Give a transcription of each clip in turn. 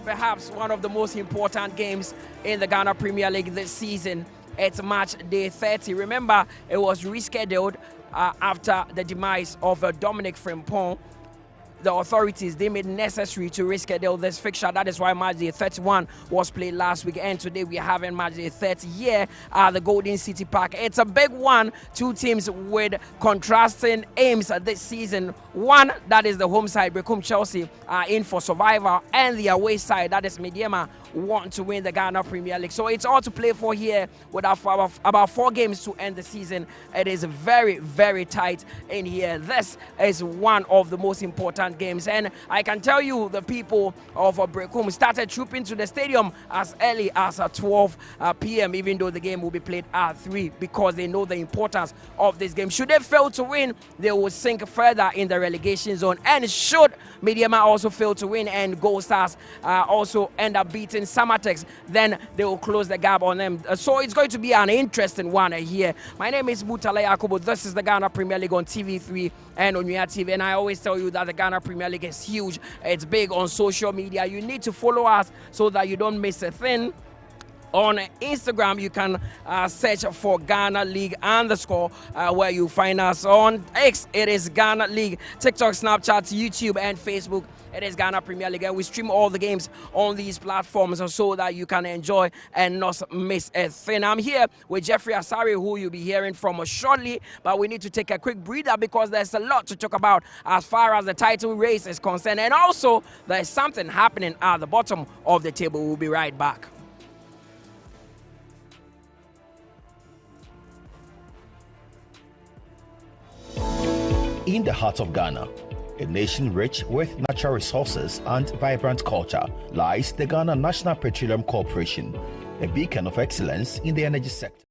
perhaps one of the most important games in the Ghana Premier League this season. It's match day 30. Remember, it was rescheduled after the demise of Dominic Frimpong. The authorities, they made necessary to reschedule this fixture. That is why match day 31 was played last week, and today we are having match day 30 here at the Golden City Park. It's a big one. Two teams with contrasting aims this season. One, that is the home side, Berekum Chelsea, are in for survival, and the away side, that is Medeama, want to win the Ghana Premier League. So it's all to play for here with about 4 games to end the season. It is very, very tight in here. This is one of the most important games, and I can tell you the people of Berekum started trooping to the stadium as early as 12 p.m. even though the game will be played at 3, because they know the importance of this game. Should they fail to win, they will sink further in the relegation zone, and should Medeama also fail to win and Gold Stars also end up beating Samatex, then they will close the gap on them. So it's going to be an interesting one here. My name is Mutale Yakubu. This is the Ghana Premier League on TV3 and on TV, and I always tell you that the Ghana Premier League is huge. It's big on social media. You need to follow us so that you don't miss a thing. On Instagram, you can search for Ghana League _ where you find us. On X, it is Ghana League. TikTok, Snapchat, YouTube, and Facebook, it is Ghana Premier League. And we stream all the games on these platforms so that you can enjoy and not miss a thing. I'm here with Jeffrey Asari, who you'll be hearing from shortly. But we need to take a quick breather because there's a lot to talk about as far as the title race is concerned. And also, there's something happening at the bottom of the table. We'll be right back. In the heart of Ghana, a nation rich with natural resources and vibrant culture, lies the Ghana National Petroleum Corporation, a beacon of excellence in the energy sector.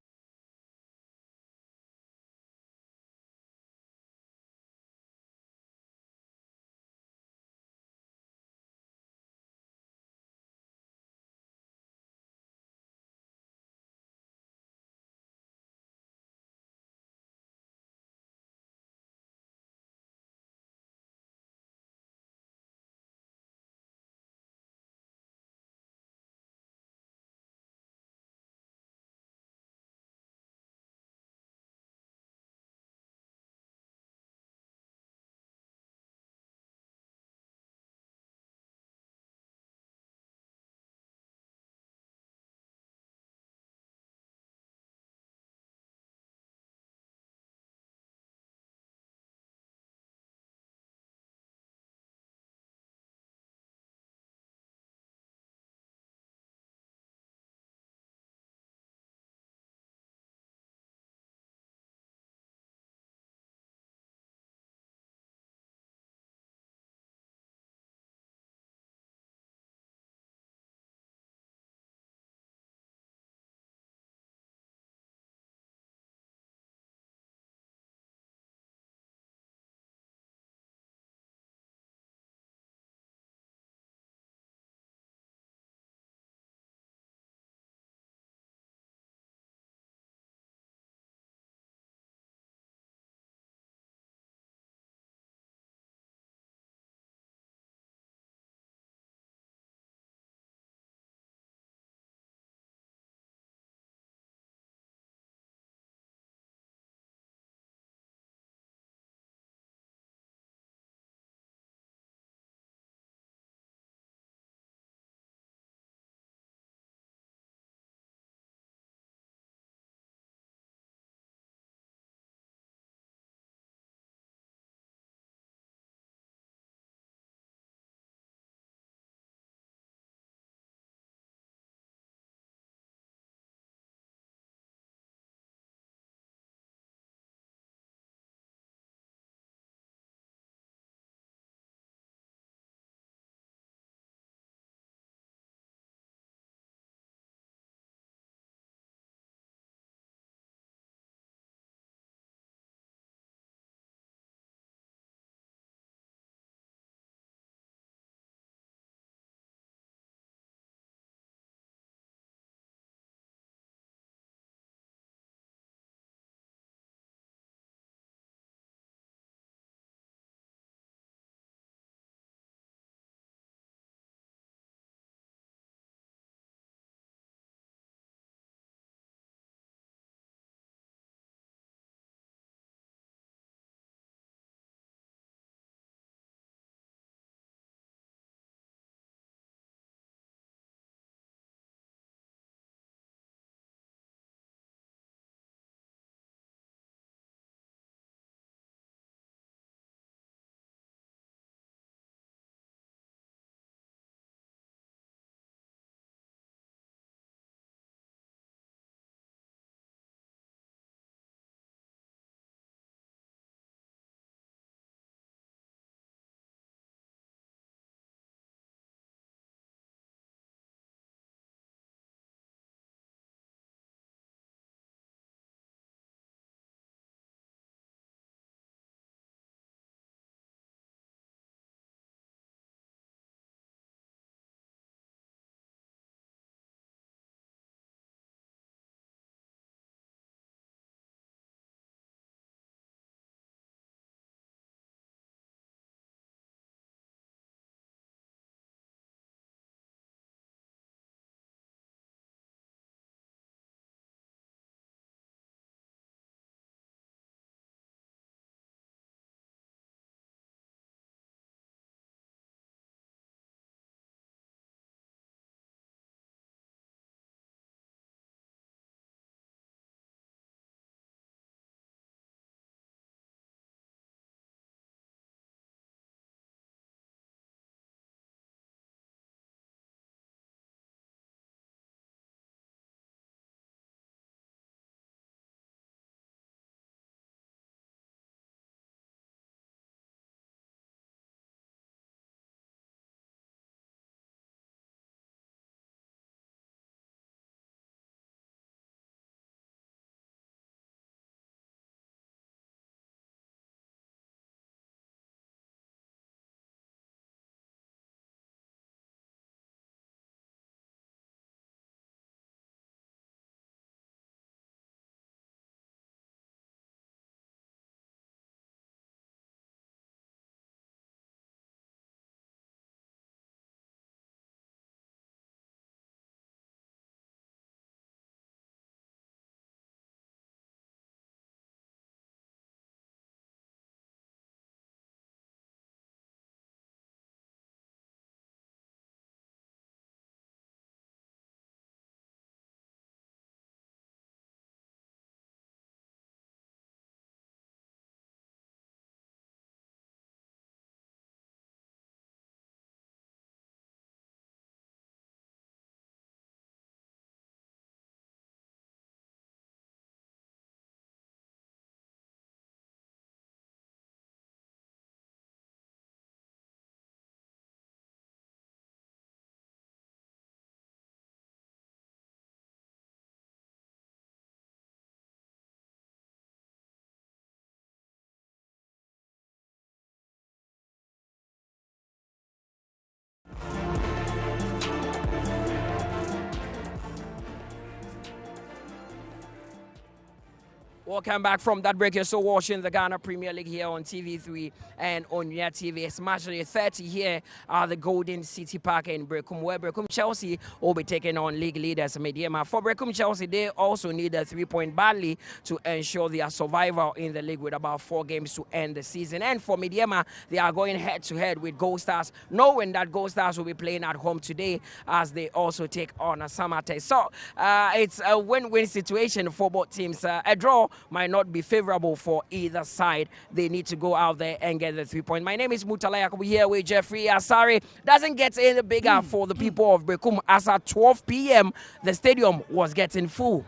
Welcome back from that break. You're still watching the Ghana Premier League here on TV3 and on your TV. It's match day 30 here at the Golden City Park in Berekum, where Berekum Chelsea will be taking on league leaders Medeama. For Berekum Chelsea, they also need a 3-point badly to ensure their survival in the league with about 4 games to end the season. And for Medeama, they are going head-to-head with Gold Stars, knowing that Gold Stars will be playing at home today as they also take on a summer test. So it's a win-win situation for both teams. A draw might not be favorable for either side. They need to go out there and get the 3-point. My name is Mutala Yakubu here with Jeffrey Asare. Doesn't get any bigger for the people of Berekum as at 12 p.m. the stadium was getting full.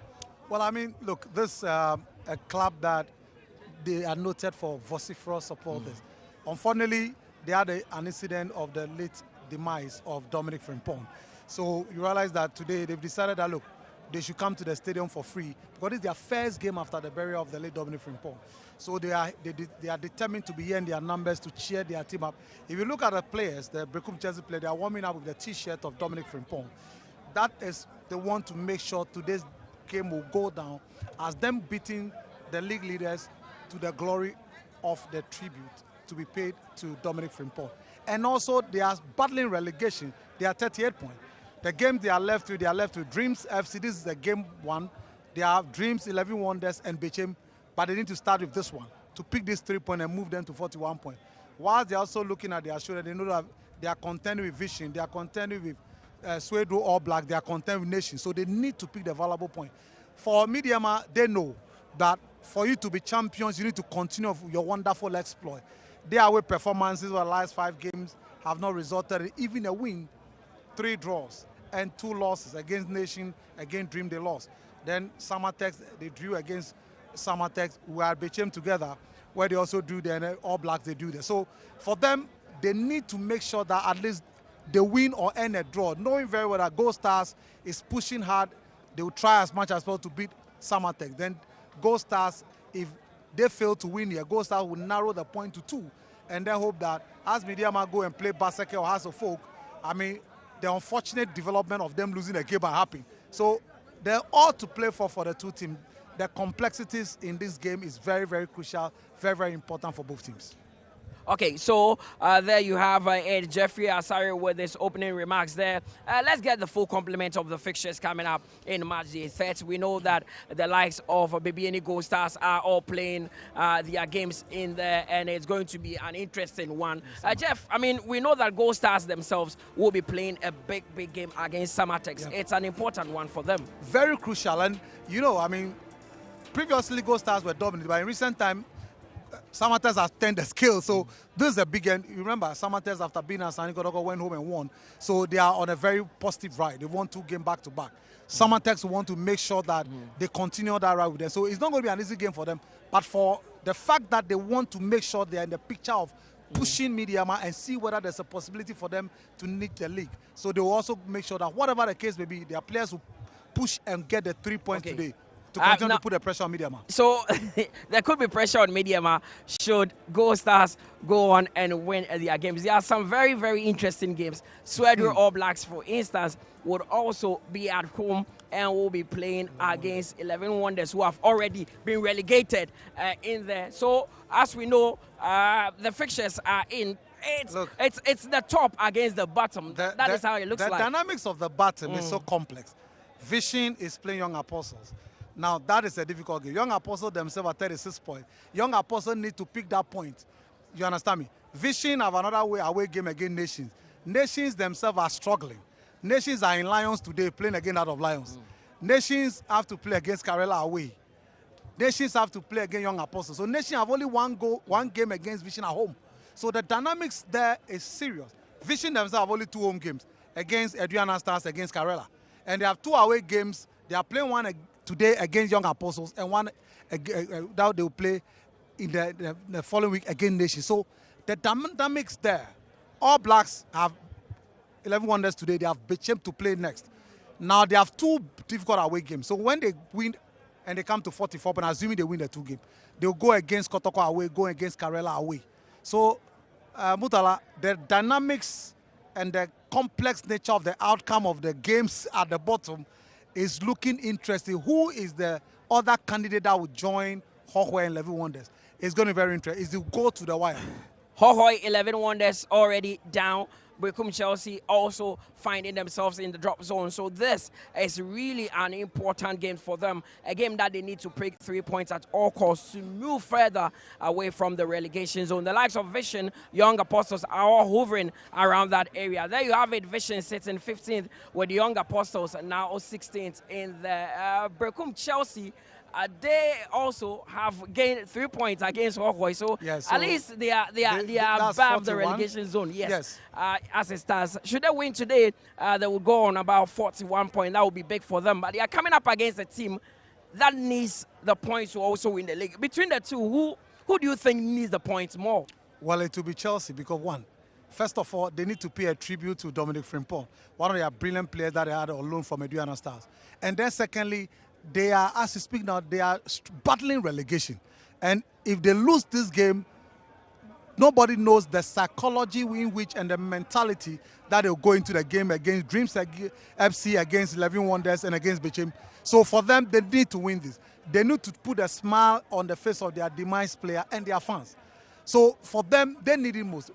Well, I mean, look, this a club that they are noted for vociferous supporters. Unfortunately, they had an incident of the late demise of Dominic Frimpong. So you realize that today they've decided that, look, they should come to the stadium for free because it's their first game after the burial of the late Dominic Frimpong. So they are determined to be here in their numbers to cheer their team up. If you look at the players, the Berekum Chelsea players, they are warming up with the T-shirt of Dominic Frimpong. That is they want to make sure today's game will go down as them beating the league leaders to the glory of the tribute to be paid to Dominic Frimpong. And also they are battling relegation. They are 38 points. The game they are left with Dreams FC. This is the game 1. They have Dreams, 11 Wonders, and Berekum, but they need to start with this one to pick this 3 points and move them to 41 points. While they're also looking at their shoulder, they know that they are contending with Vision, they are contending with Swedro All Black, they are contending with Nation, so they need to pick the valuable point. For Medeama, they know that for you to be champions, you need to continue your wonderful exploit. Their away performances over the last 5 games have not resulted in even a win. 3 draws and 2 losses against Nation, against Dream they lost. Then Summertex, they drew against Summertex, we had Berekum together, where they also drew there, All Blacks they drew there. So for them, they need to make sure that at least they win or end a draw, knowing very well that Gold Stars is pushing hard. They will try as much as possible to beat Summertex. Then Gold Stars, if they fail to win here, Gold Stars will narrow the point to 2 and then hope that as Medeama go and play Baseke or House of Folk, I mean, the unfortunate development of them losing a game are happening. So they're all to play for the 2 teams. The complexities in this game is very, very crucial, very, very important for both teams. Okay, so there you have Jeffrey Asare with his opening remarks there. Let's get the full complement of the fixtures coming up in match day 30. We know that the likes of BBNE Gold Stars are all playing their games in there, and it's going to be an interesting one. Jeff, I mean, we know that Gold Stars themselves will be playing a big, big game against Summertex. Yeah. It's an important one for them. Very crucial, and you know, I mean, previously Gold Stars were dominant, but in recent time, Summertex has turned the scale, so this is a big end. You remember, Summertex after being at San Nicolas went home and won, so they are on a very positive ride. They won 2 games back to back. Summertex want to make sure that they continue that ride with them, so it's not going to be an easy game for them. But for the fact that they want to make sure they are in the picture of pushing Medeama and see whether there's a possibility for them to nick the league, so they will also make sure that whatever the case may be, their players will push and get the 3 points today. To continue to put the pressure on Medeama. So there could be pressure on Medeama should Gold Stars go on and win their games. There are some very, very interesting games. Swedro All Blacks, for instance, would also be at home and will be playing against 11 Wonders, who have already been relegated in there. So as we know, the fixtures are in. It's the top against the bottom. That is how it looks like. The dynamics of the bottom is so complex. Vision is playing Young Apostles. Now, that is a difficult game. Young Apostles themselves are 36 points. Young Apostles need to pick that point. You understand me? Vision have another away game against Nations. Nations themselves are struggling. Nations are in Lions today, playing again out of Lions. Nations have to play against Karela away. Nations have to play against Young Apostles. So Nations have only one game against Vision at home. So the dynamics there is serious. Vision themselves have only 2 home games against Adriana Stars, against Karela. And they have 2 away games. They are playing one today against Young Apostles and one that they will play in the following week against Nation. So the dynamics there. All Blacks have 11 Wonders today. They have Berekum to play next. Now they have 2 difficult away games. So when they win and they come to 44, but assuming they win the 2 games, they'll go against Kotoko away, go against Karela away. So Mutala, the dynamics and the complex nature of the outcome of the games at the bottom is looking interesting. Who is the other candidate that will join Hohoe and 11 Wonders. It's going to be very interesting. It's to go to the wire. Hohoe 11 Wonders already down. Berekum Chelsea also finding themselves in the drop zone. So this is really an important game for them. A game that they need to pick 3 points at all costs to move further away from the relegation zone. The likes of Vision, Young Apostles are all hovering around that area. There you have it. Vision sitting 15th with Young Apostles now 16th in the Berekum Chelsea. They also have gained 3 points against Hohoe, so, so at least they are above the relegation zone. Yes. As it stands, should they win today, they will go on about 41 points. That would be big for them. But they are coming up against a team that needs the points to also win the league. Between the two, who do you think needs the points more? Well, it will be Chelsea because first of all, they need to pay a tribute to Dominic Frimpong, one of their brilliant players that they had on loan from Medeama Stars. And then secondly, they are, as you speak now, they are battling relegation. And if they lose this game, nobody knows the psychology in which and the mentality that they'll go into the game against Dreams FC, against 11 Wonders, and against Berekum. So for them, they need to win this. They need to put a smile on the face of their demise player and their fans. So for them, they need it most.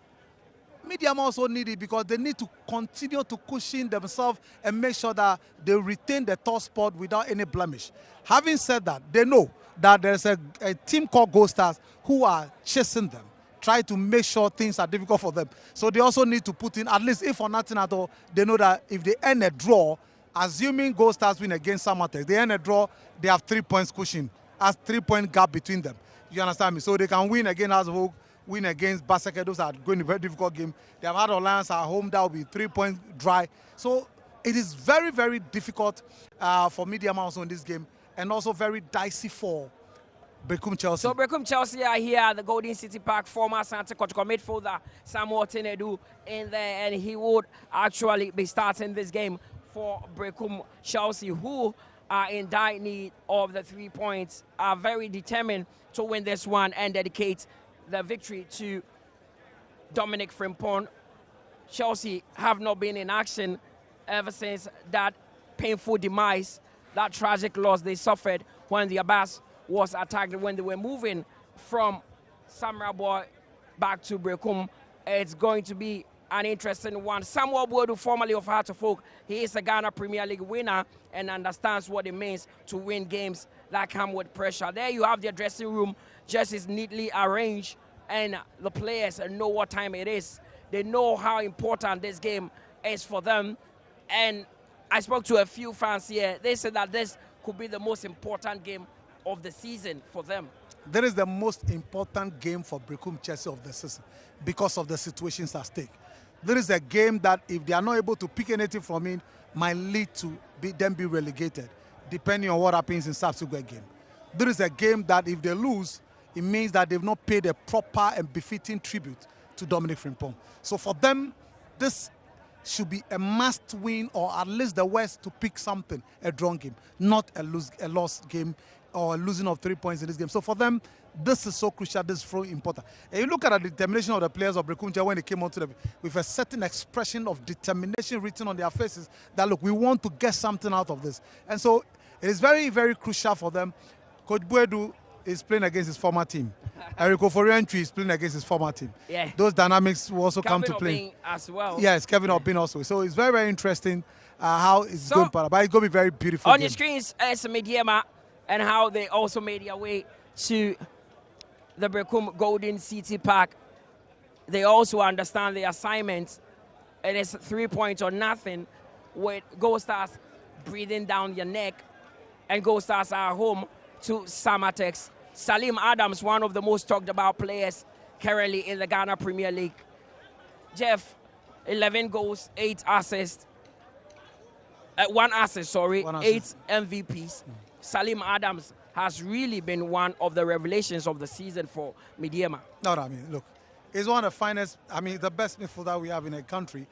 Medeama also need it because they need to continue to cushion themselves and make sure that they retain the top spot without any blemish. Having said that, they know that there's a team called Gold Stars who are chasing them, try to make sure things are difficult for them. So they also need to put in, at least if for nothing at all, they know that if they end a draw, assuming Gold Stars win against Samatex, they end a draw, they have 3 points cushion, as 3 point gap between them. You understand me? So they can win again as well. Win against Baseke, those are going to be a very difficult game. They have had Alliance at home, that will be 3 points dry. So it is very, very difficult for Medeama also in this game, and also very dicey for Berekum Chelsea. So Berekum Chelsea are here at the Golden City Park. Former Santa Kotoko midfielder Samuel Tenedu in there, and he would actually be starting this game for Berekum Chelsea, who are in dire need of the 3 points, are very determined to win this one and dedicate the victory to Dominic Frimpong. Chelsea have not been in action ever since that painful demise, that tragic loss they suffered when the Abbas was attacked, when they were moving from Samra Boy back to Berekum. It's going to be an interesting one. Samuel Boadu, formerly of Heart of Folk, he is a Ghana Premier League winner and understands what it means to win games that come with pressure. There you have the dressing room, just is neatly arranged, and the players know what time it is. They know how important this game is for them. And I spoke to a few fans here. They said that this could be the most important game of the season for them. That is the most important game for Berekum Chelsea of the season because of the situations at stake. There is a game that if they are not able to pick anything from it, might lead to them be relegated, depending on what happens in subsequent game. There is a game that if they lose, it means that they've not paid a proper and befitting tribute to Dominic Frimpong. So for them, this should be a must win, or at least the worst to pick something, a drawn game, not a lost game or a losing of 3 points in this game. So for them, this is so crucial, this is so important. And you look at the determination of the players of Berekum when they came onto with a certain expression of determination written on their faces that, look, we want to get something out of this. And so it is very, very crucial for them. Coach Boadu is playing against his former team. Eric Oforiantwi is playing against his former team. Yeah. Those dynamics will also Kevin come to play. Obin as well. Yes, Kevin Obin also. So it's very, very interesting how it's going, but it's going to be very beautiful. On your screens, it's Medeama and how they also made their way to the Berekum Golden City Park. They also understand the assignment. It is 3 points or nothing, with Gold Stars breathing down your neck, and Gold Stars are home to Samatex. Salim Adams, one of the most talked about players currently in the Ghana Premier League. Jeff, 11 goals, 8 assists. 1 assist, sorry, 8 MVPs. Salim Adams has really been one of the revelations of the season for Medeama. No, I mean, look, he's one of the finest, the best midfielder we have in a country.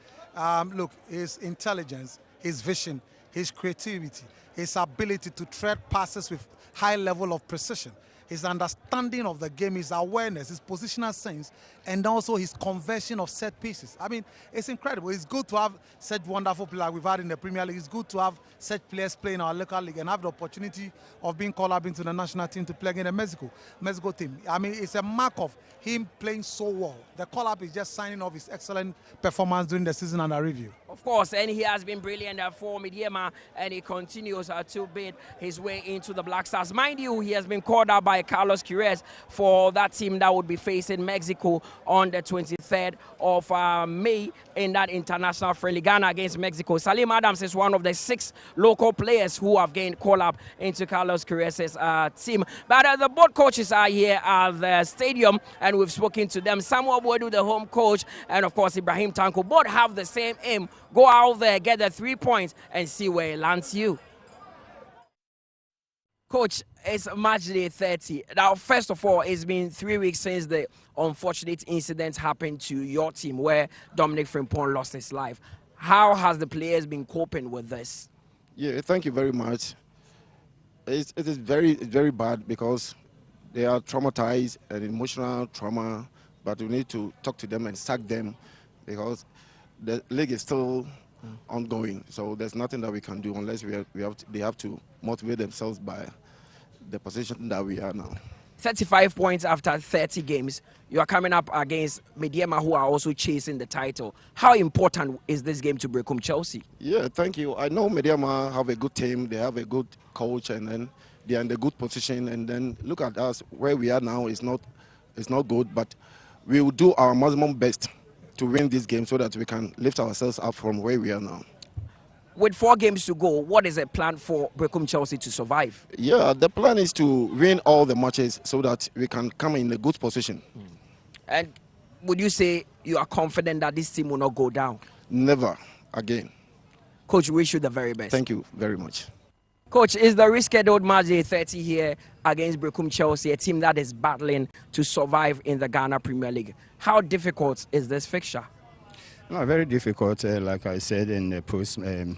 Look, his intelligence, his vision, his creativity, his ability to tread passes with high level of precision, his understanding of the game, his awareness, his positional sense, and also his conversion of set pieces. I mean, it's incredible. It's good to have such wonderful players like we've had in the Premier League. It's good to have such players playing our local league and have the opportunity of being called up into the national team to play against the Mexico team. I mean, it's a mark of him playing so well. The call-up is just signing off his excellent performance during the season under review. Of course, and he has been brilliant for Medeama, and he continues to bid his way into the Black Stars. Mind you, he has been called up by Carlos Queiroz for that team that would be facing Mexico on the 23rd of May in that international friendly, Ghana against Mexico. Salim Adams is one of the 6 local players who have gained call-up into Carlos Queiroz's team. But the board coaches are here at the stadium, and we've spoken to them. Samuel Boadu, the home coach, and of course Ibrahim Tanko, both have the same aim. Go out there, get the 3 points, and see where it lands you. Coach, it's match day 30. Now, first of all, it's been 3 weeks since the unfortunate incident happened to your team where Dominic Frimpong lost his life. How has the players been coping with this? Yeah, thank you very much. It is very bad because they are traumatized and emotional trauma, but we need to talk to them and sack them because the league is still ongoing. So there's nothing that we can do unless they have to motivate themselves by the position that we are now. 35 points after 30 games. You are coming up against Medeama, who are also chasing the title. How important is this game to Berekum Chelsea? Yeah, thank you. I know Medeama have a good team. They have a good coach, and then they are in a good position. And then look at us, where we are now is not good, but we will do our maximum best to win this game so that we can lift ourselves up from where we are now. With 4 games to go, what is the plan for Berekum Chelsea to survive? Yeah, the plan is to win all the matches so that we can come in a good position. And would you say you are confident that this team will not go down? Never again. Coach, we wish you the very best. Thank you very much. Coach, is the rescheduled match day 30 here against Berekum Chelsea, a team that is battling to survive in the Ghana Premier League? How difficult is this fixture? No, very difficult, like I said in the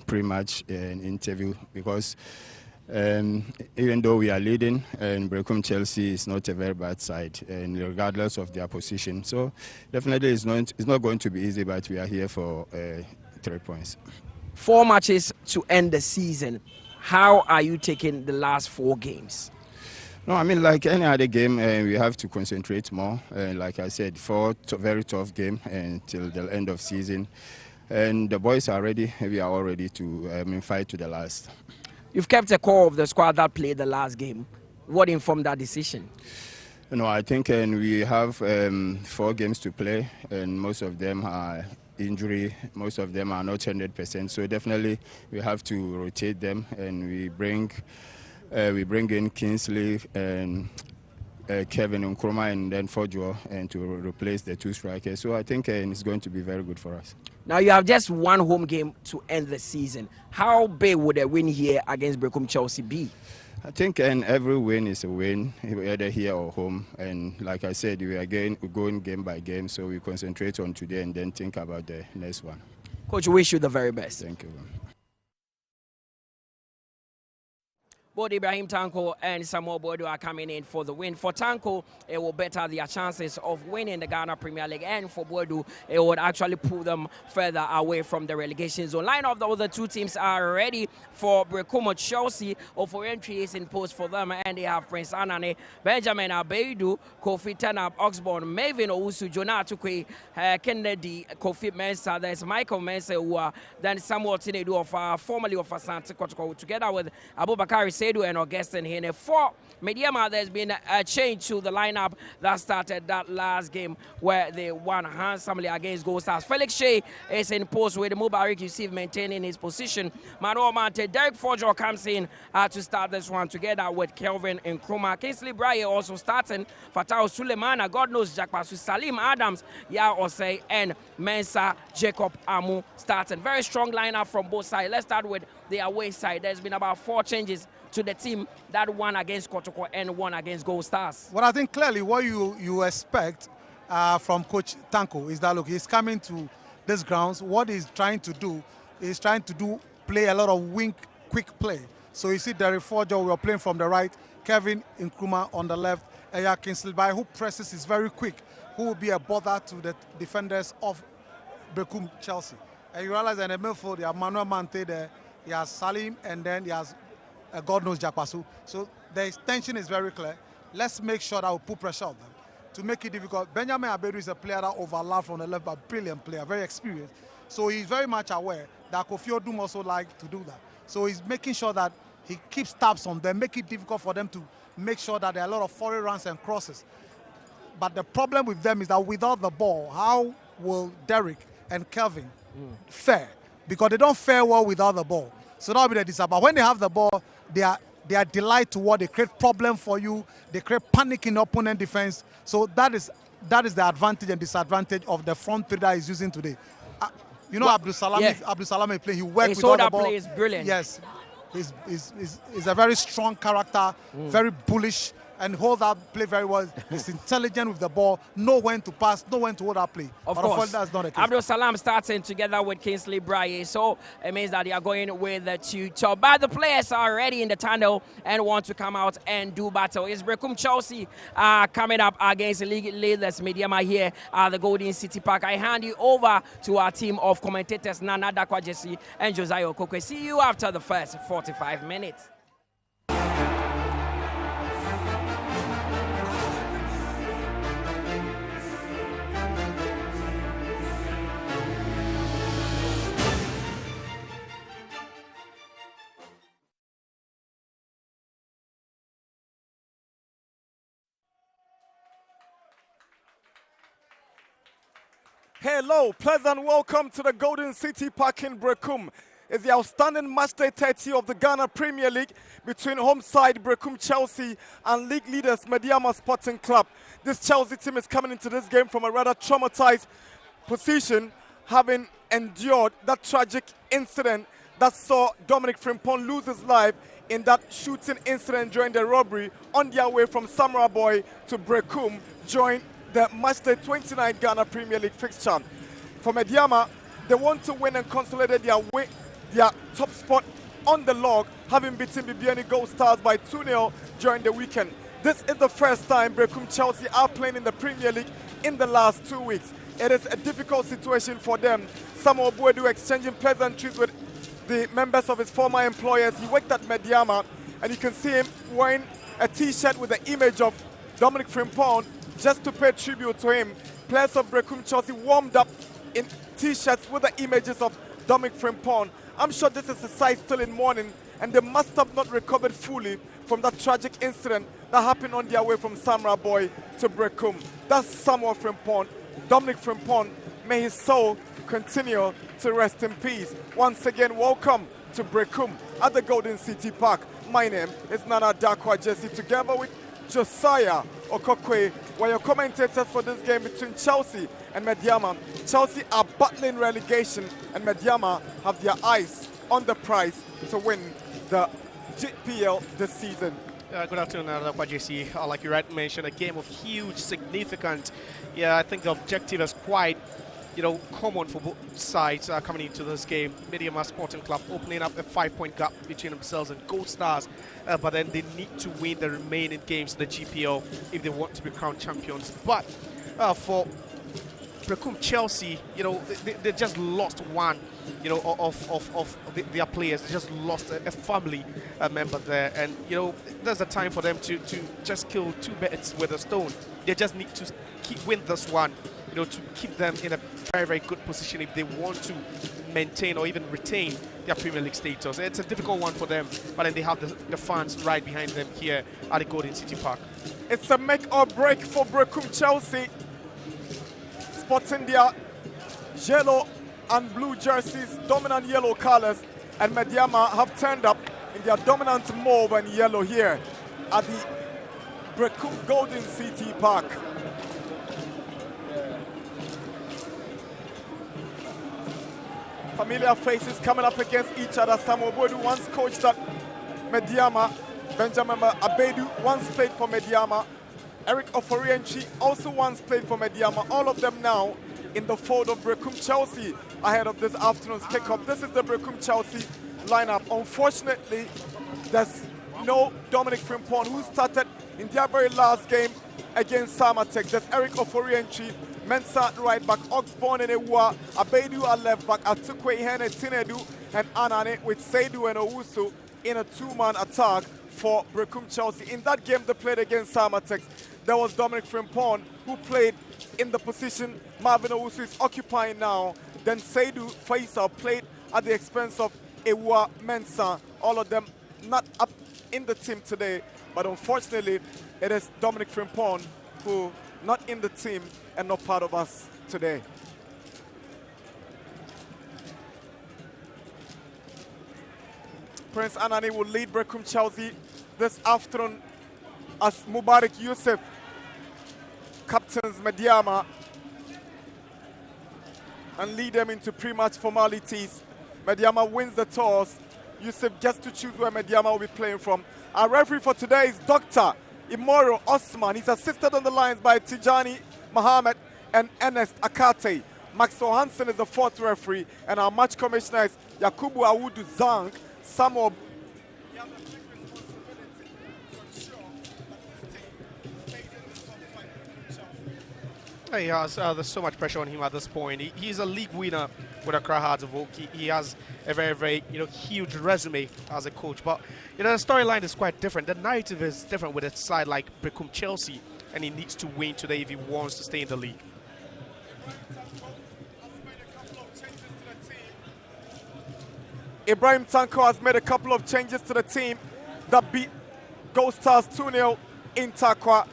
pre-match interview, because even though we are leading, and Berekum Chelsea is not a very bad side, and regardless of their position. So definitely it's not going to be easy, but we are here for 3 points. 4 matches to end the season. How are you taking the last 4 games? No, I mean, like any other game, we have to concentrate more. Like I said, 4 very tough game until the end of season. And the boys are ready. We are all ready to fight to the last. You've kept a core of the squad that played the last game. What informed that decision? You know, I think we have 4 games to play, and most of them are injury. Most of them are not 100%. So definitely we have to rotate them, and we bring in Kingsley and Kevin Nkrumah and then Fojo and to replace the 2 strikers. So I think it's going to be very good for us. Now you have just 1 home game to end the season. How big would a win here against Berekum Chelsea be? I think every win is a win, either here or home. And like I said, we are going game by game, so we concentrate on today and then think about the next one. Coach, we wish you the very best. Thank you. Both Ibrahim Tanko and Samuel Boadu are coming in for the win. For Tanko, it will better their chances of winning the Ghana Premier League, and for Boadu, it would actually pull them further away from the relegation zone. Line of the other 2 teams are ready for Berekum Chelsea. For entry is in post for them, and they have Prince Anane, Benjamin Abeidu, Kofi Tenab, Oxborn, Maven Owusu, Jonah Tukwe, Kennedy, Kofi Mensah. There's Michael Mensah, then Samuel Tinedu formerly of Asante Kotoko, together with Abubakar and Augustine here. For Medeama, there's been a change to the lineup that started that last game where they won handsomely against Gold Stars. Felix Shea is in post with Mubarak Yusuf maintaining his position. Mano Mante, Derek Fojo comes in to start this one together with Kelvin Nkrumah. Kingsley Braye also starting. Fatau Sulemana, God knows Jack Pasu, Salim Adams, Ya Osei, and Mensah Jacob Amu starting. Very strong lineup from both sides. Let's start with the away side. There's been about 4 changes to the team that won against Kotoko and won against Gold Stars. Well, I think clearly what you expect from Coach Tanko is that, look, he's coming to these grounds. What he's trying to do is play a lot of quick play. So you see Derek Forger, we are playing from the right, Kevin Nkrumah on the left, Eya Kingsley Bai, who presses is very quick, who will be a bother to the defenders of Berekum Chelsea. And you realize in the midfield, you have Manuel Mante there, you have Salim, and then you have God knows Jakwasu. So the extension is very clear. Let's make sure that we put pressure on them to make it difficult. Benjamin Abedu is a player that overlapped from the left, but brilliant player, very experienced. So he's very much aware that Kofi Odum also like to do that. So he's making sure that he keeps tabs on them, make it difficult for them to make sure that there are a lot of foreign runs and crosses. But the problem with them is that without the ball, how will Derek and Kelvin fare? Because they don't fare well without the ball. So that'll be the disadvantage. But when they have the ball, they are delight to what they create problem for you. They create panic in opponent defense. So that is the advantage and disadvantage of the front three that he's using today. You know, Abdul Salami play. He works without the ball. Play is brilliant. Yes, he's a very strong character, very bullish, and hold that play very well. He's intelligent with the ball, know when to pass, know when to hold that play. Of course, that's not the case. Abdul Salam starting together with Kingsley Braye, so it means that they are going with the two top. But the players are already in the tunnel and want to come out and do battle. It's Berekum Chelsea coming up against the league leaders Medeama here at the Golden City Park. I hand you over to our team of commentators, Nana Dakwajesi and Josiah Okokwe. See you after the first 45 minutes. Hello, pleasant welcome to the Golden City Park in Berekum. It's the outstanding match day 30 of the Ghana Premier League between home side Berekum Chelsea and league leaders Medeama Sporting Club. This Chelsea team is coming into this game from a rather traumatized position, having endured that tragic incident that saw Dominic Frimpong lose his life in that shooting incident during the robbery on their way from Samurai Boy to Berekum during the matchday 29 Ghana Premier League fixture. For Medeama, they want to win and consolidate their top spot on the log, having beaten Bibiani Gold Stars by 2-0 during the weekend. This is the first time Berekum Chelsea are playing in the Premier League in the last 2 weeks. It is a difficult situation for them. Samuel Boadu exchanging pleasantries with the members of his former employers. He worked at Medeama, and you can see him wearing a t-shirt with the image of Dominic Frimpong, just to pay tribute to him. Players of Berekum Chelsea warmed up in t-shirts with the images of Dominic Frimpong. I'm sure this is a sight still in mourning, and they must have not recovered fully from that tragic incident that happened on their way from Samurai Boy to Berekum. That's Samuel Frimpong, Dominic Frimpong. May his soul continue to rest in peace. Once again, welcome to Berekum at the Golden City Park. My name is Nana Dakwajesi, together with Josiah Okokwe, were your commentators for this game between Chelsea and Medeama. Chelsea are battling relegation, and Medeama have their eyes on the prize to win the GPL this season. Good afternoon, JC. Like you rightly mentioned, a game of huge significance. Yeah, I think the objective is quite, common for both sides coming into this game. Medeama Sporting Club opening up a 5-point gap between themselves and Gold Stars, but then they need to win the remaining games in the GPL if they want to be crowned champions. But for Berekum Chelsea, they just lost one, of their players. They just lost a family member there, and there's a time for them to just kill two birds with a stone. They just need to win this one, to keep them in a very, very good position if they want to maintain or even retain their Premier League status. It's a difficult one for them, but then they have the fans right behind them here at the Golden City Park. It's a make or break for Berekum Chelsea, sporting their yellow and blue jerseys, dominant yellow colors, and Medeama have turned up in their dominant mauve and yellow here at the Berekum Golden City Park. Familiar faces coming up against each other. Samuel Boadu once coached at Medeama. Benjamin Abedu once played for Medeama. Eric Oforienchi also once played for Medeama. All of them now in the fold of Berekum Chelsea ahead of this afternoon's kickoff. This is the Berekum Chelsea lineup. Unfortunately, there's no Dominic Frimpong, who started in their very last game against Samatex. There's Eric Ofori-Entry, Mensah at right back, Oxborn and Ewa, Abedu at left back, Atukwe Hene, Tinedu and Anane, with Seidu and Owusu in a two-man attack for Berekum Chelsea. In that game they played against Samatex, there was Dominic Frimpong, who played in the position Marvin Owusu is occupying now. Then Seidu Faisal played at the expense of Ewa, Mensah, all of them not up in the team today, but unfortunately it is Dominic Frimpong who not in the team and not part of us today. Prince Anani will lead Berekum Chelsea this afternoon as Mubarak Yusuf captains Medeama and lead them into pre-match formalities. Medeama wins the toss. Yusuf gets to choose where Medeama will be playing from. Our referee for today is Dr. Imoro Osman. He's assisted on the lines by Tijani Mohammed and Ernest Akate. Maxwell Hansen is the fourth referee, and our match commissioner is Yakubu Awudu Zang. Samuel. He has, there's so much pressure on him at this point. He's a league winner with Accra Hearts of Oak. He has a very, very, huge resume as a coach. But, the storyline is quite different. The narrative is different with a side like Berekum Chelsea, and he needs to win today if he wants to stay in the league. Ibrahim Tanko has made a couple of changes to the team that beat Gold Stars 2-0 in Takwa.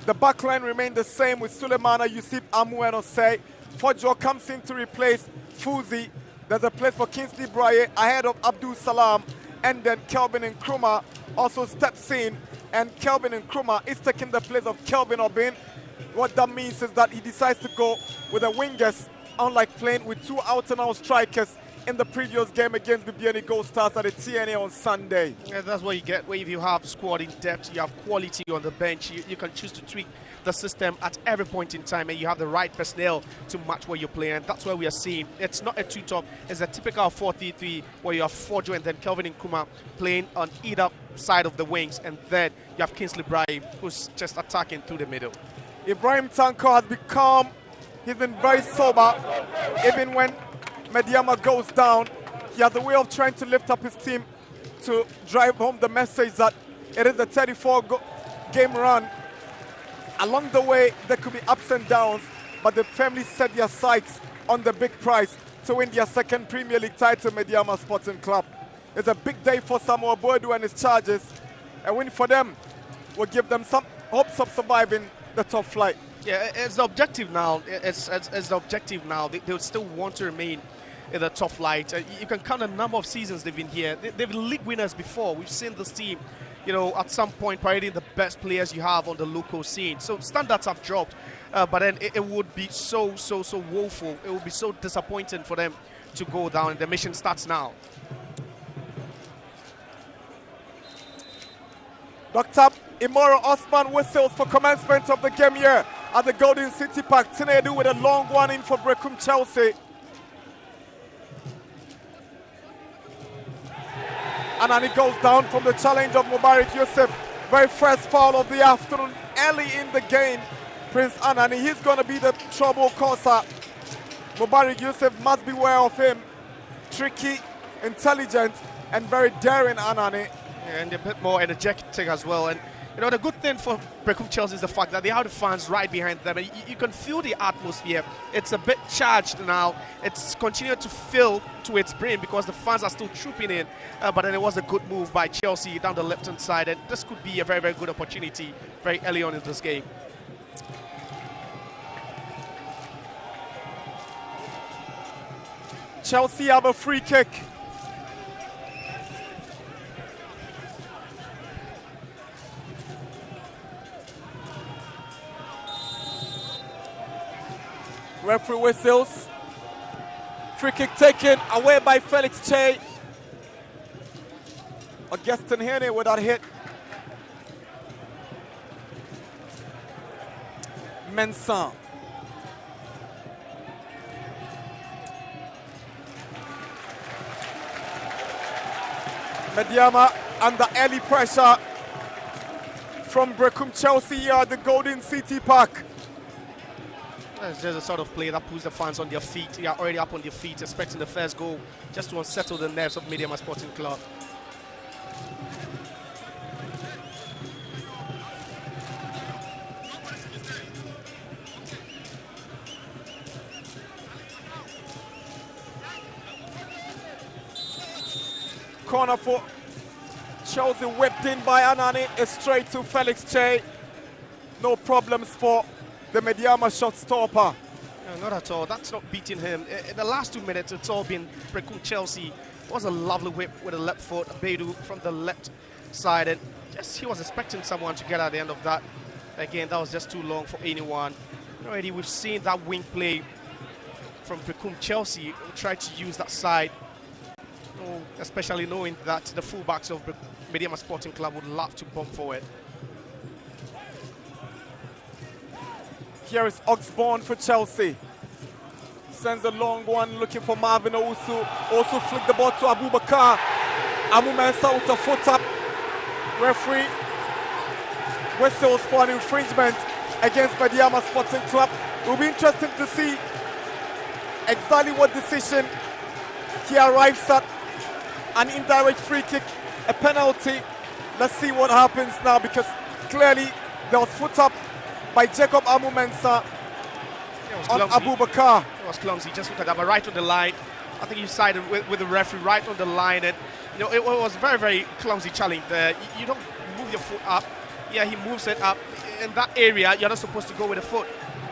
The backline remained the same with Sulemana, Yusuf, Amu and Osei. Fojo comes in to replace Fuzi. There's a place for Kingsley Braye ahead of Abdul Salam. And then Kelvin Nkrumah also steps in. And Kelvin Nkrumah is taking the place of Kelvin Obin. What that means is that he decides to go with the wingers, unlike playing with two out-and-out strikers in the previous game against Bibiani Gold Stars at the TNA on Sunday. Yeah, that's what you get where if you have squad in depth, you have quality on the bench, you can choose to tweak the system at every point in time, and you have the right personnel to match where you're playing. And that's where we are seeing it's not a two-top, it's a typical 4-3-3 where you have Fojo and then Kelvin Nkrumah playing on either side of the wings, and then you have Kingsley Brahe who's just attacking through the middle. Ibrahim Tanko has become, he's been very sober, even when Medeama goes down. He has a way of trying to lift up his team to drive home the message that it is a 34-game run. Along the way, there could be ups and downs, but the family set their sights on the big prize to win their second Premier League title, Medeama Sporting Club. It's a big day for Samuel Boadu and his Chargers. A win for them will give them some hopes of surviving the top flight. Yeah, it's the objective now. It's the objective now. They would still want to remain in the top flight. You can count the number of seasons they've been here. They've been league winners before. We've seen this team, at some point parading the best players you have on the local scene. So standards have dropped, but then it would be so woeful. It would be so disappointing for them to go down, and the mission starts now. Dr. Imoro Osman whistles for commencement of the game here at the Golden City Park. Tinedu with a long one in for Berekum Chelsea. And then he goes down from the challenge of Mubarak Yusuf. Very first foul of the afternoon, early in the game. Prince Anani, he's going to be the trouble causer. Mubarak Yusuf must beware of him. Tricky, intelligent, and very daring Anani. And a bit more energetic as well. And the good thing for Berekum Chelsea is the fact that they have the fans right behind them. And you can feel the atmosphere. It's a bit charged now. It's continued to fill to its brim because the fans are still trooping in. But then it was a good move by Chelsea down the left-hand side. And this could be a very, very good opportunity very early on in this game. Chelsea have a free kick. Referee whistles. Free kick taken away by Felix Che. Augustin Hene with that hit. Mensah. Medeama under early pressure from Berekum Chelsea here at the Golden City Park. It's just a sort of play that puts the fans on their feet. They are already up on their feet, expecting the first goal, just to unsettle the nerves of Medeama Sporting Club. Corner for Chelsea, whipped in by Anani, is straight to Felix Che. No problems for the Medeama shot stopper. No, not at all. That's not beating him. In the last 2 minutes, it's all been Berekum Chelsea. It was a lovely whip with a left foot, Bedu from the left side, and just he was expecting someone to get at the end of that. Again, that was just too long for anyone. Already, we've seen that wing play from Berekum Chelsea. We tried to use that side, especially knowing that the fullbacks of Medeama Sporting Club would love to bump forward. Here is Oxbourne for Chelsea. Sends a long one looking for Marvin Owusu. Also flick the ball to Abubakar. Amu Mensah with a foot up. Referee whistles for an infringement against Medeama Sporting Club. It will be interesting to see exactly what decision he arrives at. An indirect free kick, a penalty. Let's see what happens now, because clearly there was foot up by Jacob Amu Mensah on Abubakar. It was clumsy, just look at that, but right on the line. I think he sided with the referee right on the line, and it was very, very clumsy challenge there. You don't move your foot up. Yeah, he moves it up. In that area, you're not supposed to go with the foot,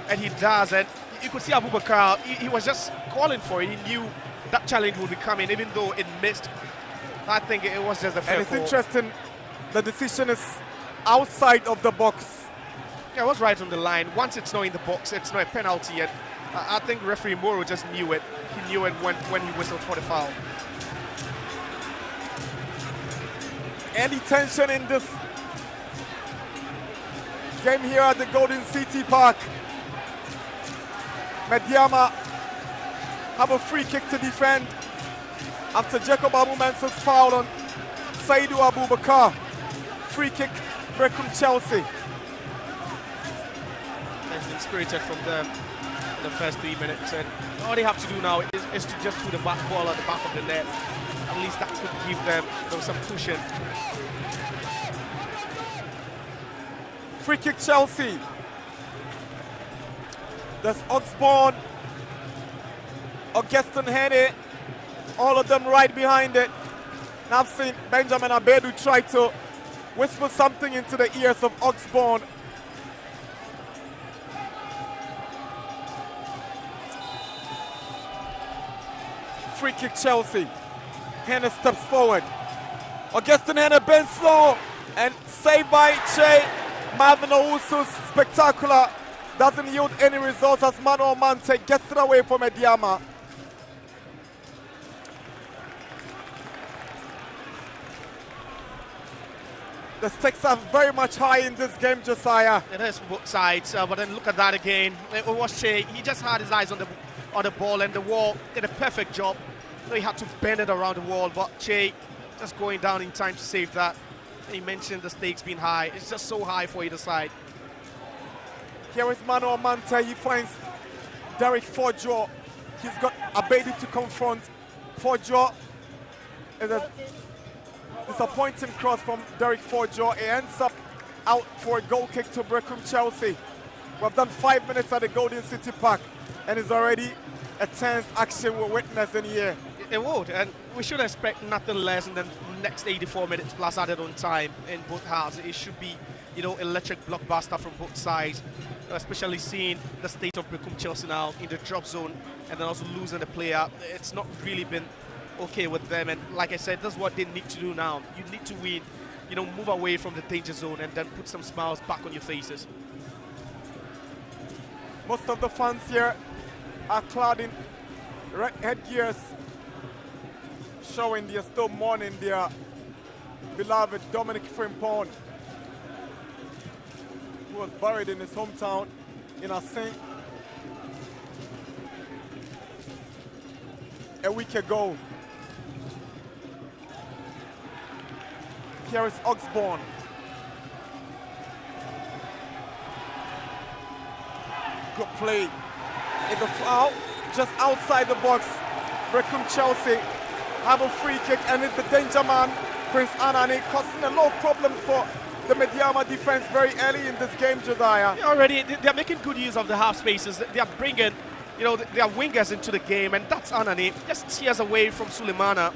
and he does. And you could see Abubakar, he was just calling for it. He knew that challenge would be coming, even though it missed. I think it was just a fair And it's call. interesting, the decision is outside of the box. Yeah, it was right on the line. Once it's not in the box, it's not a penalty yet. I think referee Moro just knew it. He knew it when he whistled for the foul. Any tension in this game here at the Golden City Park. Medeama have a free kick to defend after Jacob Abu Mensah's foul on Saidu Abubakar. Free kick, Berekum Chelsea. It's been spirited from them in the first 3 minutes, and all they have to do now is to just put the back ball at the back of the net. At least that could give them some cushion. Free kick Chelsea. There's Oxbourne, Augustin Hene, all of them right behind it. And I've seen Benjamin Abedu try to whisper something into the ears of Oxbourne. Free kick Chelsea. Hene steps forward. Augustin Hene bends low and saved by Che. Marvin Owusu's spectacular. Doesn't yield any results as Mano Mante gets it away from Medeama. The stakes are very much high in this game, Josiah. It is for both sides, but then look at that again. It was Che. He just had his eyes on the ball, and the wall did a perfect job. So he had to bend it around the wall, but Che just going down in time to save that. And he mentioned the stakes being high. It's just so high for either side. Here is Mano Mante. He finds Derek Forjo. He's got Abedi to confront. Forjo is a disappointing cross from Derek Forjo. It ends up out for a goal kick to Berekum Chelsea. We've done 5 minutes at the Golden City Park, and it's already a tense action we're witnessing here. It would, and we should expect nothing less than the next 84 minutes plus added on time in both halves. It should be, electric blockbuster from both sides, especially seeing the state of Berekum Chelsea now in the drop zone and then also losing the player. It's not really been okay with them, and like I said, that's what they need to do now. You need to win, move away from the danger zone and then put some smiles back on your faces. Most of the fans here are clad in red headgears, showing they're still mourning their beloved Dominic Frimpong, who was buried in his hometown in Asin a week ago. Here is Oxbourne. Good play. It's a foul just outside the box. Berekum Chelsea have a free kick, and it's the danger man, Prince Anani, causing a lot of problems for the Medeama defense very early in this game, Josiah. Already, they're making good use of the half spaces. They are bringing, their wingers into the game, and that's Anani. Just tears away from Sulemana.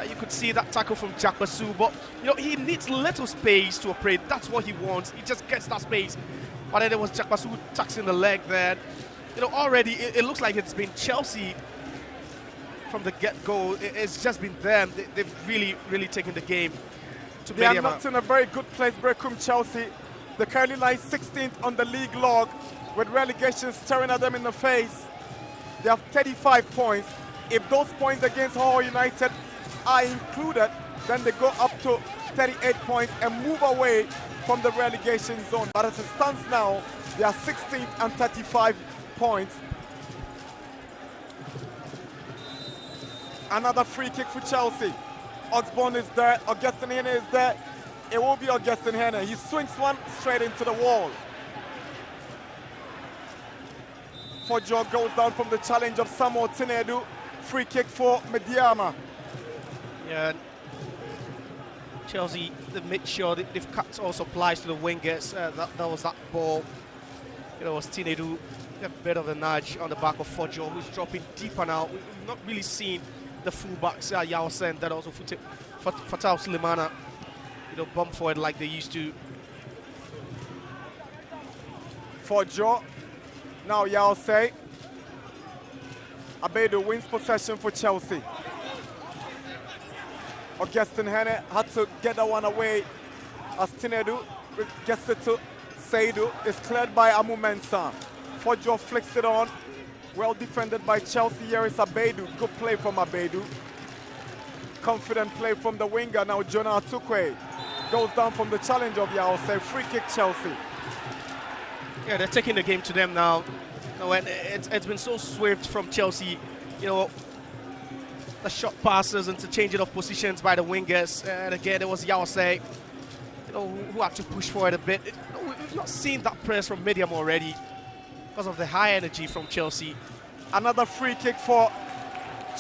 You could see that tackle from Jack Basu, but he needs little space to operate. That's what he wants. He just gets that space. But then there was Jack Basu taxing the leg there. Already it looks like it's been Chelsea from the get-go. It's just been them. They've really, really taken the game to They are Medeama. not in a very good place, Berekum Chelsea. They currently lie 16th on the league log, with relegation staring at them in the face. They have 35 points. If those points against Hull United are included, then they go up to 38 points and move away from the relegation zone. But as it stands now, they are 16th and 35 points. Another free kick for Chelsea. Oxbourne is there, Augustin Hene is there. It will be Augustin Hene. He swings one straight into the wall. Fojo goes down from the challenge of Samuel Tinedu. Free kick for Medeama. Yeah, Chelsea, they've made sure that they've cut all supplies to the wingers. That was that ball. It was Tinedu, a bit of a nudge on the back of Fojo, who's dropping deeper now. We've not really seen the fullbacks, Yawsen, and that also Fatal Sulemana, bump forward like they used to. Fojo, now Yawsen. Abedu wins possession for Chelsea. Augustin Hene had to get that one away as Tinedu gets it to Seidu. It's cleared by Amu Mensah. Fojo flicks it on. Well defended by Chelsea. Here is Abedu. Good play from Abedu. Confident play from the winger. Now Jonah Atukwe goes down from the challenge of Yawse. Free kick Chelsea. Yeah, they're taking the game to them now. And it's been so swift from Chelsea. The short passes, interchanging of positions by the wingers. And again, there was Yawse, who had to push forward a bit. We've not seen that press from Medeama already because of the high energy from Chelsea. Another free kick for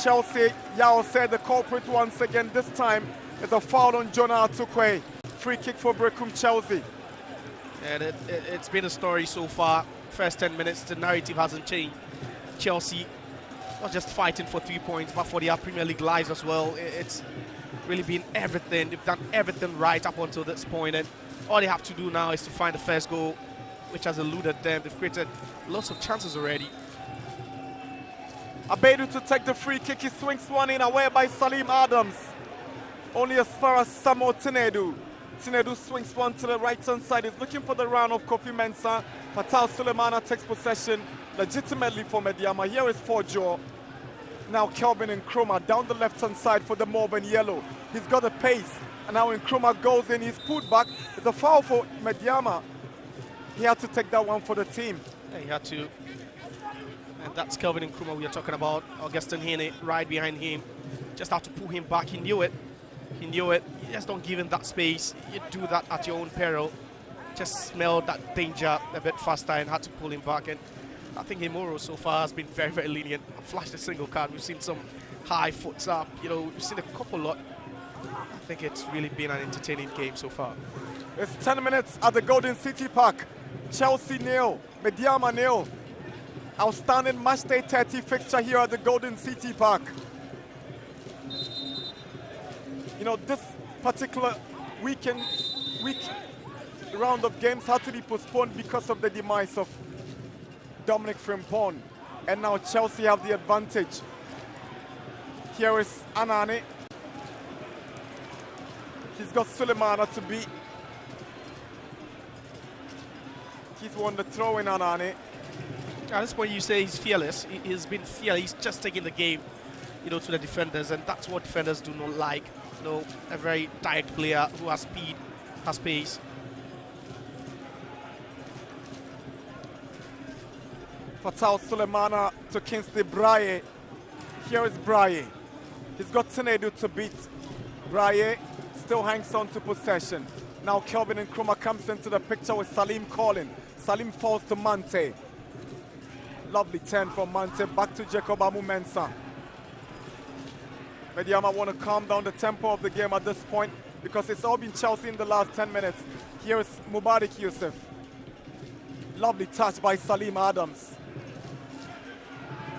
Chelsea. Yawse, the culprit once again. This time, it's a foul on Jonah Atukwe. Free kick for Berekum Chelsea. And it's been a story so far. First 10 minutes, the narrative hasn't changed. Chelsea not just fighting for 3 points, but for their Premier League lives as well. It's really been everything. They've done everything right up until this point, and all they have to do now is to find the first goal, which has eluded them. They've created lots of chances already. Abedu to take the free kick. He swings one in, away by Salim Adams. Only as far as Samuel Tinedu. Tinedu swings one to the right-hand side. He's looking for the round of Kofi Mensah. Fatal Sulemana takes possession legitimately for Medeama. Here is Fojo. Now Kelvin Nkrumah down the left-hand side for the mauve and yellow. He's got the pace. And now Nkrumah goes in. He's pulled back. It's a foul for Medeama. He had to take that one for the team. Yeah, he had to. And that's Kelvin Nkrumah we are talking about. Augustin Hene right behind him. Just have to pull him back. He knew it. He knew it. You just don't give him that space. You do that at your own peril. Just smelled that danger a bit faster and had to pull him back. And I think Imoro so far has been very, very lenient. Flashed a single card. We've seen some high foots up. We've seen a couple lot. I think it's really been an entertaining game so far. It's 10 minutes at the Golden City Park. Chelsea 0, Medeama 0. Outstanding match day 30 fixture here at the Golden City Park. This particular week round of games had to be postponed because of the demise of Dominic Frimpong. And now Chelsea have the advantage. Here is Anani. He's got Sulemana to beat. He's won the throw in Anani. At this point, you say he's fearless. He's been fearless. He's just taking the game, to the defenders, and that's what defenders do not like. A very direct player who has speed, has pace. Fatal Sulemana to Kingsley Braye. Here is Braye. He's got Tinedu to beat. Braye still hangs on to possession. Now Kelvin Nkrumah comes into the picture with Salim calling. Salim falls to Mante. Lovely turn from Mante, back to Jacob Amu-Mensah. Medeama want to calm down the tempo of the game at this point because it's all been Chelsea in the last 10 minutes. Here is Mubarak Yusuf. Lovely touch by Salim Adams.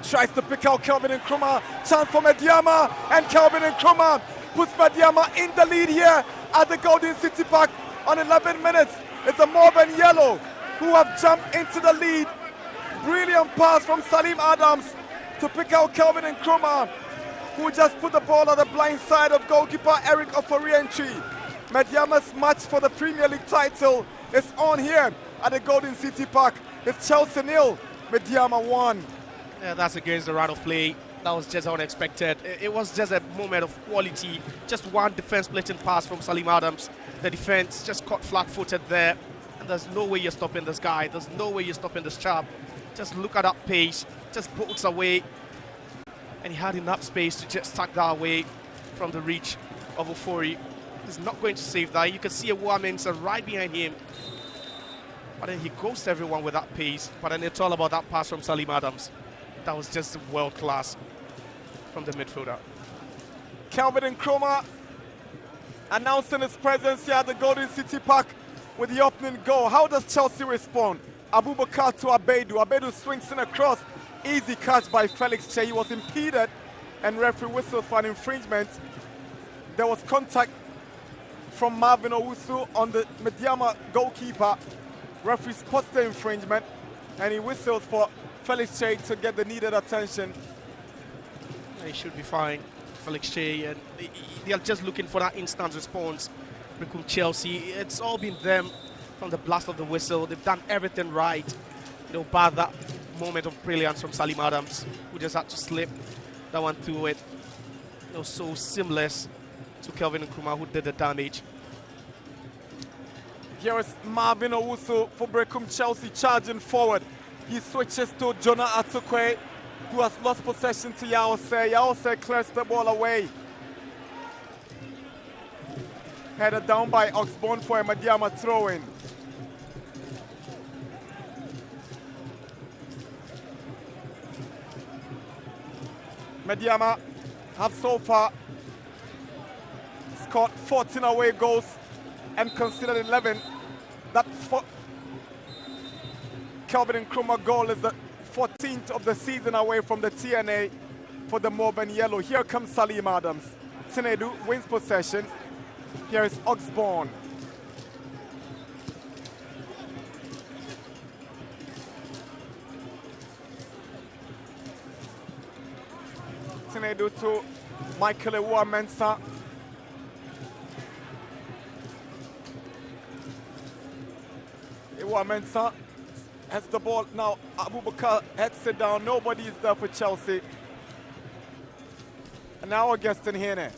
Tries to pick out Kelvin Nkrumah. Chance for Medeama, and Kelvin Nkrumah puts Medeama in the lead here at the Golden City Park on 11 minutes. It's the Morven Yellow who have jumped into the lead. Brilliant pass from Salim Adams to pick out Kelvin Nkrumah, who just put the ball on the blind side of goalkeeper Eric Oforientry. Medeama's match for the Premier League title is on here at the Golden City Park. It's Chelsea 0, Medeama 1. Yeah, that's against the run of play. That was just unexpected. It was just a moment of quality. Just one defense-splitting pass from Salim Adams. The defense just caught flat-footed there. And there's no way you're stopping this guy. There's no way you're stopping this chap. Just look at that pace. Just bolts away. And he had enough space to just tuck that away from the reach of Ofori. He's not going to save that. You can see a Mensah right behind him. But then he goes to everyone with that pace. But then it's all about that pass from Salim Adams. That was just world class from the midfielder. Kelvin Nkrumah announcing his presence here at the Golden City Park with the opening goal. How does Chelsea respond? Abubakar to Abedu. Abedu swings in across. Easy catch by Felix Che. He was impeded and referee whistles for an infringement. There was contact from Marvin Owusu on the Medeama goalkeeper. Referee spots the infringement and he whistles for Felix Che to get the needed attention. He should be fine, Felix Che, and they are just looking for that instant response. Berekum Chelsea, it's all been them from the blast of the whistle. They've done everything right. Bar that moment of brilliance from Salim Adams, who just had to slip that one through it. It was so seamless to Kelvin Nkrumah, who did the damage. Here is Marvin Owusu for Berekum Chelsea charging forward. He switches to Jonah Atukwe, who has lost possession to Yaose. Yaose clears the ball away. Headed down by Oxbourne for a Medeama throw-in. Medeama have so far scored 14 away goals and conceded 11. That Kelvin Nkrumah goal is the 14th of the season away from the TNA for the Morven Yellow. Here comes Salim Adams. Tinedu wins possession. Here is Oxbourne. Tinedu to Michael Ewuah-Mensah. Ewuah-Mensah has the ball now. Abubakar heads it down. Nobody is there for Chelsea. And now Augustin Hene.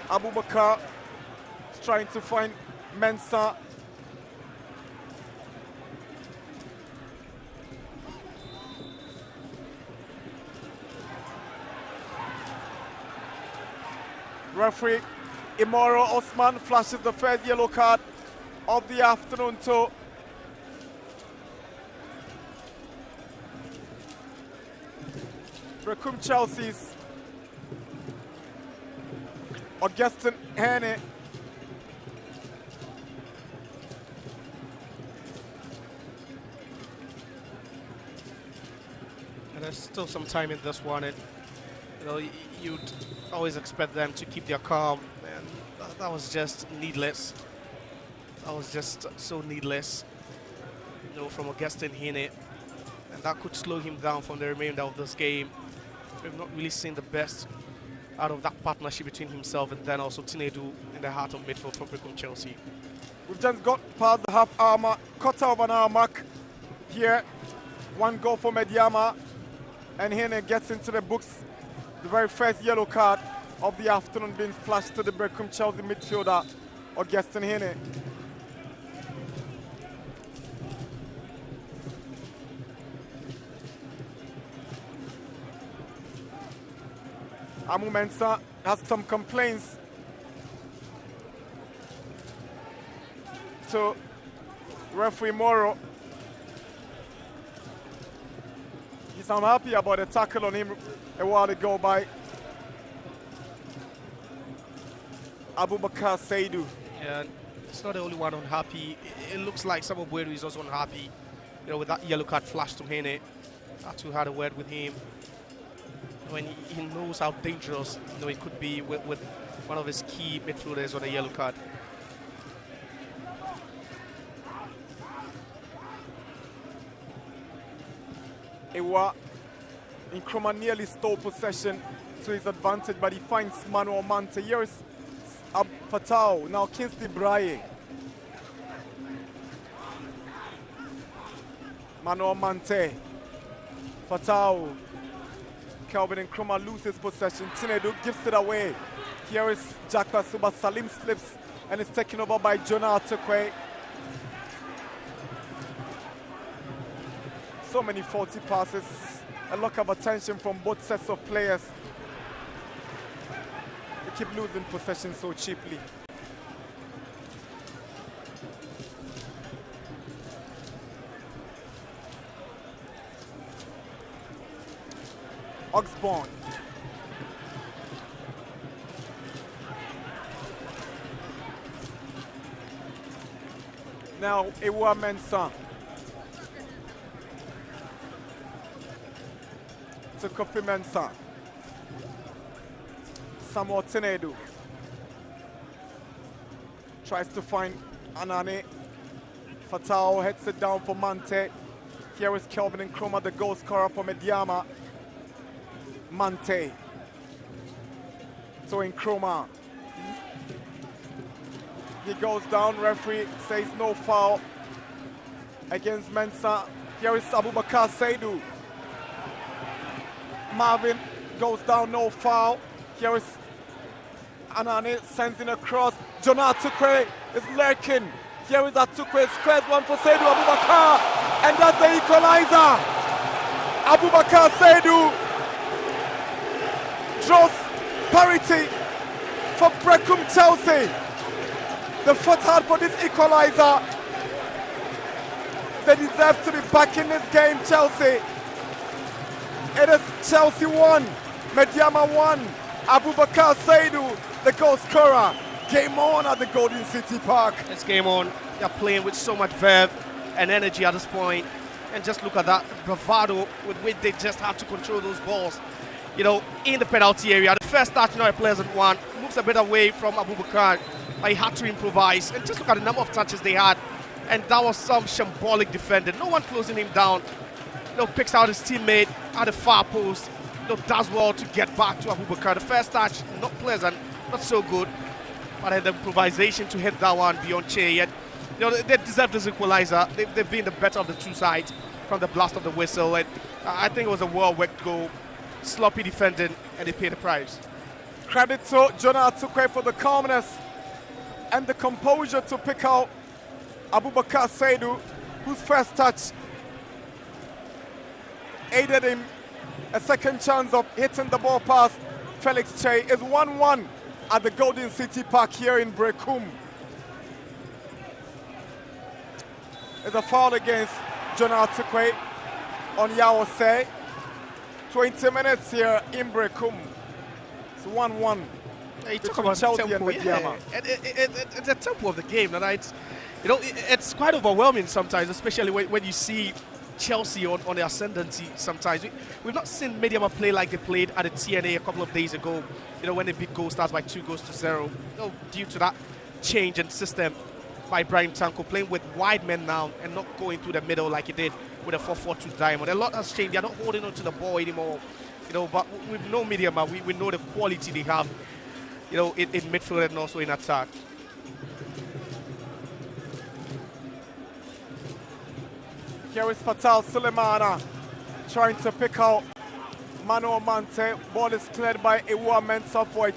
Abubakar is trying to find Mensah. Referee Imoro Osman flashes the first yellow card of the afternoon to Berekum Chelsea's Augustin Hene. And there's still some time in this one, and you'd always expect them to keep their calm, and that was just needless. That was just so needless, from Augustin Hene, and that could slow him down from the remainder of this game. We've not really seen the best out of that partnership between himself and then also Tinedu in the heart of midfield for Berekum Chelsea. We've just got past the half-hour mark, quarter of an hour mark here. One goal for Medeama, and Hene gets into the books. The very first yellow card of the afternoon being flashed to the Berekum Chelsea midfielder, Augustin Hene. Amu-Mensah has some complaints to referee Moro. He's unhappy about the tackle on him a while ago by Abubakar Saidu. Yeah, it's not the only one unhappy. It looks like Samobueru is also unhappy. You know, with that yellow card flashed to Hene. Atu had a word with him. When he knows how dangerous, you know, it could be with one of his key midfielders on a yellow card. Ewa Nkrumah nearly stole possession to his advantage, but he finds Manuel Mante. Here is Fatau, now Kingsley Braye. Manuel Mante, Fatau, Kelvin Nkrumah loses possession. Tinedu gives it away. Here is Jaka Suba. Salim slips and is taken over by Jonah Atukwe. So many faulty passes, a lot of attention from both sets of players. They keep losing possession so cheaply. Oxbourne. Now Ewa Mensah. To Kofi Mensah. Samuel Tinedu tries to find Anane. Fatao heads it down for Mante. Here is Kelvin Nkrumah, the goal scorer for Medeama. Mante to Nkrumah. He goes down, referee says no foul against Mensah. Here is Abubakar Saidu. Marvin goes down, no foul. Here is Anane, sends in a cross. Jonah Atukwe is lurking. Here is Atukwe, squares one for Saidu Abubakar, and that's the equalizer. Abubakar Saidu draws parity for Berekum Chelsea. The foot hard for this equalizer. They deserve to be back in this game, Chelsea. It is Chelsea 1, Medeama 1. Abubakar Saidu, the goal scorer. Game on at the Golden City Park. It's game on. They're playing with so much verve and energy at this point. And just look at that bravado with which they just have to control those balls. You know, in the penalty area. The first touch, now a pleasant one. Moves a bit away from Abubakar, but he had to improvise. And just look at the number of touches they had. And that was some shambolic defending. No one closing him down. You know, picks out his teammate at the far post. You know, does well to get back to Abubakar. The first touch, not pleasant, not so good. But then the improvisation to hit that one beyond Che. Yet, you know, they deserve this equalizer. They've been the better of the two sides from the blast of the whistle. And I think it was a well-worked goal. Sloppy defending, and they pay the price. Credit to Jonah Atukwe for the calmness and the composure to pick out Abubakar Saidu, whose first touch aided him a second chance of hitting the ball past Felix Che. Is 1-1 at the Golden City Park here in Berekum. There's a foul against Jonah Atukwe on Yawose. 20 minutes here in Berekum. It's 1-1. You talk about Chelsea tempo, and Medeama. It's the tempo of the game. And it's quite overwhelming sometimes, especially when you see Chelsea on the ascendancy sometimes. We've not seen Medeama play like they played at the TNA a couple of days ago, you know, when the big goal starts by 2-0. You know, due to that change in system by Brian Tanko, playing with wide men now and not going through the middle like he did with a 4-4-2 diamond. A lot has changed. They're not holding on to the ball anymore. You know, but with no Medeama, we know the quality they have, you know, in midfield and also in attack. Here is Fatal Sulemana trying to pick out Manuel Mante. Ball is cleared by Ewa Mensah for a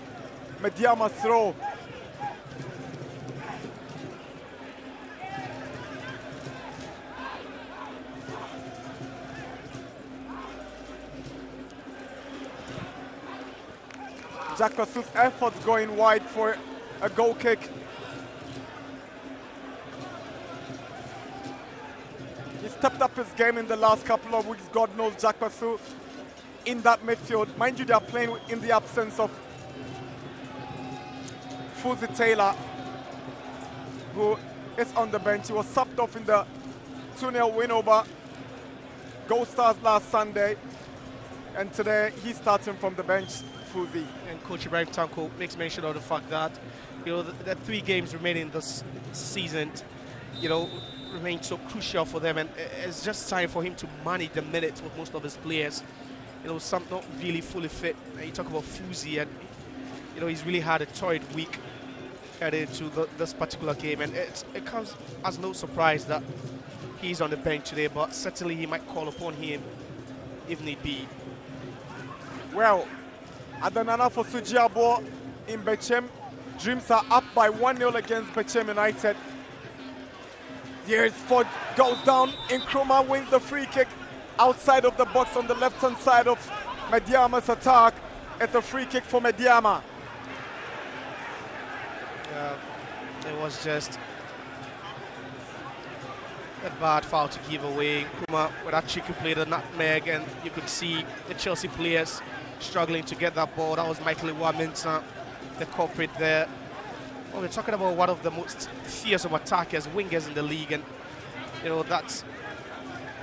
Medeama throw. Jack Pasu's efforts going wide for a goal kick. He stepped up his game in the last couple of weeks. God knows Jack Pasu in that midfield. Mind you, they are playing in the absence of Fuzi Taylor, who is on the bench. He was subbed off in the 2-0 win over Gold Stars last Sunday. And today, he's starting from the bench, Fuzi. And Coach Ibrahim Tanko makes mention of the fact that, the 3 games remaining this season, remain so crucial for them, and it's just time for him to manage the minutes with most of his players. Some not really fully fit. And you talk about Fuzi, and he's really had a torrid week headed into this particular game, and it comes as no surprise that he's on the bench today, but certainly he might call upon him if need be. Well, Adanana for Sujiabo in Bechem. Dreams are up by 1-0 against Bechem United. Here's Ford, goes down. Nkrumah wins the free kick outside of the box on the left-hand side of Medeama's attack. It's a free kick for Medeama. It was just a bad foul to give away. Nkrumah with that cheeky play, the nutmeg, and you could see the Chelsea players struggling to get that ball. That was Michael Iwaminsa, the culprit there. Well, we're talking about one of the most fearsome attackers, wingers in the league, and that's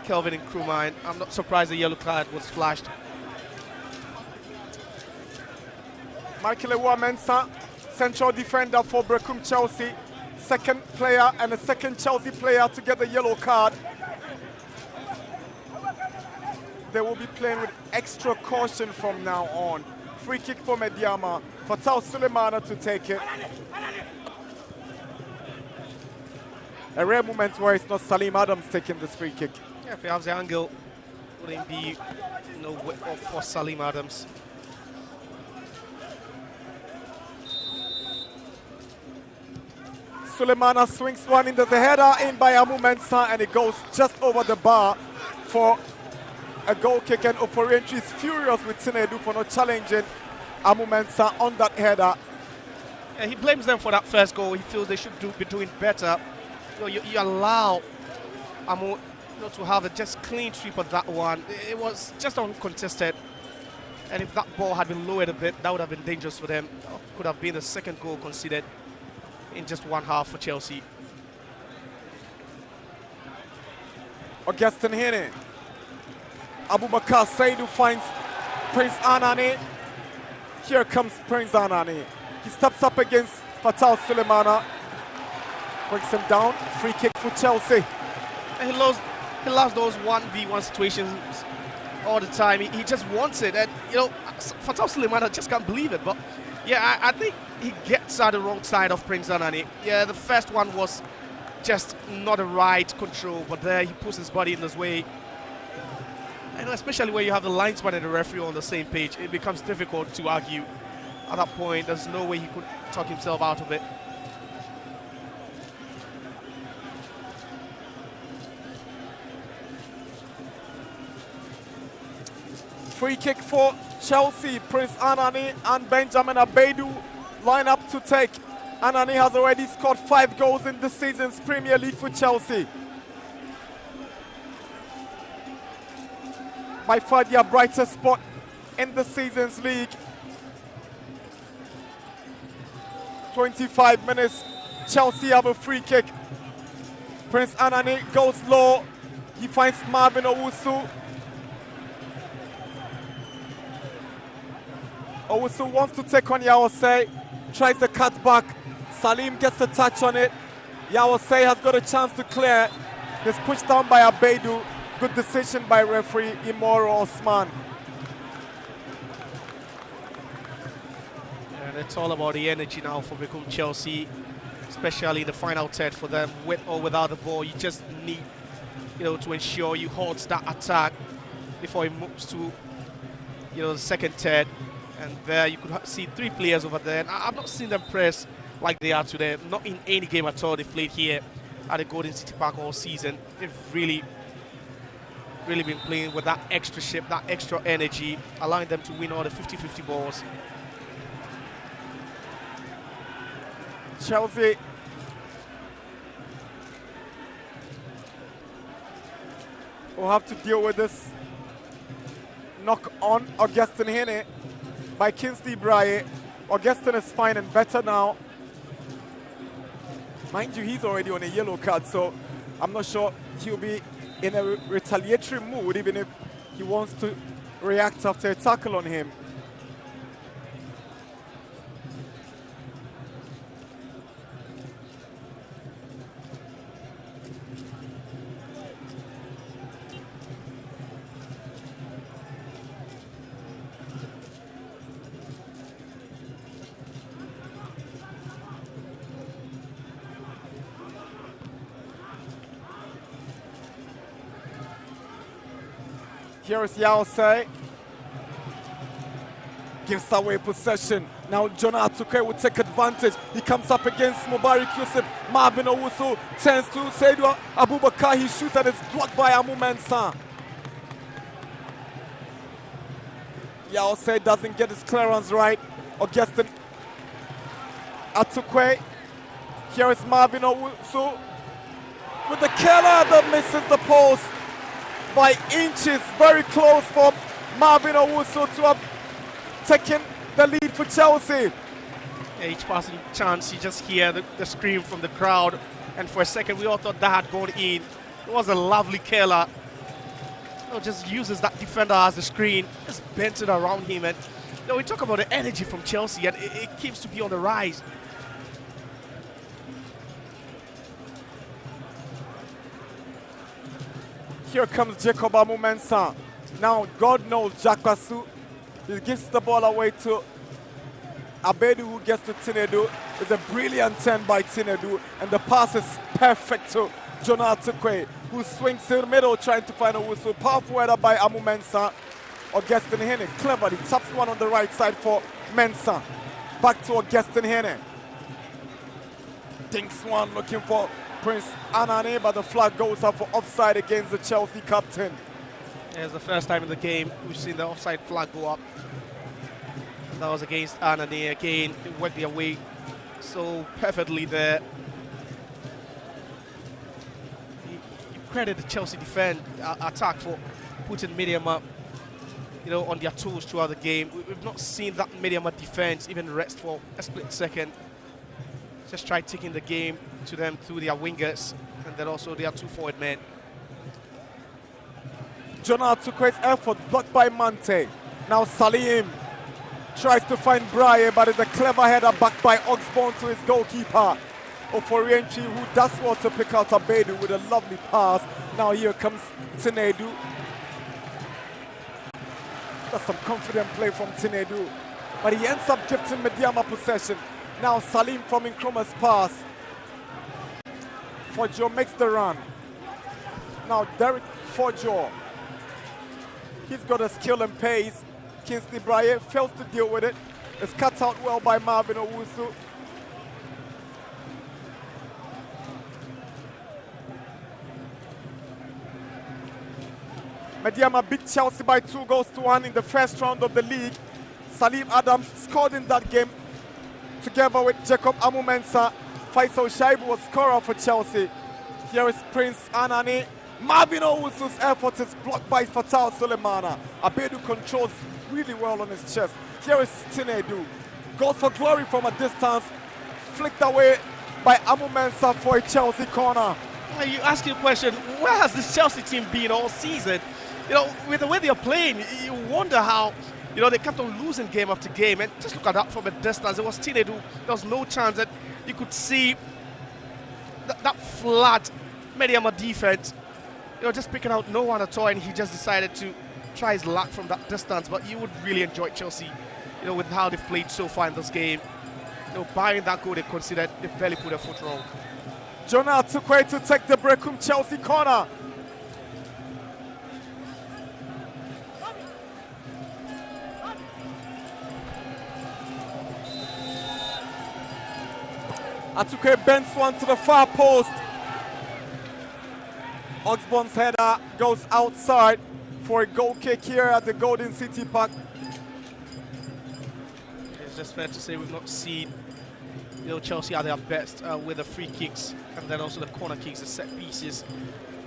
Kelvin Nkrumah, and I'm not surprised the yellow card was flashed. Michael Iwaminsa, central defender for Berekum Chelsea, second player and a second Chelsea player to get the yellow card. They will be playing with extra caution from now on. Free kick for Medeama. Fatal Sulemana to take it. A rare moment where it's not Salim Adams taking this free kick. Yeah, perhaps the angle wouldn't be for Salim Adams. Sulemana swings one in. There's a header in by Amu Mensah, and it goes just over the bar for a goal kick, and Oporientry is furious with Tinedu for not challenging Amu Mensah on that header. Yeah, he blames them for that first goal. He feels they should be doing better. You allow Amu to have a just clean sweep of that one. It was just uncontested, and if that ball had been lowered a bit, that would have been dangerous for them. Could have been the second goal conceded in just one half for Chelsea. Augustin Hene. Abubakar Saidu finds Prince Anani. Here comes Prince Anani. He steps up against Fatal Sulemana. Brings him down. Free kick for Chelsea. And he loves those 1v1 situations all the time. He just wants it. And, Fatal Sulemana just can't believe it. But, yeah, I think he gets out the wrong side of Prince Anani. Yeah, the first one was just not a right control. But there he puts his body in his way. And especially when you have the linesman and the referee on the same page, it becomes difficult to argue. At that point, there's no way he could talk himself out of it. Free kick for Chelsea. Prince Anani and Benjamin Abedu line up to take. Anani has already scored 5 goals in this season's Premier League for Chelsea. By far their brightest spot in the season's league. 25 minutes, Chelsea have a free kick. Prince Anani goes low. He finds Marvin Owusu. Owusu wants to take on Yawase, tries the cut back. Salim gets a touch on it. Yawase has got a chance to clear. He's pushed down by Abedu. Good decision by referee Imoro Osman. And it's all about the energy now for Berekum Chelsea, especially the final third for them. With or without the ball, you just need, to ensure you halt that attack before it moves to, the second third. And there you could see 3 players over there. And I've not seen them press like they are today. Not in any game at all they've played here at the Golden City Park all season. They've really been playing with that extra shape, that extra energy, allowing them to win all the 50-50 balls. Chelsea will have to deal with this knock on Augustin Hene by Kingsley Braye. Augustin is fine and better now. Mind you, he's already on a yellow card, so I'm not sure he'll be in a retaliatory mood, even if he wants to react after a tackle on him. Here is Yaosei. Gives away possession. Now John Atuke will take advantage. He comes up against Mubarak Yusuf. Marvin Owusu turns to Seydou Abubakar. He shoots and it's blocked by Amu Mensah. Yaosei doesn't get his clearance right. Augustin Atuke. Here is Marvin Owusu with the killer that misses the post by inches. Very close for Marvin Owusu to have taken the lead for Chelsea. Yeah, each passing chance, you just hear the scream from the crowd, and for a second we all thought that had gone in. It was a lovely killer. Just uses that defender as a screen, just bent it around him, and we talk about the energy from Chelsea, and it keeps to be on the rise. Here comes Jacob Amu Mensah. Now, God knows, Jakasu. He gives the ball away to Abedu, who gets to Tinedu. It's a brilliant turn by Tinedu, and the pass is perfect to Jonathan Kwe, who swings to the middle trying to find a whistle. Powerful header by Amu Mensah. Augustin Hene cleverly taps one on the right side for Mensah. Back to Augustin Hene. Dinks one looking for Prince Anane, but the flag goes up for offside against the Chelsea captain. Yeah, it's the first time in the game we've seen the offside flag go up. That was against Anane again. It worked their way so perfectly there. You credit the Chelsea attack for putting Medeama, on their toes throughout the game. We've not seen that Medeama defense even rest for a split second. Just try taking the game to them through their wingers and then also their two forward men. Jonathan Tukwe's effort blocked by Mante. Now Salim tries to find Braye, but it's a clever header backed by Oxbourne to his goalkeeper. Oforientry, who does well to pick out Abedu with a lovely pass. Now here comes Tinedu. That's some confident play from Tinedu. But he ends up gifting Medeama possession. Now Salim from Nkrumah's pass. Fojo makes the run. Now Derek Fojo. He's got a skill and pace. Kingsley Braye fails to deal with it. It's cut out well by Marvin Owusu. Medeama beat Chelsea by 2-1 in the first round of the league. Salim Adams scored in that game together with Jacob Amu Mensah. Faisal Shaibu was scorer for Chelsea. Here is Prince Anane. Marvin Owusu's effort is blocked by Fatal Sulemana. Abedu controls really well on his chest. Here is Tinedu. Goes for glory from a distance. Flicked away by Amu Mensah for a Chelsea corner. Well, you ask your question, where has this Chelsea team been all season? With the way they're playing, you wonder how, they kept on losing game after game. And just look at that from a distance. It was Tinedu. There was no chance that you could see that flat Medeama defense, just picking out no one at all, and he just decided to try his luck from that distance. But you would really enjoy Chelsea, with how they've played so far in this game. Barring that goal, they considered they barely put a foot wrong. Jonah Tukwe to take the Berekum Chelsea corner. Atuke bends one to the far post. Oxbourne's header goes outside for a goal kick here at the Golden City Park. It's just fair to say we've not seen, Chelsea are their best with the free kicks and then also the corner kicks, the set pieces.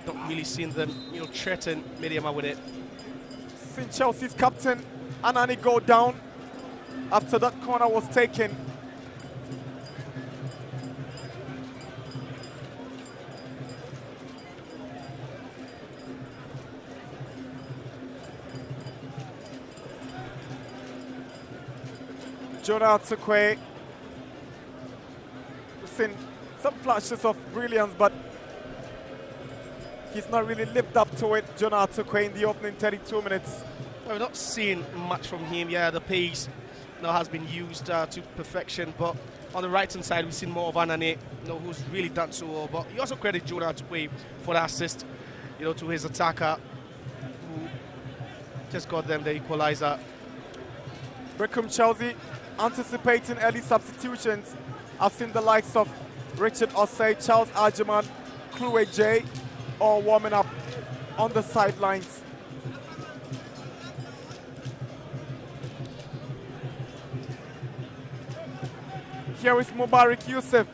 Not really seen them, threaten Medeama with it. Seen Chelsea's captain Anani go down after that corner was taken. Jonah Tukwe. We've seen some flashes of brilliance, but he's not really lived up to it, Jonah Tukwe, in the opening 32 minutes. We've not seen much from him. Yeah, the pace has been used to perfection, but on the right-hand side, we've seen more of Anane, who's really done so well. But you also credit Jonah Tukwe for the assist, to his attacker, who just got them the equalizer. Berekum Chelsea anticipating early substitutions. I've seen the likes of Richard Osei, Charles Ajiman, Chloe J, all warming up on the sidelines. Here is Mubarak Youssef,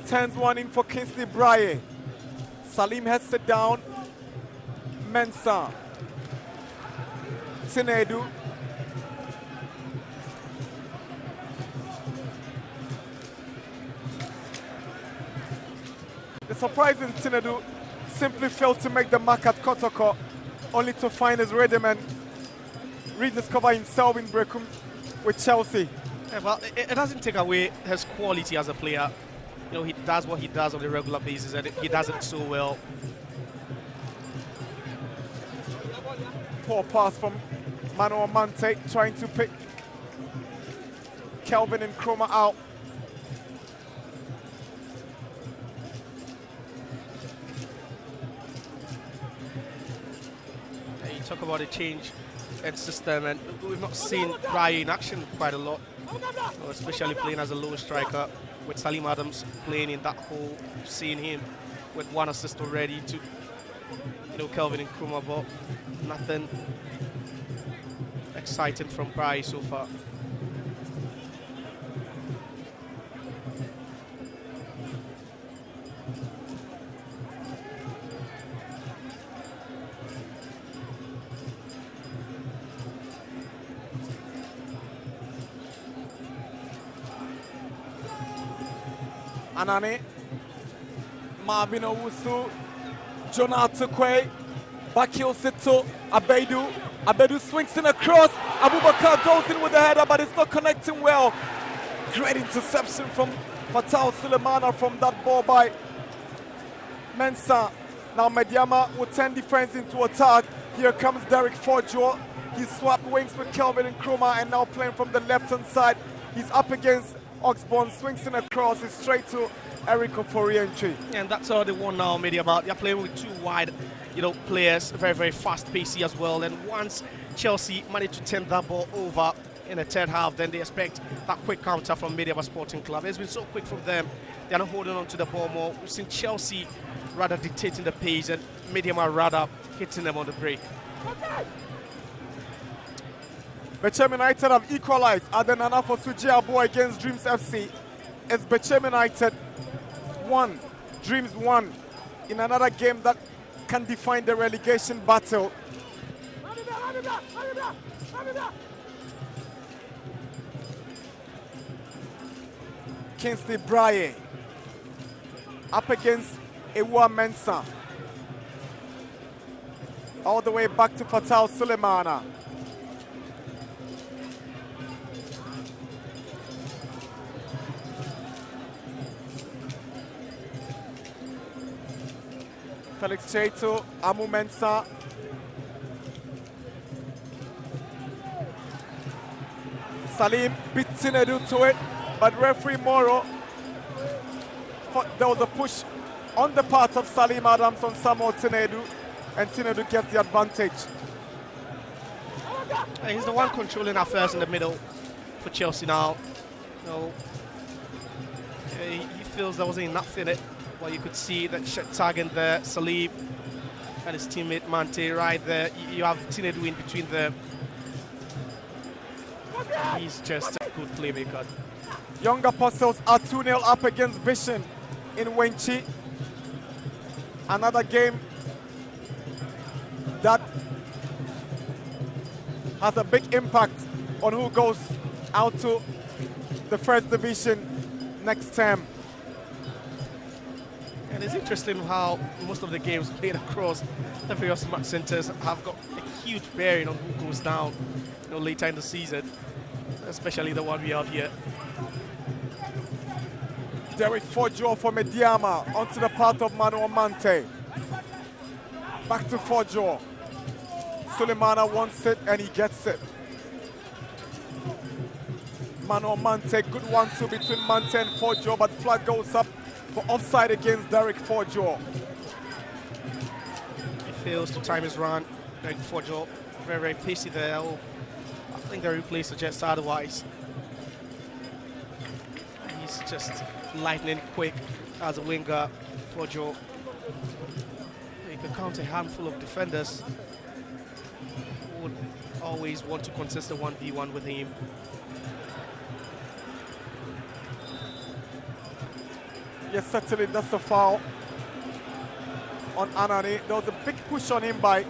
turns one in for Kingsley Braye. Salim heads it down. Mensah. Tinedu. The surprising Tinedu simply failed to make the mark at Kotoko, only to find his rhythm and rediscover himself in Berekum with Chelsea. Yeah, well, it doesn't take away his quality as a player. He does what he does on a regular basis, and he does it so well. Poor pass from Manuel Mante, trying to pick Kelvin and Nkrumah out. Talk about a change in system, and we've not seen Braye in action quite a lot, especially playing as a low striker with Salim Adams playing in that hole. Seeing him with one assist already to Kelvin Nkrumah, but nothing exciting from Braye so far. Anane, Marvin Owusu, Jonah Tukwe, Bakio Sito, Abedu. Abedu swings in across. Abubakar goes in with the header, but it's not connecting well. Great interception from Fatal Sulemana from that ball by Mensah. Now Medeama will turn defense into attack. Here comes Derek Forjo. He swapped wings with Kelvin Nkrumah and now playing from the left-hand side. He's up against Oxbourne, swings in across, it's straight to Erico for re-entry. And that's all they want now, Medeama. They're playing with two wide, players, very, very fast pacey as well. And once Chelsea manage to turn that ball over in the third half, then they expect that quick counter from Medeama Sporting Club. It's been so quick from them. They're not holding on to the ball more. We've seen Chelsea rather dictating the pace and Medeama rather hitting them on the break. Berekum United have equalized at the Nana for Suji Abo against Dreams FC. It's Berekum United 1, Dreams 1 in another game that can define the relegation battle. Kingsley Braye up against Ewa Mensah. All the way back to Fatal Sulemana. Felix Cheito, Amu Mensah. Salim beats Tinedu to it, but referee Moro, there was a push on the part of Salim Adams on Samuel Tinedu, and Tinedu gets the advantage. He's the one controlling affairs in the middle for Chelsea now. He feels there wasn't enough in it. Well, you could see that Shetagin there, Salim and his teammate Mante right there. You have Tinedu in between them. He's just a good playmaker. Young Apostles are 2-0 up against Vision in Wenchi. Another game that has a big impact on who goes out to the first division next term. And it's interesting how most of the games played across the various match centers have got a huge bearing on who goes down, later in the season, especially the one we have here. Derek Fojo for Medeama onto the path of Manu Amante. Back to Fojo. Sulemana wants it and he gets it. Manu Amante, good 1-2 between Mante and Fojo, but flag goes up for offside against Derek Fojo. He fails to time his run. Derek Fojo, very, very pacey there. I think the replay suggests otherwise. He's just lightning quick as a winger, Fojo. He can count a handful of defenders who would always want to contest a 1v1 with him. Yes, certainly that's a foul on Anani. There was a big push on him by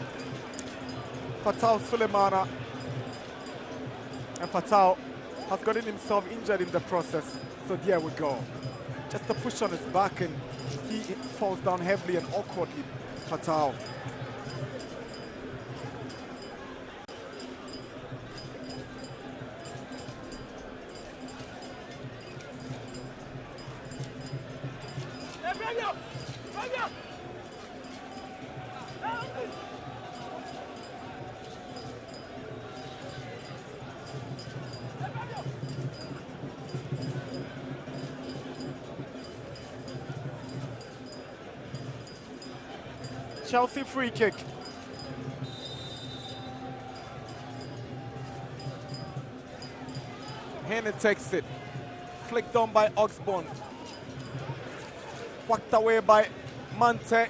Fatal Sulemana. And Fatal has gotten himself injured in the process. So there we go. Just a push on his back and he falls down heavily and awkwardly. Fatal. Chelsea free kick. Henne takes it. Flicked on by Oxbourne. Whacked away by Mante.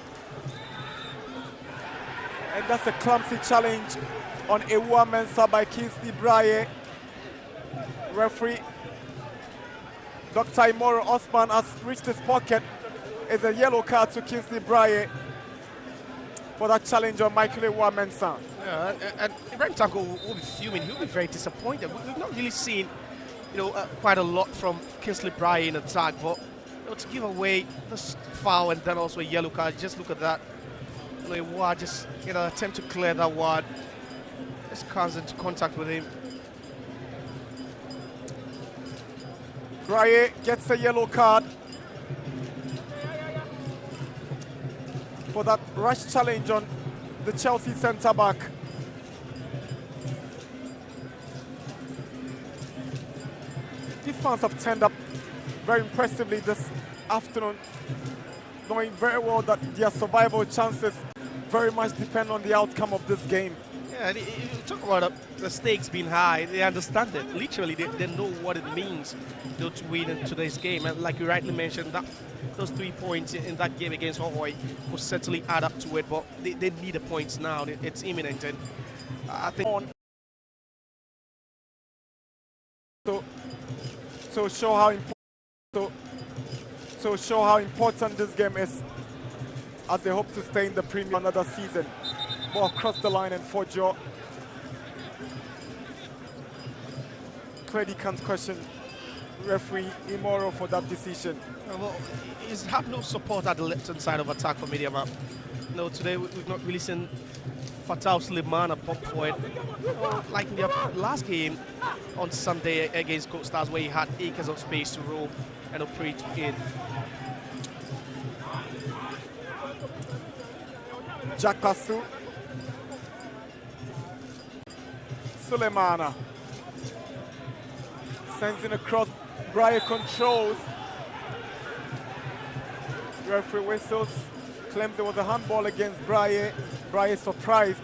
And that's a clumsy challenge on Ewa Mensah by Kingsley Braye. Referee Dr. Imoro Osman has reached his pocket. It's a yellow card to Kingsley Braye for that challenge on Michael Ewa Mensah. Yeah, and Ibrahim Tako will be fuming. He'll be very disappointed. We've not really seen, quite a lot from Kingsley Braye in attack, but to give away this foul and then also a yellow card, just look at that. Ewa just attempt to clear that one. Just comes into contact with him. Braye gets a yellow card for that rash challenge on the Chelsea centre-back. These fans have turned up very impressively this afternoon, knowing very well that their survival chances very much depend on the outcome of this game. Yeah, you talk about the stakes being high. They understand it. Literally, they know what it means to win in today's game. And like you rightly mentioned, those 3 points in that game against Hohoi will certainly add up to it. But they need the points now. It's imminent. And I think to show how important this game is, as they hope to stay in the Premier another season. Ball across the line and Fojo. Clearly can't question referee Imoro for that decision. Well, he's had no support at the left-hand side of attack for Medeama. Today we've not really seen Fatal Sulemana pop for it. Like in the last game on Sunday against Coast Stars, where he had acres of space to roll and operate in. Jakasu. Sulemana sends in across. Braye controls. Referee whistles. Claims there was a handball against Braye. Braye surprised.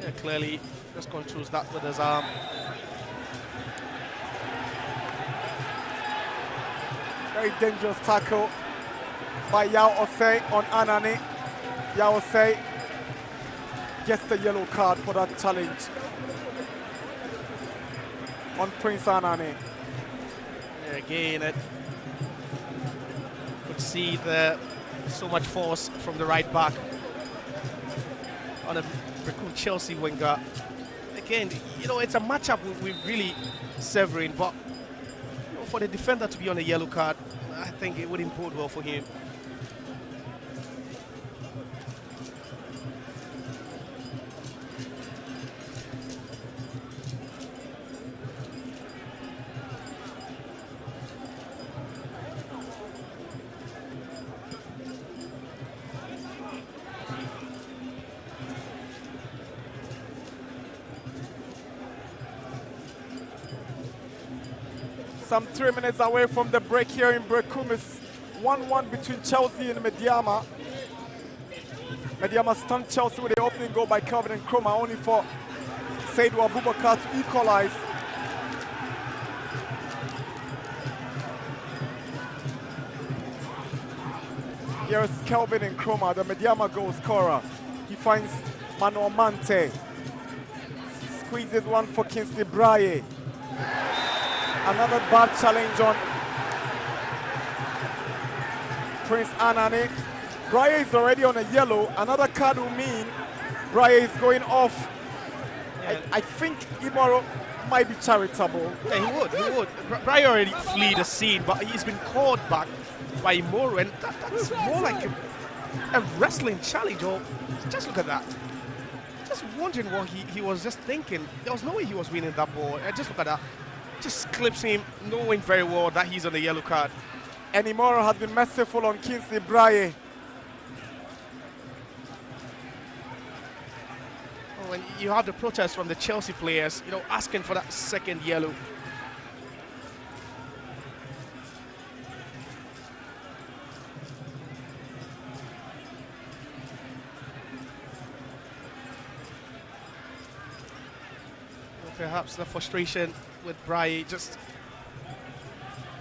Yeah, clearly just controls that with his arm. Very dangerous tackle by Yao Osei on Anani. Yao Osei gets the yellow card for that challenge on Prince Anani. Again, could see so much force from the right back on a Berekum Chelsea winger. Again, it's a matchup with really severing, but for the defender to be on a yellow card, I think it wouldn't bode well for him. Some 3 minutes away from the break here in Berekum. It's 1-1 between Chelsea and Medeama. Medeama stunned Chelsea with the opening goal by Kelvin Nkrumah, only for Seydou Abubakar to equalize. Here is Kelvin Nkrumah, the Medeama goal scorer. He finds Manuel Mante. Squeezes one for Kingsley Braye. Another bad challenge on Prince Anane. Braye is already on a yellow. Another card will mean Braye is going off. Yeah. I think Imoro might be charitable. Yeah, he would. Braye already fled the scene, but he's been called back by Imoro, and that's more like a wrestling challenge. Or just look at that. Just wondering what he was just thinking. There was no way he was winning that ball. Just look at that. Just clips him, knowing very well that he's on the yellow card. And Imoro has been merciful on Kingsley Braye. When you have the protest from the Chelsea players, asking for that second yellow. Perhaps the frustration with Braye just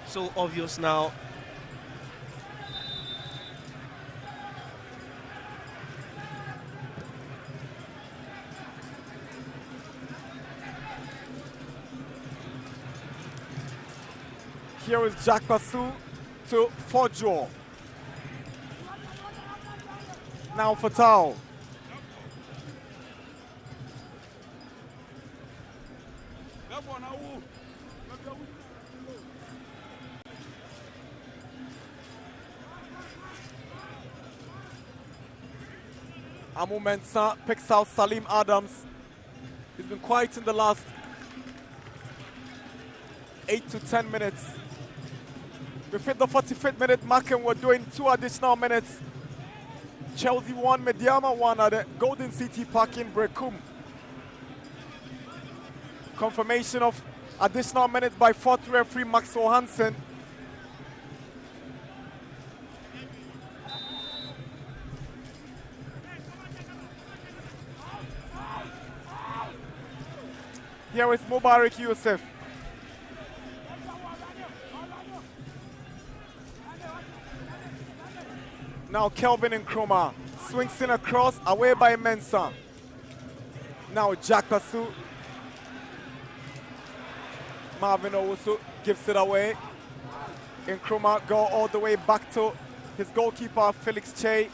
so obvious now. Here is Jack Basu to Fojo. Now Fatal. Amu Mensah picks out Salim Adams. He's been quiet in the last 8 to 10 minutes. We've hit the 45th minute mark and we're doing 2 additional minutes. Chelsea 1, Medeama 1 at the Golden City Park in Berekum. Confirmation of additional minutes by 4th referee Maxwell Hansen. Here is Mubarak Yusuf. Now Kelvin Nkrumah swings in across, away by Mensah. Now Jack Basu. Marvin Owusu gives it away. Nkrumah go all the way back to his goalkeeper, Felix Che.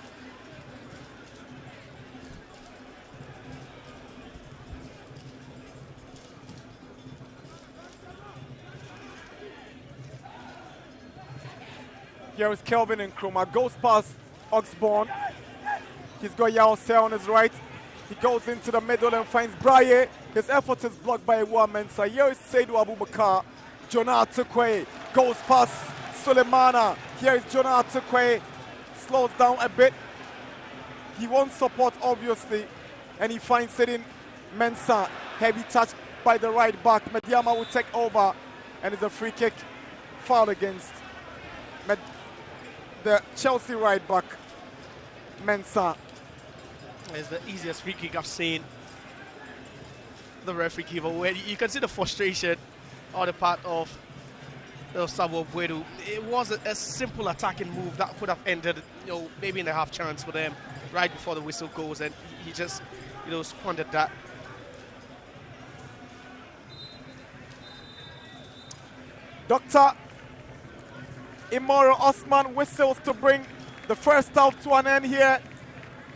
Here is Kelvin Nkrumah, goes past Oxbourne. He's got Yao Se on his right. He goes into the middle and finds Braye. His effort is blocked by Ewa Mensah. Here is Seydou Abubakar. Jonah Atukwe goes past Sulemana. Here is Jonah Atukwe. Slows down a bit. He wants support, obviously. And he finds it in Mensah. Heavy touch by the right back. Medeama will take over. And it's a free kick. Foul against the Chelsea right back, Mensah. It's the easiest free kick I've seen the referee give away. You can see the frustration on the part of Sabo Buedu. It was a simple attacking move that could have ended, maybe in a half chance for them right before the whistle goes, and he just, squandered that. Dr. Imoro Osman whistles to bring the first half to an end here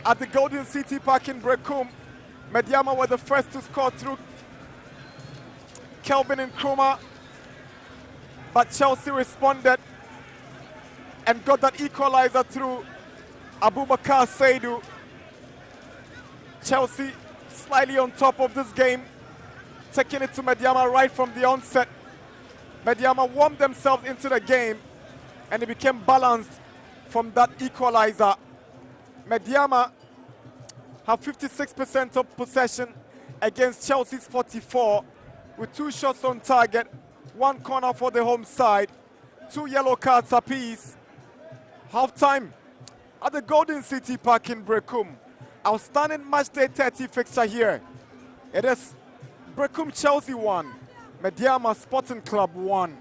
at the Golden City Park in Berekum. Medeama were the first to score through Kelvin Nkrumah, but Chelsea responded and got that equalizer through Abubakar Saidu. Chelsea slightly on top of this game, taking it to Medeama right from the onset. Medeama warmed themselves into the game and it became balanced from that equalizer. Medeama have 56% of possession against Chelsea's 44, with 2 shots on target, 1 corner for the home side, 2 yellow cards apiece. Half-time at the Golden City Park in Berekum. Outstanding matchday 30 fixture here. It is Berekum Chelsea 1, Medeama Sporting Club 1.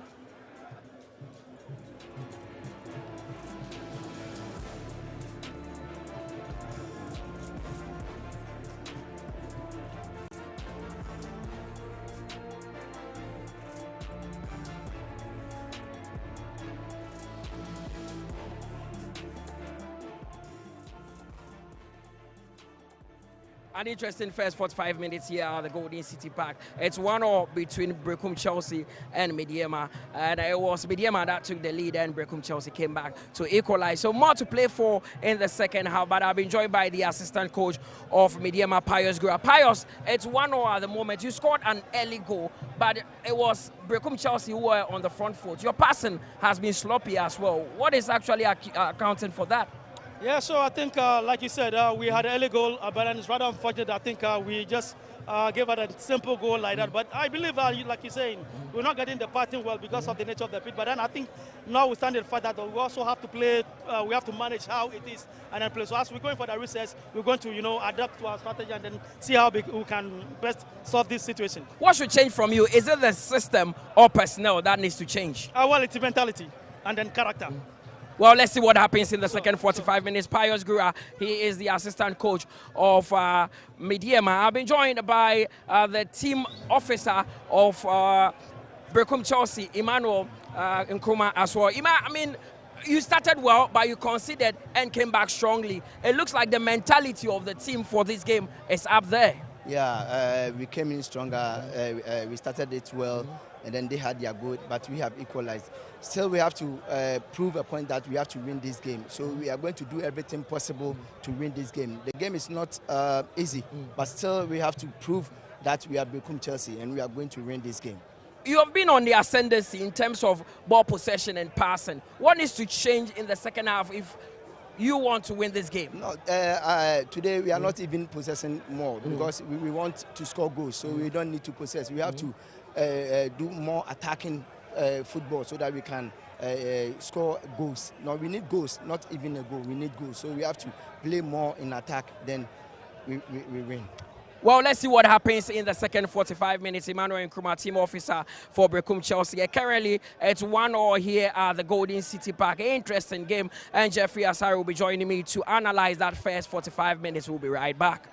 An interesting first 45 minutes here at the Golden City Park. It's 1-1 between Berekum Chelsea and Medeama. And it was Medeama that took the lead and Berekum Chelsea came back to equalize. So more to play for in the second half. But I've been joined by the assistant coach of Medeama, Pius Gura. Pius, it's 1-0 at the moment. You scored an early goal, but it was Berekum Chelsea who were on the front foot. Your passing has been sloppy as well. What is actually accounting for that? Yeah, so I think, like you said, we had an early goal, but then it's rather unfortunate. I think we just gave it a simple goal like that. But I believe, like you're saying, we're not getting the passing well because of the nature of the pitch. But then I think now we stand the fact that we also have to play, we have to manage how it is and then play. So as we're going for the recess, we're going to, adapt to our strategy and then see how we can best solve this situation. What should change from you? Is it the system or personnel that needs to change? Well, it's mentality and then character. Well, let's see what happens in the second 45 minutes. Pius Gura, he is the assistant coach of Medeama. I've been joined by the team officer of Berekum Chelsea, Emmanuel Nkrumah as well. I mean, you started well, but you conceded and came back strongly. It looks like the mentality of the team for this game is up there. Yeah, we came in stronger. We started it well, and then they had their goal, but we have equalized. Still, we have to prove a point that we have to win this game. So we are going to do everything possible to win this game. The game is not easy, but still we have to prove that we are Berekum Chelsea and we are going to win this game. You have been on the ascendancy in terms of ball possession and passing. What needs to change in the second half if you want to win this game? No, today we are not even possessing more because we want to score goals, so we don't need to possess. We have to do more attacking football so that we can score goals. No, we need goals, not even a goal. We need goals. So we have to play more in attack, then we win. Well, let's see what happens in the second 45 minutes. Emmanuel Nkrumah, team officer for Berekum Chelsea. Currently, it's 1-1 here at the Golden City Park. Interesting game. And Jeffrey Asari will be joining me to analyze that first 45 minutes. We'll be right back.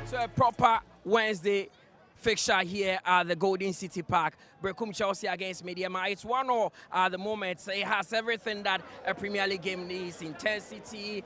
So a proper Wednesday fixture here at the Golden City Park. Berekum Chelsea against Medeama. It's 1-0 at the moment. It has everything that a Premier League game needs. Intensity.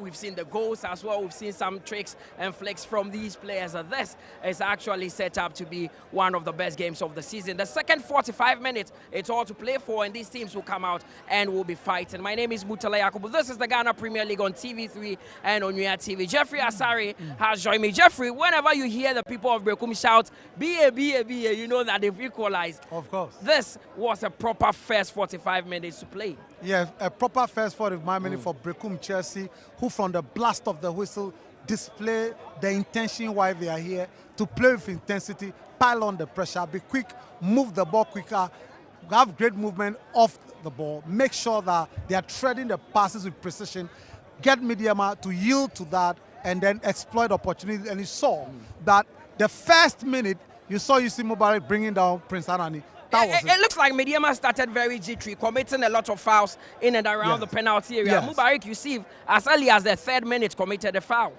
We've seen the goals as well. We've seen some tricks and flicks from these players. This is actually set up to be one of the best games of the season. The second 45 minutes, it's all to play for, and these teams will come out and will be fighting. My name is Mutala Yakubu. This is the Ghana Premier League on TV3 and on Nuya TV. Jeffrey Asari has joined me. Jeffrey, whenever you hear the people of Berekum shout, BA, you know that they've equalized. Of course. This was a proper first 45 minutes to play. Yes, a proper first 45 minutes for Berekum Chelsea, who from the blast of the whistle display the intention why they are here, to play with intensity, pile on the pressure, be quick, move the ball quicker, have great movement off the ball, make sure that they are treading the passes with precision, get Medeama to yield to that, and then exploit opportunities. And you saw that the first minute, you saw Mubarak bringing down Prince Anani. It looks like Medeama started very jittery, committing a lot of fouls in and around the penalty area. Mubarak Yusuf, as early as the third minute, committed a foul.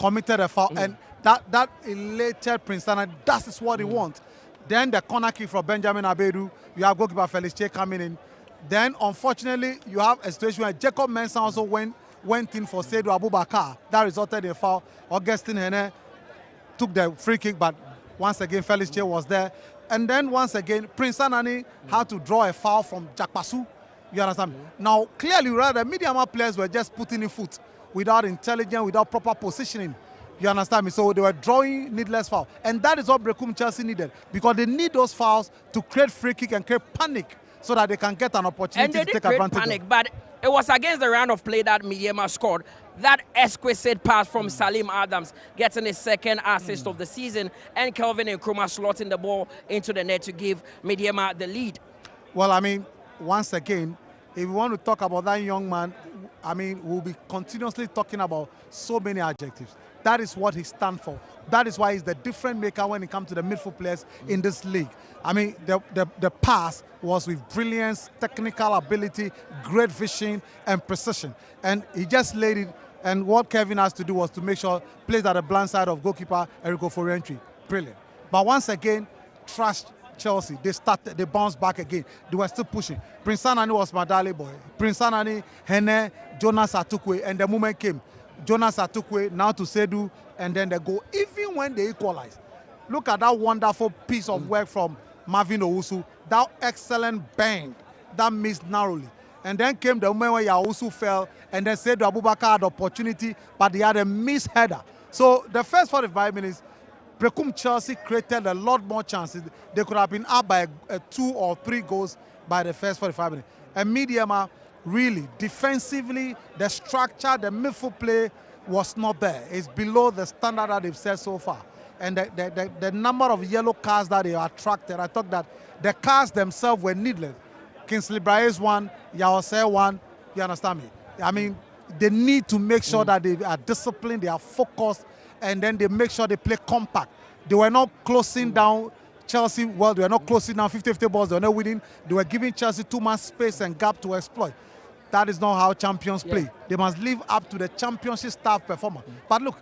And that elated Prince Anani, that is what he wants. Then the corner kick from Benjamin Abedu, you have goalkeeper Felix Che coming in. Then, unfortunately, you have a situation where Jacob Mensah also went in for Seydou Abubakar. That resulted in a foul. Augustine Hene took the free kick, but once again, Felix Che was there. And then once again, Prince Anani had to draw a foul from Jakpasu. You understand? Now, clearly, the Medeama players were just putting in foot without intelligence, without proper positioning. You understand me? So they were drawing needless foul. And that is what Berekum Chelsea needed, because they need those fouls to create free kick and create panic so that they can get an opportunity to take advantage panic, but it was against the round of play that Medeama scored. That exquisite pass from Salim Adams, getting his second assist of the season, and Kelvin Nkrumah slotting the ball into the net to give Medeama the lead. Well, I mean, once again, if we want to talk about that young man, I mean, we'll be continuously talking about so many adjectives. That is what he stands for. That is why he's the difference maker when it comes to the midfield players in this league. I mean, the pass was with brilliance, technical ability, great vision, and precision. And he just laid it. And what Kevin has to do was to make sure plays at the blind side of goalkeeper Eriko for entry. Brilliant. But once again, trashed Chelsea. They bounced back again. They were still pushing. Prince Anani was my darling boy. Prince Anani, Hene, Jonas Atukwe, and the moment came. Jonas Atukwe now to Seydou, and then they go. Even when they equalize, look at that wonderful piece of work from Marvin Owusu. That excellent bang that missed narrowly. And then came the moment where Owusu fell, and then Seydou Abubakar had opportunity, but he had a missed header. So the first 45 minutes, Berekum Chelsea created a lot more chances. They could have been up by 2 or 3 goals by the first 45 minutes. And Medeama, really, defensively, the structure, the midfield play was not there. It's below the standard that they've set so far. And the number of yellow cards that they attracted, I thought that the cards themselves were needless. Kingsley Braes one, Yawase one, you understand me? I mean, they need to make sure that they are disciplined, they are focused, and then they make sure they play compact. They were not closing down Chelsea well, they were not closing down 50-50 balls, they were not winning. They were giving Chelsea too much space and gap to exploit. That is not how champions play. They must live up to the championship staff performance. But look,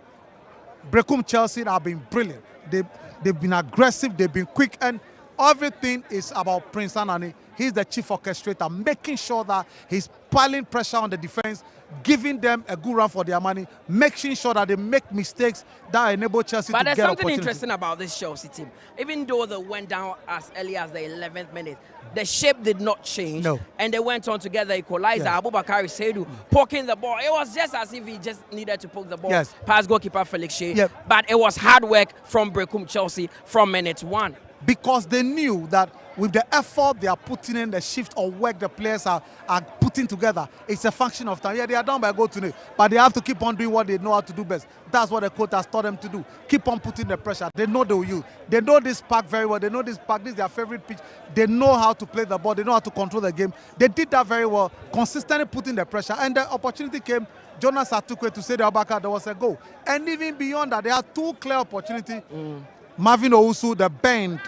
Berekum Chelsea have been brilliant. They've been aggressive, they've been quick, and everything is about Prince Anani. He's the chief orchestrator, making sure that he's piling pressure on the defense, giving them a good run for their money, making sure that they make mistakes that enable Chelsea to get opportunities. But there's something interesting about this Chelsea team. Even though they went down as early as the 11th minute, the shape did not change. No. And they went on to get the equalizer. Abubakar Seydou poking the ball. It was just as if he just needed to poke the ball past goalkeeper Felix Che. But it was hard work from Berekum Chelsea from minute 1. Because they knew that with the effort they are putting in, the shift of work the players are putting together, it's a function of time. Yeah, they are down by a goal today, but they have to keep on doing what they know how to do best. That's what the coach has taught them to do. Keep on putting the pressure. They know they will use. They know this park very well. They know this park. This is their favorite pitch. They know how to play the ball. They know how to control the game. They did that very well, consistently putting the pressure. And the opportunity came. Jonas Atukwe to Seydou Abubakar, there was a goal. And even beyond that, they had 2 clear opportunities. Marvin Owusu, the bend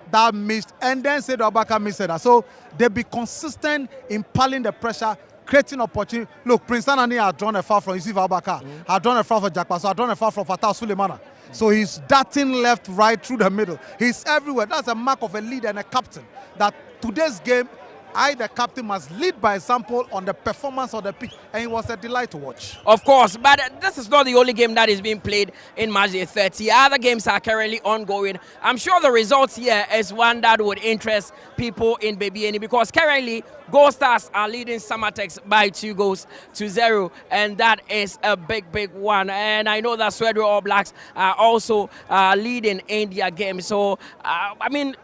that missed, and then Seydou Abubakar missed that. So they be consistent in piling the pressure, creating opportunity. Look, Prince Anani had drawn a foul from Yusuf Abubakar, had drawn a foul for Jack Paso, had drawn a foul from Fatah Sulemana. So he's darting left, right, through the middle. He's everywhere. That's a mark of a leader and a captain. That today's game, the captain, must lead by example on the performance of the pitch, and it was a delight to watch. Of course, but this is not the only game that is being played in match day 30. Other games are currently ongoing. I'm sure the results here is one that would interest people in Bebeani, because currently Gold Stars are leading Samatex by 2-0, and that is a big one. And I know that Swedro All Blacks are also leading in their game. So, I mean,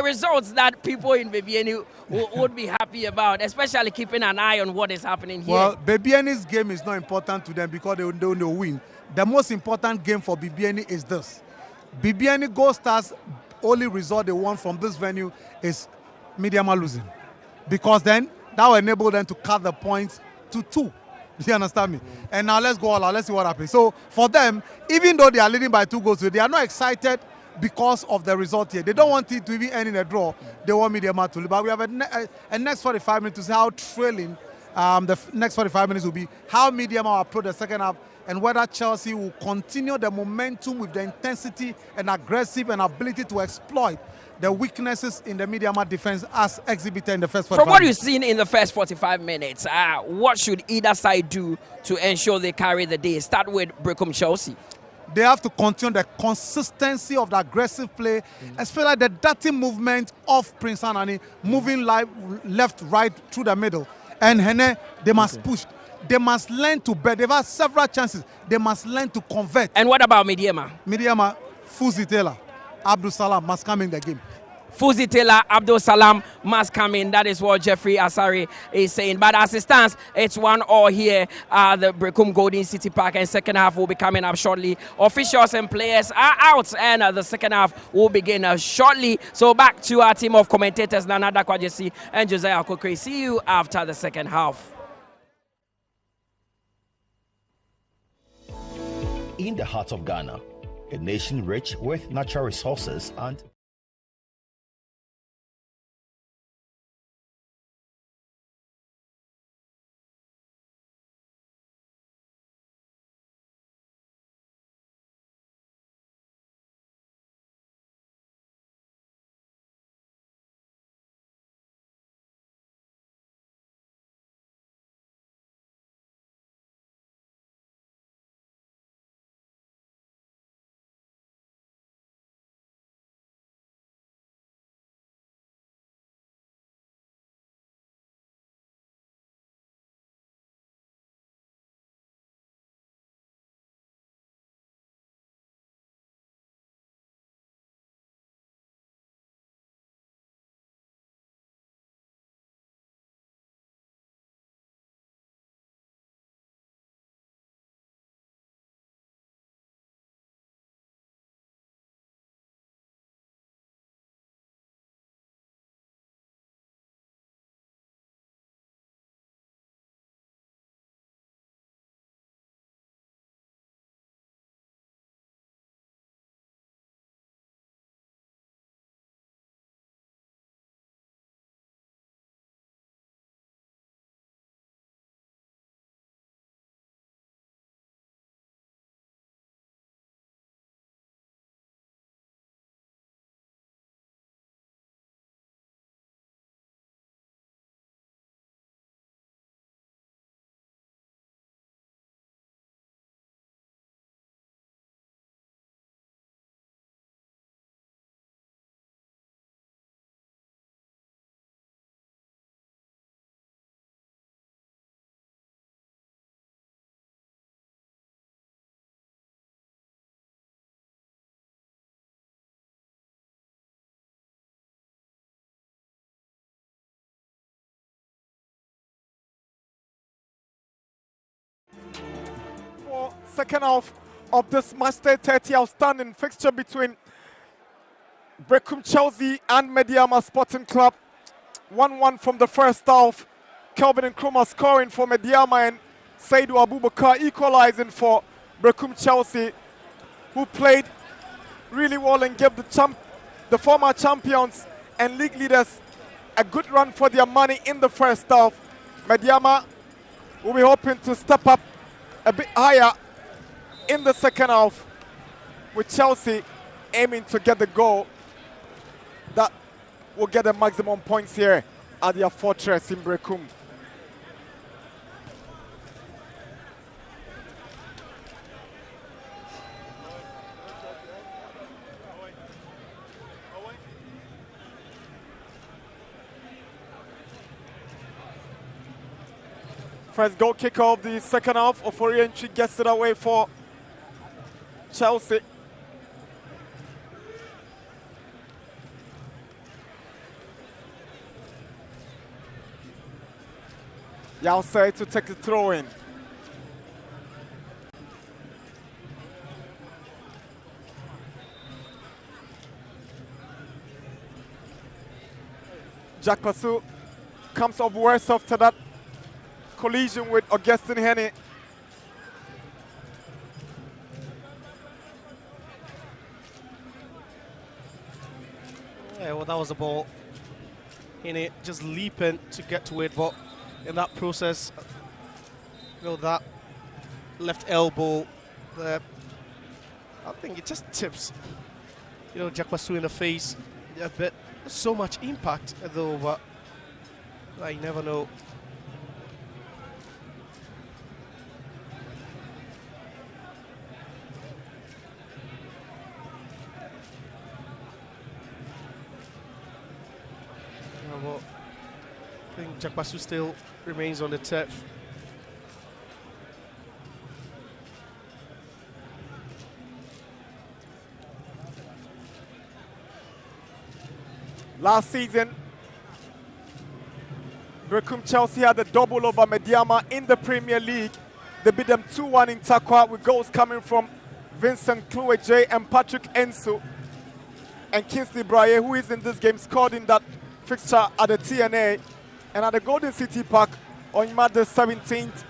results that people in Bebeani would be happy about, especially keeping an eye on what is happening here. Well, Bebeani's game is not important to them because they don't win. The most important game for Bebeani is this. Bebeani Gold Stars' only result they won from this venue is Medeama losing. Because then that will enable them to cut the points to 2. You understand me? And now let's go all out. Let's see what happens. So for them, even though they are leading by 2 goals, they are not excited because of the result here. They don't want it to even end in a draw. They want Medeama to lose. But we have a next 45 minutes to see how thrilling the next 45 minutes will be, how Medeama will approach the second half, and whether Chelsea will continue the momentum with the intensity and aggressive and ability to exploit the weaknesses in the Medeama defense as exhibited in the first 45 From what minutes. you've seen in the first 45 minutes, what should either side do to ensure they carry the day? Start with Berekum Chelsea. They have to continue the consistency of the aggressive play, especially the dirty movement of Prince Anani, moving left, right, through the middle. And Hene, they must push. They must learn to bet. They've had several chances. They must learn to convert. And what about Medeama? Medeama, Fuzi Taylor, Abdul Salam must come in the game. Fuzi Taylor, Abdul Salam must come in. That is what Jeffrey Asari is saying. But as it stands, it's 1-1 here at the Berekum Golden City Park, and second half will be coming up shortly. Officials and players are out, and the second half will begin shortly. So back to our team of commentators, Nana Dakwajesi and Josiah Kokre. See you after the second half. In the heart of Ghana, a nation rich with natural resources and Second half of this match day 30 outstanding fixture between Berekum Chelsea and Medeama Sporting Club. 1-1 from the first half. Kelvin Nkrumah scoring for Medeama and Saidu Abubakar equalizing for Berekum Chelsea, who played really well and gave the former champions and league leaders a good run for their money in the first half. Medeama will be hoping to step up a bit higher in the second half, with Chelsea aiming to get the goal that will get the maximum points here at their fortress in Berekum. First goal kick of the second half. Ofori entry gets it away for Chelsea. Yalsei to take the throw in. Jack Pasu comes up worse after that collision with Augustine Henny. Yeah, well, that was the ball. Henny just leaping to get to it, but in that process, that left elbow there, I think it just tips, Jack Pasu in the face a bit. So much impact, though, but I never know. Well, I think Jack Pasu still remains on the turf. Last season, Berekum Chelsea had a double over Medeama in the Premier League. They beat them 2-1 in Takwa, with goals coming from Vincent Klueje and Patrick Ensu. And Kingsley Braye, who is in this game, scored in that fixture at the TNA. And at the Golden City Park on March the 17th,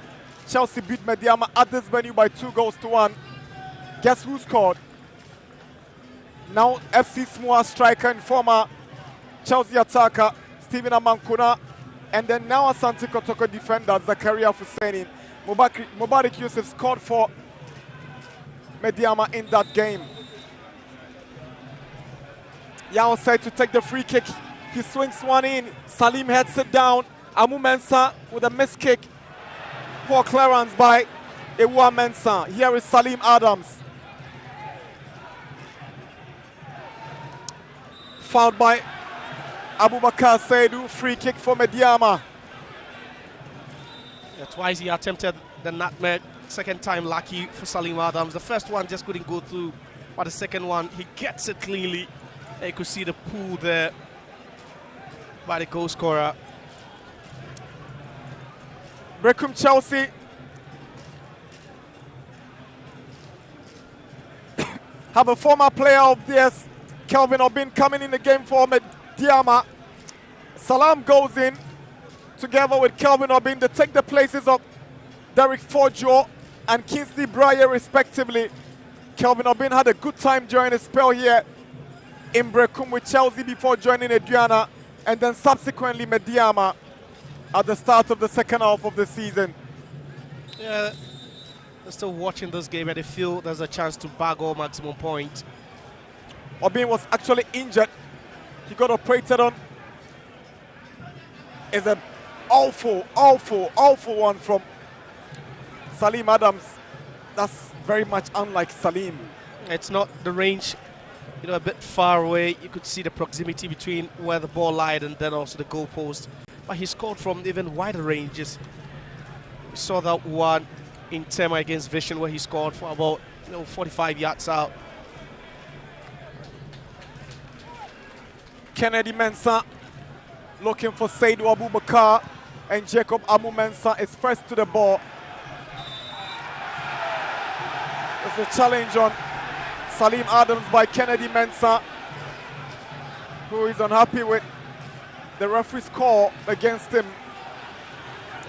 Chelsea beat Medeama at this venue by 2-1. Guess who scored? Now FC Smua striker and former Chelsea attacker Stephen Amankuna, and then now Asante Kotoko defender Zakaria Husseini. Mubarak Yusuf scored for Medeama in that game. Yao said to take the free kick. He swings one in. Salim heads it down. Amu Mensah with a missed kick. Poor clearance by Ewa Mensah. Here is Salim Adams. Fouled by Abubakar Saidu. Free kick for Medeama. Yeah, twice he attempted the nutmeg. Second time lucky for Salim Adams. The first one just couldn't go through, but the second one he gets it cleanly. You could see the pull there by the goal scorer. Berekum Chelsea have a former player of theirs, Kelvin Obin, coming in the game for Medeama. Salam goes in together with Kelvin Obin. They take the places of Derek Forjo and Kingsley Braye respectively. Kelvin Obin had a good time during his spell here in Berekum with Chelsea before joining Aduana, and then subsequently Medeama at the start of the second half of the season. Yeah, they're still watching this game and they feel there's a chance to bag all maximum point. Obin was actually injured. He got operated on. It's an awful one from Salim Adams. That's very much unlike Salim. It's not the range, a bit far away. You could see the proximity between where the ball lied and then also the goal post. But he scored from even wider ranges. We saw that one in Tema against Vision where he scored for about 45 yards out. Kennedy Mensah looking for Saidu Abubakar, and Jacob Amu Mensah is first to the ball. There's a challenge on Salim Adams by Kennedy Mensah, who is unhappy with the referee's call against him.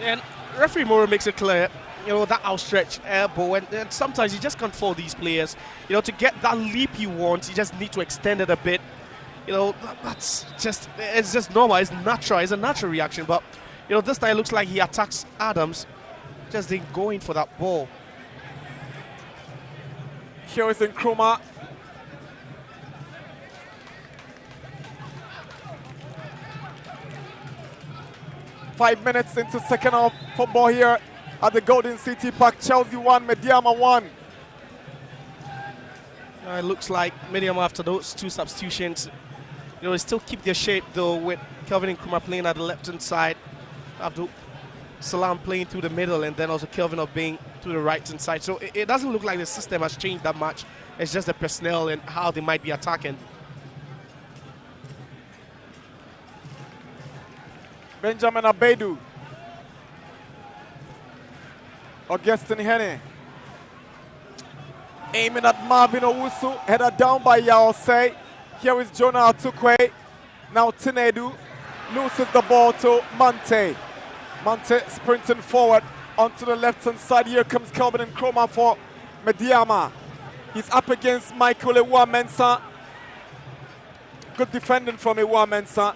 And referee Moro makes it clear, that outstretched elbow, and sometimes you just can't foul these players. To get that leap you want, you just need to extend it a bit. It's just normal, it's natural, it's a natural reaction. But, this time it looks like he attacks Adams just didn't go in for that ball. Here is Nkrumah. Five minutes into second half football here at the Golden City Park. Chelsea 1, Medeama 1. It looks like Medeama, after those two substitutions, still keep their shape though, with Kelvin Nkrumah playing at the left-hand side, Abdul Salam playing through the middle, and then also Kelvin being to the right-hand side. So it doesn't look like the system has changed that much. It's just the personnel and how they might be attacking. Benjamin Abedu. Augustin Hene. Aiming at Marvin Owusu. Headed down by Yaosei. Here is Jonah Atukwe. Now Tinedu loses the ball to Mante. Mante sprinting forward onto the left-hand side. Here comes Kelvin Nkrumah for Medeama. He's up against Michael Ewa-Mensah. Good defending from Ewa-Mensah.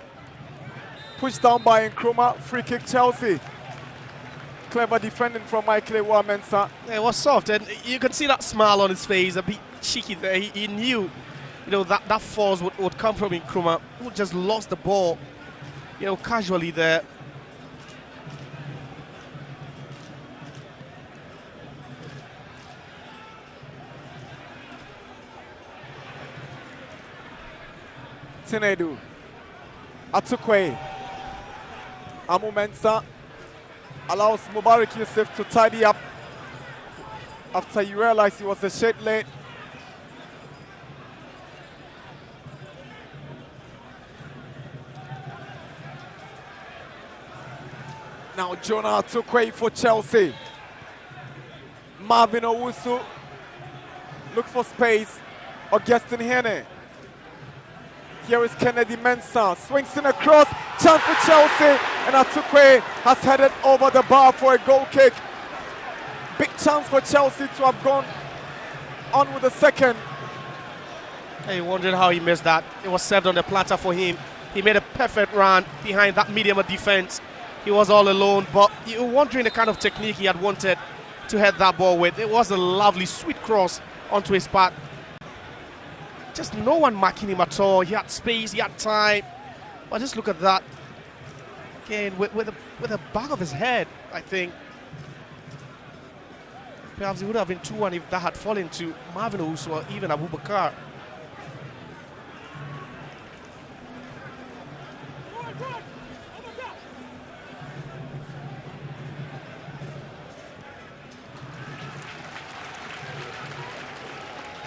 Pushed down by Nkrumah. Free kick Chelsea. Clever defending from Michael Ewa-Mensah. Yeah, it was soft, and you can see that smile on his face, a bit cheeky there. He knew, that force would come from Nkrumah, who just lost the ball, casually there. Tinedu. Atukwe. Amu Mensah allows Mubarak Yusuf to tidy up after he realized he was a shade late. Now Jonah Atukwe for Chelsea. Marvin Owusu look for space. Augustin Hene. Here is Kennedy Mensah, swings in across, chance for Chelsea, and Atukwe has headed over the bar for a goal kick. Big chance for Chelsea to have gone on with the second. Hey, wondering how he missed that. It was served on the platter for him. He made a perfect run behind that Medeama defense. He was all alone, but you were wondering the kind of technique he had wanted to head that ball with. It was a lovely, sweet cross onto his path. Just no one marking him at all. He had space, he had time. But just look at that. Again, with the back of his head, I think. Perhaps it would have been 2-1 if that had fallen to Marvin Owusu or even Abubakar.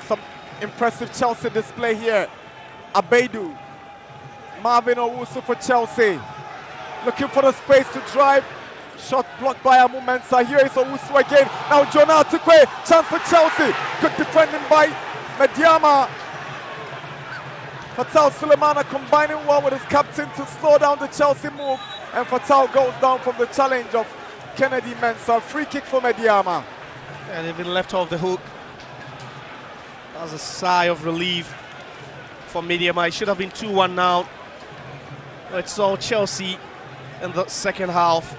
Some impressive Chelsea display here. Abedu. Marvin Owusu for Chelsea. Looking for the space to drive. Shot blocked by Amu Mensah. Here is Owusu again. Now Jonah Atukwe. Chance for Chelsea. Good defending by Medeama. Fatal Sulemana combining well with his captain to slow down the Chelsea move. And Fatal goes down from the challenge of Kennedy Mensah. Free kick for Medeama. And they've been left off the hook. That was a sigh of relief for Medeama. It should have been 2-1 now. It's all Chelsea in the second half.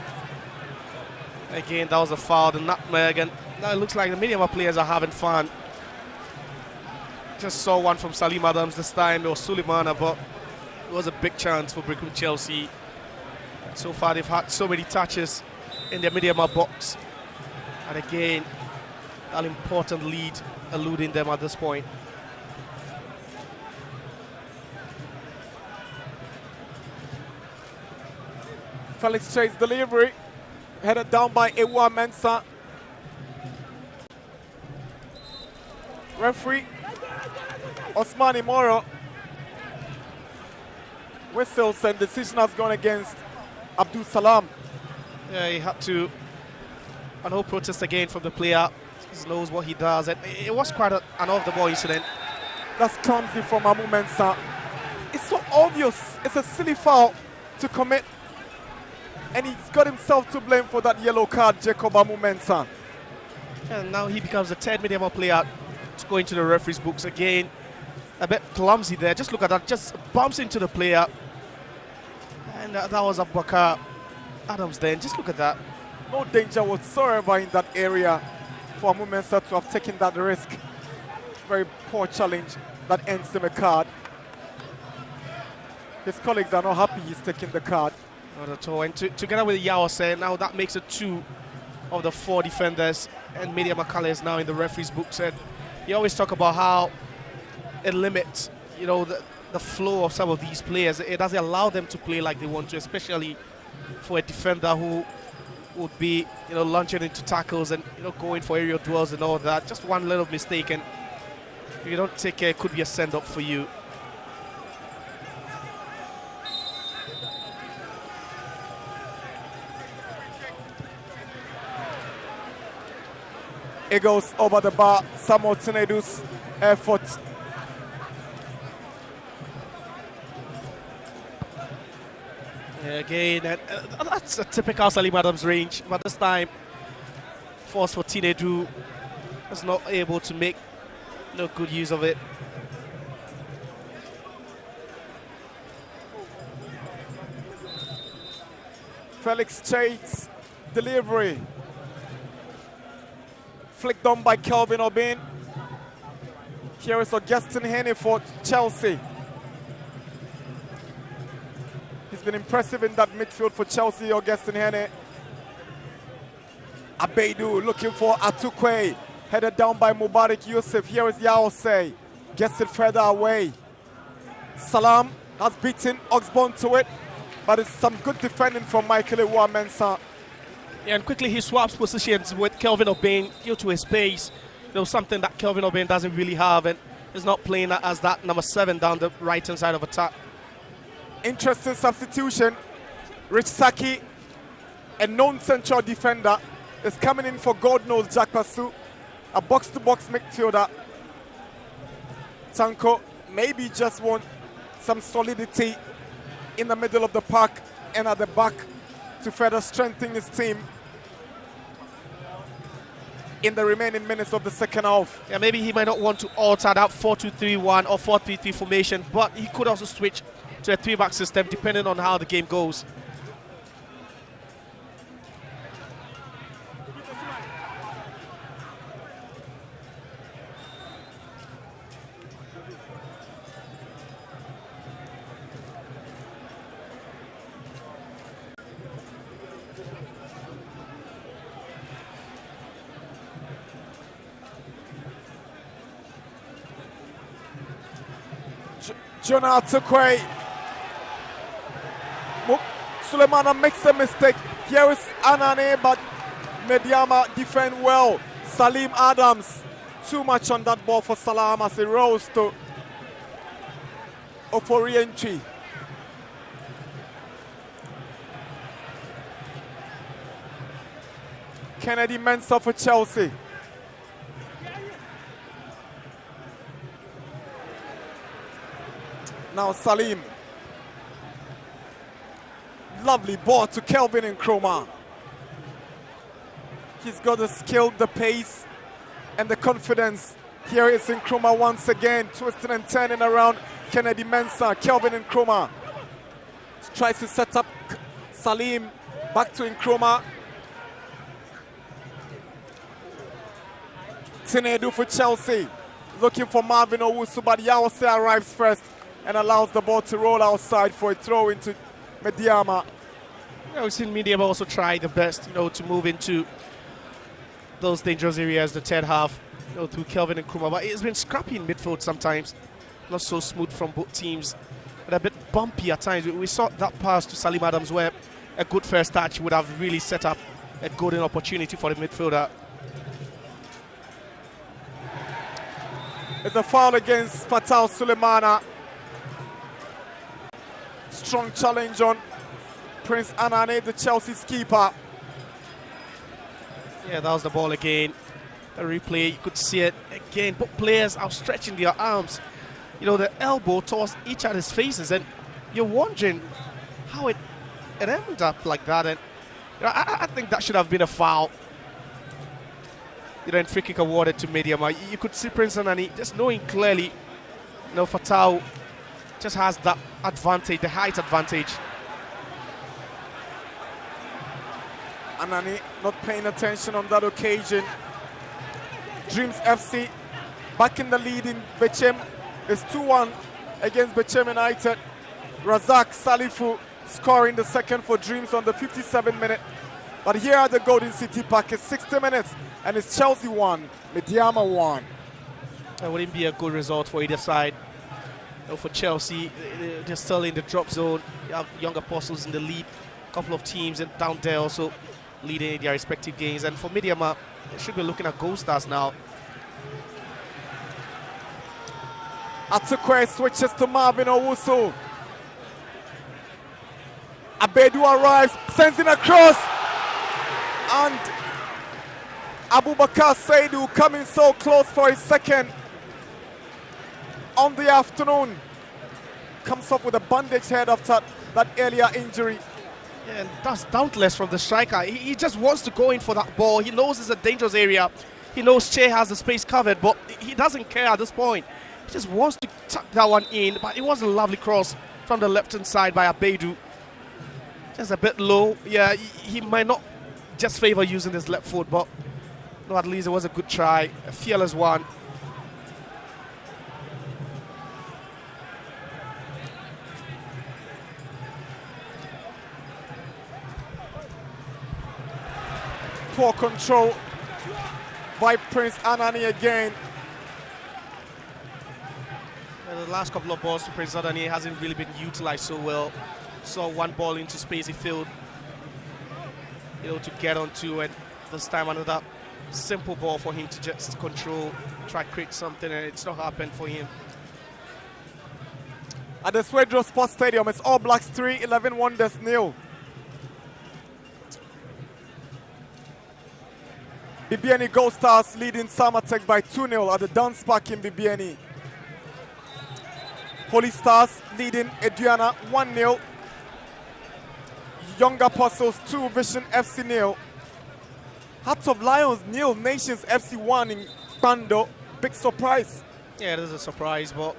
Again, that was a foul, the nutmeg, and now it looks like the Medeama players are having fun. Just saw one from Salim Adams this time, or Sulemana, but it was a big chance for Berekum Chelsea. So far, they've had so many touches in their Medeama box. And again, an important lead eluding them at this point. Felix Chase delivery. Headed down by Ewa-Mensah. Referee Osmani Moro whistles and decision has gone against Abdul Salam. Yeah, he had to. A no protest again from the player. He knows what he does. And it was quite an off-the-ball incident. That's clumsy from Amu Mensah. It's so obvious. It's a silly foul to commit. And he's got himself to blame for that yellow card, Jacob Amu Mensah. And now he becomes the third Medeama player to go into the referee's books again. A bit clumsy there. Just look at that. Just bumps into the player. And that was Abubakar Adams then. Just look at that. No danger whatsoever in that area for Mumensa to have taken that risk. Very poor challenge that ends in a card. His colleagues are not happy he's taking the card. Not at all. And together with Yao say, now that makes it 2 of the 4 defenders. And Medeama is now in the referee's books. And you always talk about how it limits, you know, the flow of some of these players. It doesn't allow them to play like they want to, especially for a defender who would be, you know, launching into tackles and, you know, going for aerial duels and all that. Just one little mistake, and if you don't take care, it could be a send-up for you. It goes over the bar. Samuel Tinedu's effort. Yeah, again, that's a typical Salim Adams range, but this time, force for Tinedu was not able to make no good use of it. Felix Chate's delivery. Flicked on by Kelvin Obin. Here is Augustin Henne for Chelsea. He's been impressive in that midfield for Chelsea, Augustin Henne. Abeidu looking for Atukwe. Headed down by Mubarak Yusuf. Here is Yaosei. Gets it further away. Salam has beaten Oxbourne to it, but it's some good defending from Michael Iwa-Mensah. Yeah, and quickly he swaps positions with Kelvin Obin due to his pace. You know, something that Kelvin Obin doesn't really have, and is not playing as that number 7 down the right-hand side of attack. Interesting substitution. Rich Saki, a known central defender, is coming in for God knows Jack Pasu, a box-to-box midfielder. Tanko maybe just want some solidity in the middle of the park and at the back to further strengthen his team in the remaining minutes of the second half. Yeah, maybe he might not want to alter that 4-2-3-1 or 4-3-3 formation, but he could also switch to a 3-back system depending on how the game goes. Jonah Atukwe. Sulemana makes a mistake. Here is Anane, but Medeama defend well. Salim Adams, too much on that ball for Salam as he rose to for re-entry. Kennedy Mensah for Chelsea. Now Salim. Lovely ball to Kelvin Nkrumah. He's got the skill, the pace, and the confidence. Here is Nkrumah once again, twisting and turning around Kennedy Mensah. Kelvin Nkrumah tries to set up Salim. Back to Nkrumah. Tinedu for Chelsea. Looking for Marvin Owusu, but Yawase arrives first and allows the ball to roll outside for a throw into Medeama. Yeah, we've seen Medeama also try the best, you know, to move into those dangerous areas, the third half, you know, through Kelvin Nkrumah. But it's been scrappy in midfield sometimes, not so smooth from both teams, and a bit bumpy at times. We saw that pass to Salim Adams where a good first touch would have really set up a golden opportunity for the midfielder. It's a foul against Fatal Sulemana. Strong challenge on Prince Anane, the Chelsea's keeper. Yeah, that was the ball again. A replay, you could see it again. But players are stretching their arms, you know, the elbow towards each other's faces, and you're wondering how it ended up like that. And you know, I think that should have been a foul. You know, and free kick awarded to Medeama. You could see Prince Anane just knowing clearly, you know, Fatal just has that advantage, the height advantage. Anani not paying attention on that occasion. Dreams FC back in the lead in Bechem. It's 2-1 against Bechem United. Razak Salifu scoring the second for Dreams on the 57th minute. But here at the Golden City Park, it's 60 minutes and it's Chelsea 1, Medeama 1. That wouldn't be a good result for either side. For Chelsea, they're still in the drop zone. You have Young Apostles in the lead. A couple of teams down there also leading their respective games. And for Medeama, they should be looking at goal stars now. Atukwe switches to Marvin Owusu. Abedu arrives, sends in a cross. And Abubakar Saidu coming so close for his second on the afternoon. Comes up with a bandaged head after that earlier injury. Yeah, and that's doubtless from the striker. He just wants to go in for that ball. He knows it's a dangerous area. He knows Che has the space covered, but he doesn't care at this point. He just wants to tuck that one in, but it was a lovely cross from the left-hand side by Abedu. Just a bit low. Yeah, he might not just favor using his left foot, but no, at least it was a good try, a fearless one. Poor control by Prince Anani again. The last couple of balls to Prince Anani hasn't really been utilized so well. Saw one ball into space he failed, to get onto, and this time another simple ball for him to just control, try to create something, and it's not happened for him. At the Swedro Sports Stadium, it's All Blacks 3, 11 Wonders 0. Bibiani Gold Stars leading Samatex by 2-0 at the Dance Park in Bibiani. Holy Stars leading Eduana 1-0. Young Apostles 2, Vision FC 0. Hearts of Lions 0, Nations FC 1 in Bando. Big surprise. Yeah, it is a surprise, but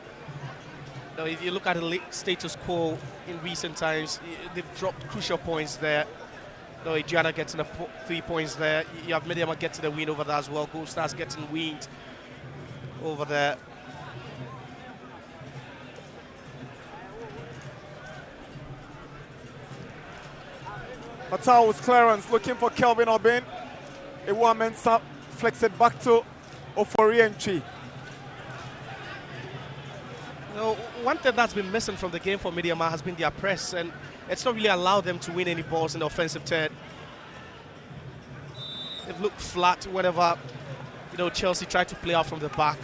if you look at the status quo in recent times, they've dropped crucial points there. Eduana getting the 3 points there. You have Medeama getting the win over there as well. Gold Stars getting wind over there. Matau's clearance looking for Kelvin Obin. Ewa Mensah flex it back to Oforientry. One thing that's been missing from the game for Medeama has been their press, and it's not really allowed them to win any balls in the offensive third. They've looked flat whenever Chelsea tried to play out from the back.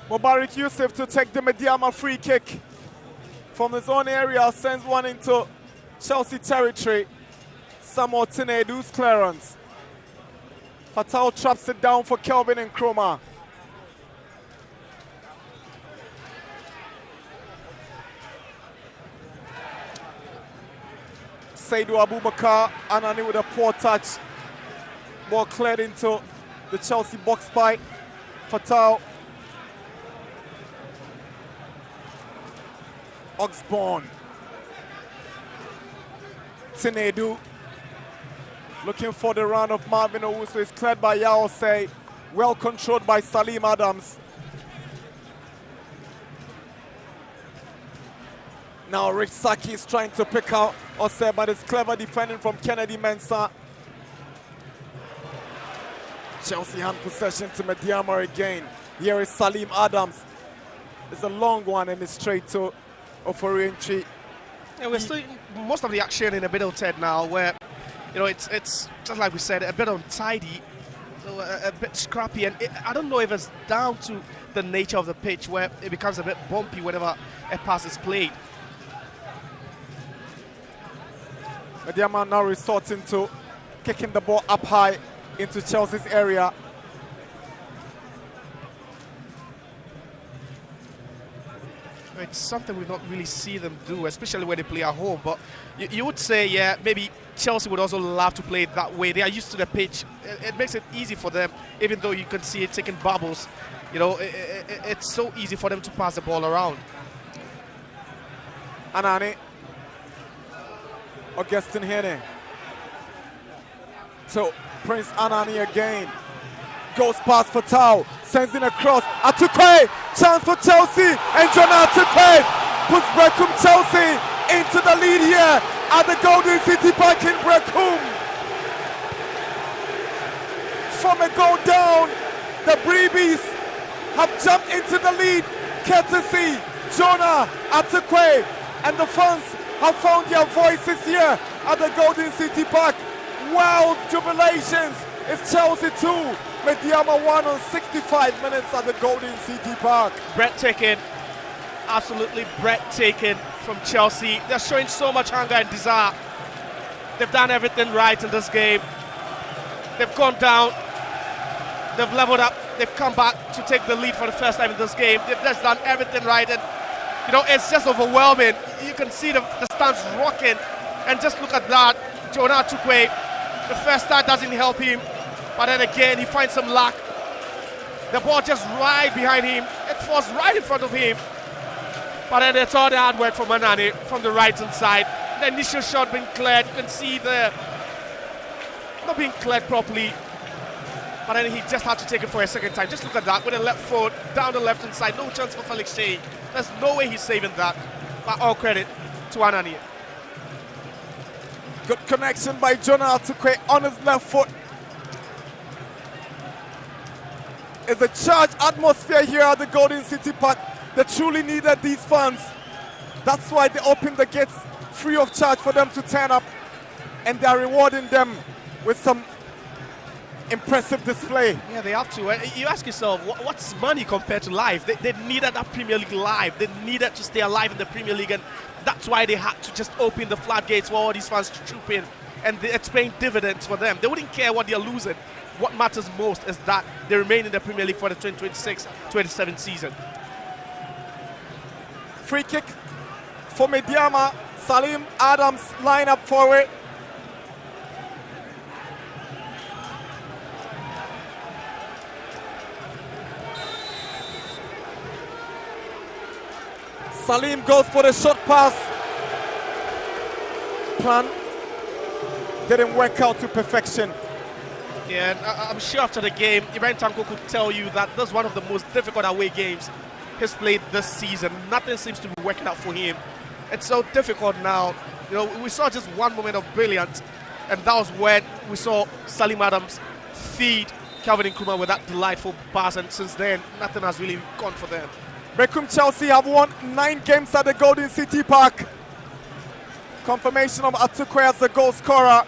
Mubarak Yusuf to take the Medeama free kick from his own area, sends one into Chelsea territory. Samuel Tinedu's clearance. Fatal traps it down for Kelvin Nkrumah. Saidu Abubakar, Anani with a poor touch. Ball cleared into the Chelsea box by Fatal. Oxbourne. Tinedu looking for the run of Marvin Owusu. It's cleared by Yao Say. Well controlled by Salim Adams. Now Rich Saki is trying to pick out Ose, but it's clever defending from Kennedy Mensah. Chelsea hand possession to Medeama again. Here is Salim Adams. It's a long one and it's straight to Oforientry. Yeah, we're still most of the action in the middle third now, where it's just like we said, a bit untidy, a bit scrappy, and I don't know if it's down to the nature of the pitch where it becomes a bit bumpy whenever a pass is played. Medeama now resorting to kicking the ball up high into Chelsea's area. It's something we've not really seen them do, especially when they play at home. But you would say, yeah, maybe Chelsea would also love to play it that way. They are used to the pitch. It makes it easy for them, even though you can see it taking bubbles. You know, it's so easy for them to pass the ball around. Anani. Augustin Hene. So Prince Anani again. Goes past for Tau. Sends in a cross. Atukwe. Chance for Chelsea. And John Atukwe puts Berekum Chelsea into the lead here at the Golden City Park in Berekum. From a goal down, the Breebies have jumped into the lead. Courtesy Jonah Atukwe, and the fans have found their voices here at the Golden City Park. Wild jubilations. It's Chelsea 2, Medeama 1 on 65 minutes at the Golden City Park. Breathtaking, absolutely breathtaking from Chelsea. They're showing so much hunger and desire. They've done everything right in this game. They've gone down, they've leveled up, they've come back to take the lead for the first time in this game. They've just done everything right, and you know, it's just overwhelming. You can see the stands rocking, and just look at that. Jonah Atukwe, the first start doesn't help him, but then again he finds some luck. The ball just right behind him, it falls right in front of him, but then it's all the hard work from Anani from the right hand side. The initial shot being cleared, you can see the not being cleared properly, but then he just had to take it for a second time. Just look at that with the left foot down the left hand side, no chance for Felix Shea. There's no way he's saving that, but all credit to Anani. Good connection by Jonah Atukwe on his left foot. It's a charged atmosphere here at the Golden City Park. They truly needed these fans. That's why they opened the gates free of charge for them to turn up, and they're rewarding them with some impressive display. Yeah, they have to. You ask yourself, what's money compared to life? They needed that Premier League live. They needed to stay alive in the Premier League, and that's why they had to just open the floodgates for all these fans to troop in, and it's paying dividends for them. They wouldn't care what they're losing. What matters most is that they remain in the Premier League for the 2026-27 season. Free kick for Medeama. Salim Adams line up forward. Salim goes for the short pass. Plan didn't work out to perfection. Yeah, and I'm sure after the game, Ibrahim Tanko could tell you that this is one of the most difficult away games he's played this season. Nothing seems to be working out for him. It's so difficult now. You know, we saw just one moment of brilliance, and that was when we saw Salim Adams feed Calvin Nkrumah with that delightful pass, and since then, nothing has really gone for them. Berekum Chelsea have won 9 games at the Golden City Park. Confirmation of Atukwe as the goal scorer.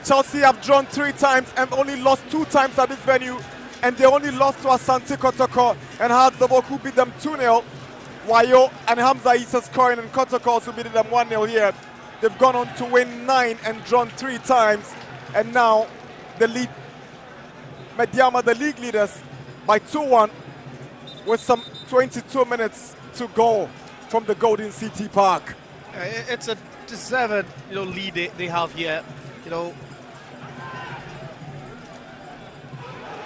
Chelsea have drawn 3 times and only lost 2 times at this venue, and they only lost to Asante Kotoko and Hardzavok, who beat them 2-0. Wayo and Hamza Issa scoring, and Kotoko also beat them 1-0 here. They've gone on to win 9 and drawn 3 times, and now the lead, Medeama, the league leaders, by 2-1 with some 22 minutes to go from the Golden City Park. It's a deserved, lead they have here.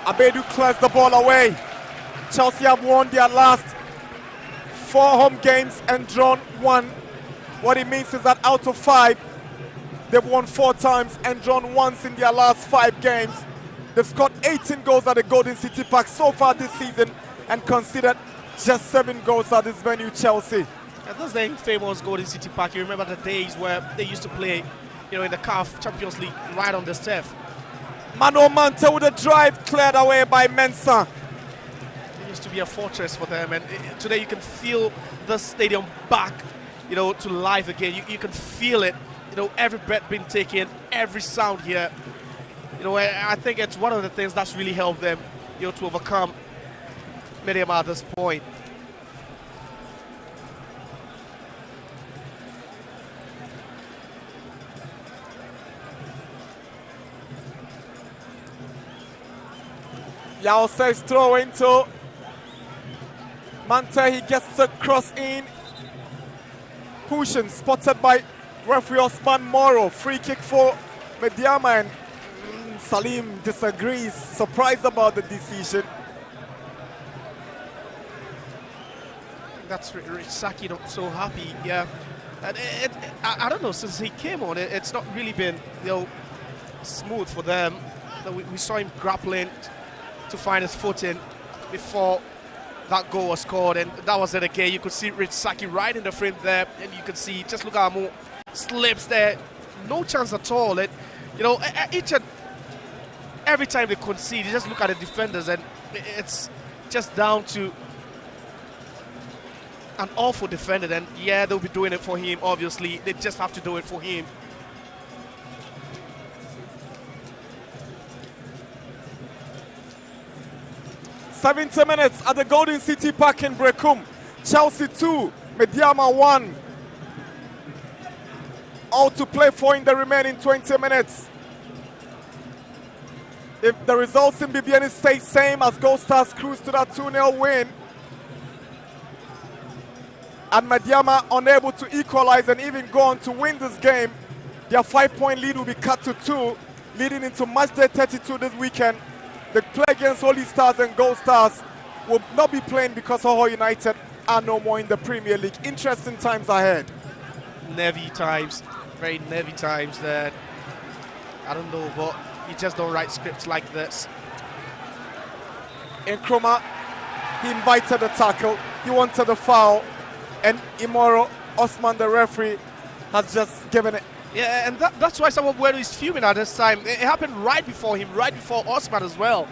Abedu clears the ball away. Chelsea have won their last 4 home games and drawn 1. What it means is that out of 5, they've won 4 times and drawn once in their last 5 games. They've scored 18 goals at the Golden City Park so far this season and conceded just 7 goals at this venue, Chelsea. And this is the famous Golden City Park. You remember the days where they used to play, in the CAF Champions League right on the turf. Mano Mante with a drive cleared away by Mensah. It used to be a fortress for them, and today you can feel the stadium back, to life again. You can feel it, every breath being taken, every sound here. I think it's one of the things that's really helped them, to overcome Medeama at this point. Yao says throw into Mante. He gets the cross in. pushing, spotted by referee Osman Moro. Free kick for Medeama, and Salim disagrees, surprised about the decision. That's Rich Saki not so happy, yeah. And I don't know, since he came on, it's not really been, smooth for them. We saw him grappling to find his footing before that goal was scored, and that was it again. You could see Rich Saki right in the frame there, and you could see, just look at Amu, slips there, no chance at all. And every time they concede, you just look at the defenders, and it's just down to an awful defender. And yeah, they'll be doing it for him, obviously. They just have to do it for him. "70 minutes at the Golden City Park in Berekum. Chelsea 2, Medeama 1. All to play for in the remaining 20 minutes. If the results in BBN stay same as Gold Stars cruise to that 2-0 win, and Medeama unable to equalize and even go on to win this game, their 5-point lead will be cut to 2, leading into match day 32 this weekend. The play against Holy Stars and Gold Stars will not be playing because Hoho United are no more in the Premier League. Interesting times ahead. Nervy times, very nervy times there. I don't know, but you just don't write scripts like this. Nkrumah, he invited the tackle, he wanted the foul, and Imoro Osman, the referee, has just given it. Yeah, and that's why someone Bueno is fuming at this time. It happened right before him, right before Osman as well.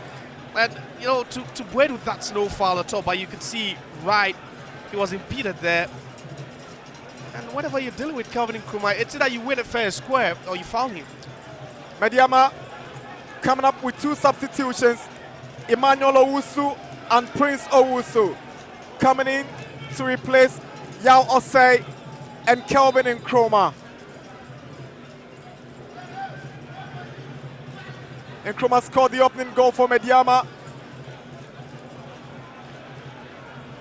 And, to Bueno, that's no foul at all, but you can see, right, he was impeded there. And whenever you're dealing with Calvin Nkrumah, it's either you win it fair and square or you foul him. Medeama coming up with 2 substitutions. Emmanuel Owusu and Prince Owusu coming in to replace Yao Osei and Calvin Nkrumah. Nkrumah scored the opening goal for Medeama.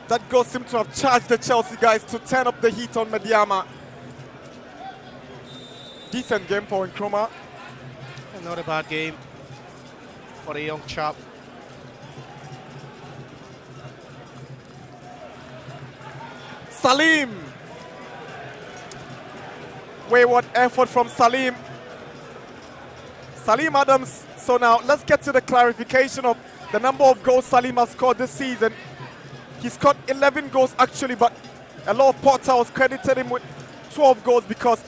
That goal seemed to have charged the Chelsea guys to turn up the heat on Medeama. Decent game for Nkrumah. Not a bad game for the young chap. Salim. Wayward effort from Salim. Salim Adams. So now let's get to the clarification of the number of goals Salim has scored this season. He scored 11 goals actually, but a lot of portals credited him with 12 goals because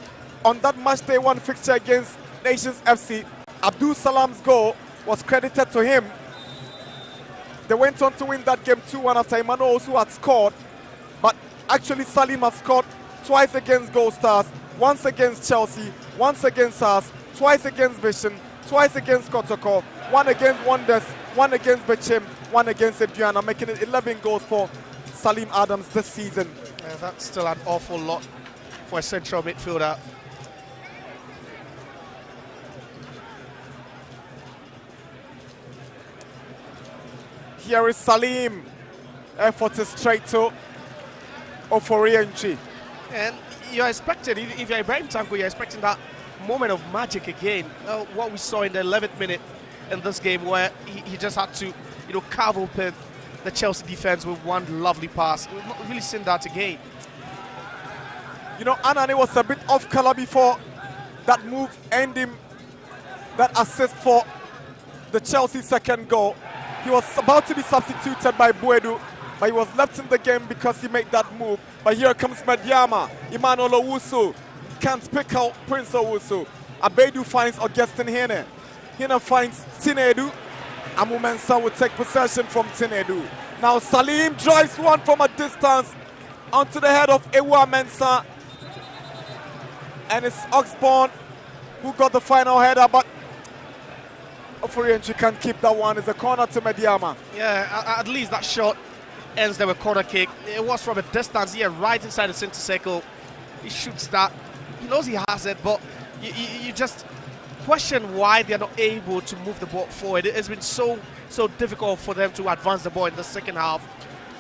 on that match day 1 fixture against Nations FC, Abdul Salam's goal was credited to him. They went on to win that game 2-1 after Emmanuel Owusu had scored, but actually Salim has scored twice against Gold Stars, once against Chelsea, once against us, twice against Vision, twice against Kotoko, 1 against Wonders, 1 against Bechim, 1 against Adriana, making it 11 goals for Salim Adams this season. Yeah, that's still an awful lot for a central midfielder. Here is Salim. Effort is straight to Oforienchi. And you're expecting, if you're Ibrahim Tanko, you're expecting that moment of magic again. What we saw in the 11th minute in this game, where he just had to, carve open the Chelsea defense with one lovely pass. We've not really seen that again. Anani was a bit off color before that move ending that assist for the Chelsea second goal. He was about to be substituted by Buedu, but he was left in the game because he made that move. But here comes Medeama. Emmanuel Owusu can't pick out Prince Owusu. Abedu finds Augustin Hene. Hene finds Tinedu. Amu Mensah will take possession from Tinedu. Now Salim drives one from a distance onto the head of Ewa Mensah. And it's Oxbourne who got the final header, but Oforienchi can keep that one. It's a corner to Medeama. Yeah, at least that shot ends there with corner kick. It was from a distance here, right inside the center circle. He shoots that. He knows he has it, but you just question why they're not able to move the ball forward. It's been so difficult for them to advance the ball in the second half.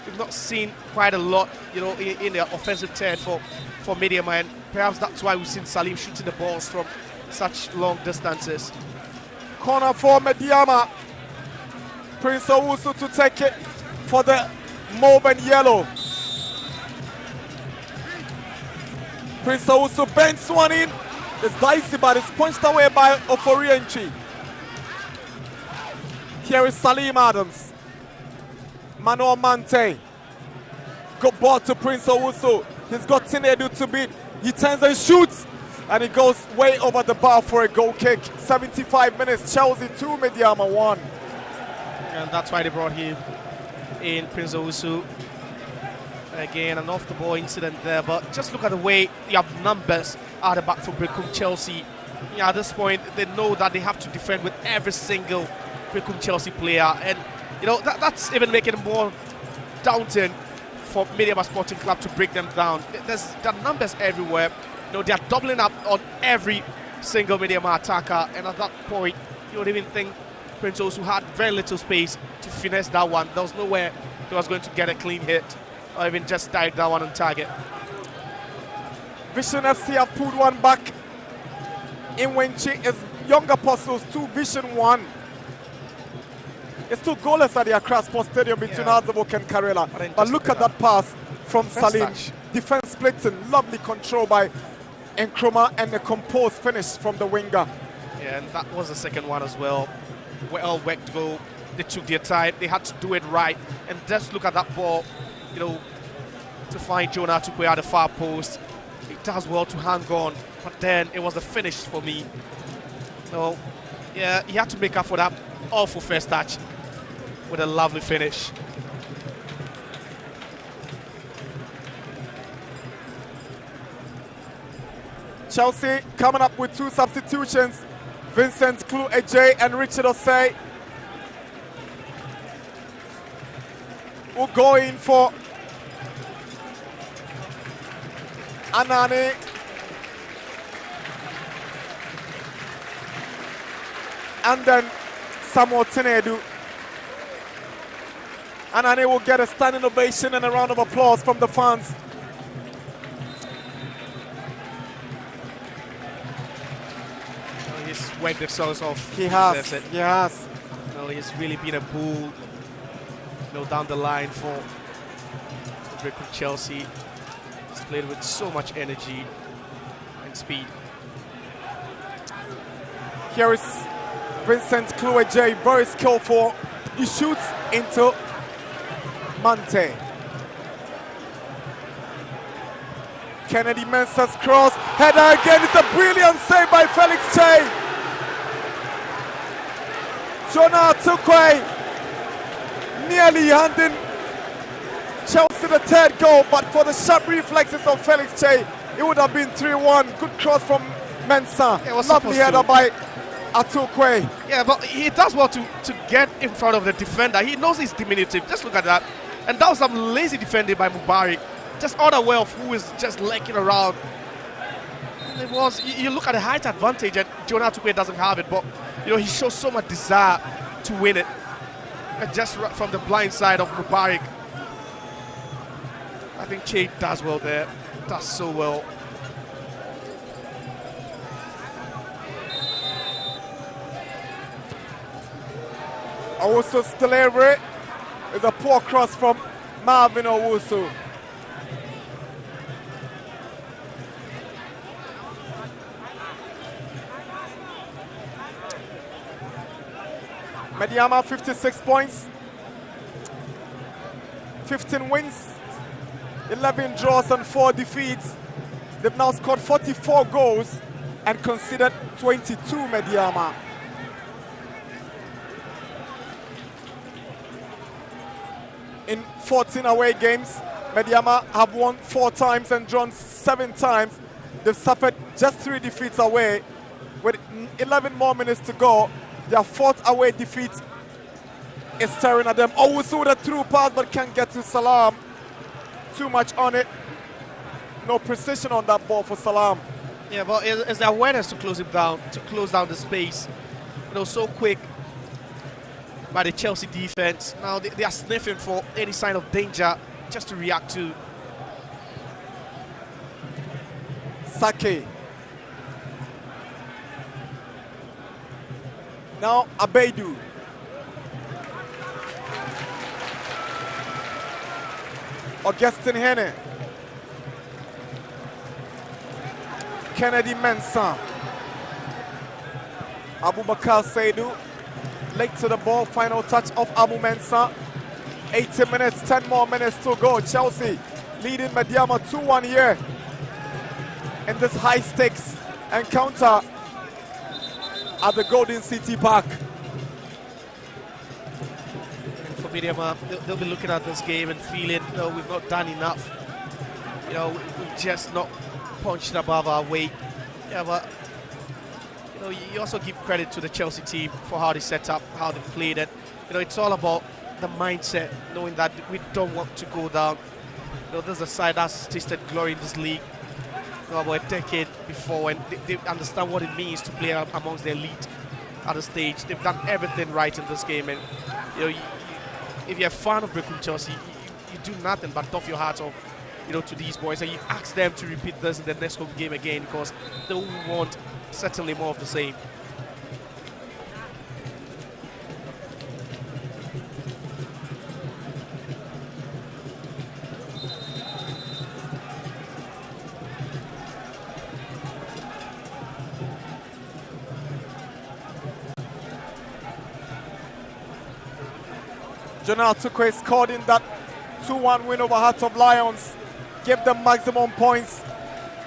We've not seen quite a lot, in their offensive third for for Medeama, and perhaps that's why we've seen Salim shooting the balls from such long distances. Corner for Medeama. Prince Owusu to take it for the mauve and yellow. Prince Owusu bends one in. It's dicey, but it's punched away by Oforienchi. Here is Salim Adams. Manuel Mante. Good ball to Prince Owusu. He's got Tinedu to beat. He turns and shoots. And he goes way over the bar for a goal kick. 75 minutes. Chelsea 2, Medeama 1. And that's why they brought him in, Prince Owusu. Again, an off-the-ball incident there. But just look at the way you have numbers out the back for Berekum Chelsea. Yeah, at this point, they know that they have to defend with every single Berekum Chelsea player. And, you know, that's even making it more daunting for Medeama Sporting Club to break them down. There are numbers everywhere. You know, they are doubling up on every single Medeama attacker. And at that point, you would even think Prince Owusu had very little space to finesse that one. There was nowhere he was going to get a clean hit or even just direct that one on target. Vision FC have pulled one back. In Wenchi is Young Apostles 2, Vision 1. It's two goalless at the Accra Sports Stadium between Azabok and Karela. But look at that pass from Salim. Defense splitting, lovely control by Nkrumah, and a composed finish from the winger. Yeah, and that was the second one as well. Well worked goal. They took their time. They had to do it right. And just look at that ball, you know, to find Jonah Tukwe at the far post. It does well to hang on, but then it was the finish for me. So, yeah, he had to make up for that awful first touch with a lovely finish. Chelsea coming up with two substitutions. Vincent Klu Ejay and Richard Osei will go in for Anani. And then Samuel Tinedu. Anani will get a standing ovation and a round of applause from the fans. He's wiped the socks off. He has. He has. No, he's really been a bull, you know, down the line for Berekum Chelsea. He's played with so much energy and speed. Here is Vincent Klu Ejay, very skillful. He shoots into Mante. Kennedy Mensah's cross. Header again. It's a brilliant save by Felix Che. Jonah Tukwe nearly handing Chelsea the third goal, but for the sharp reflexes of Felix Che, it would have been 3-1. Good cross from Mensah. Lovely header by Atukwe. Yeah, but he does well to get in front of the defender. He knows he's diminutive. Just look at that. And that was some lazy defending by Mubarak. Just unaware of who is just lurking around. And it was, you look at the height advantage, and Jonah Tukwe doesn't have it, but you know, he shows so much desire to win it. And just from the blind side of Mubarak. I think Che does well there. Does so well. Owusu's delivery is a poor cross from Marvin Owusu. Medeama 56 points, 15 wins, 11 draws and 4 defeats. They've now scored 44 goals and conceded 22, Medeama. In 14 away games, Medeama have won 4 times and drawn 7 times. They've suffered just 3 defeats away. With 11 more minutes to go, their 4th away defeat is staring at them. Owusu with a through pass but can't get to Salam. Too much on it. No precision on that ball for Salam. Yeah, but it's the awareness to close it down, to close down the space. You know, so quick by the Chelsea defense. Now they are sniffing for any sign of danger just to react to. Sake. Now Abedu. Augustine Henne. Kennedy Mensah. Abubakar Saidu. Late to the ball. Final touch of Abu Mensah. 80 minutes, 10 more minutes to go. Chelsea leading Medeama 2-1 here in this high-stakes encounter at the Golden City Park. For Medeama, they'll be looking at this game and feeling, no, we've not done enough. You know, we've just not punched above our weight. Yeah, but you know, you also give credit to the Chelsea team for how they set up, how they played it. You know, it's all about the mindset, knowing that we don't want to go down. You know, there's a side that's tasted glory in this league, you know, about a decade before, and they understand what it means to play amongst the elite at the stage. They've done everything right in this game, and you know, if you're a fan of Berekum Chelsea, you do nothing but doff your hat off, you know, to these boys, and you ask them to repeat this in the next home game again, because they will want certainly more of the same. Jonah Tukwe scored in that 2-1 win over Hearts of Lions. Give them maximum points.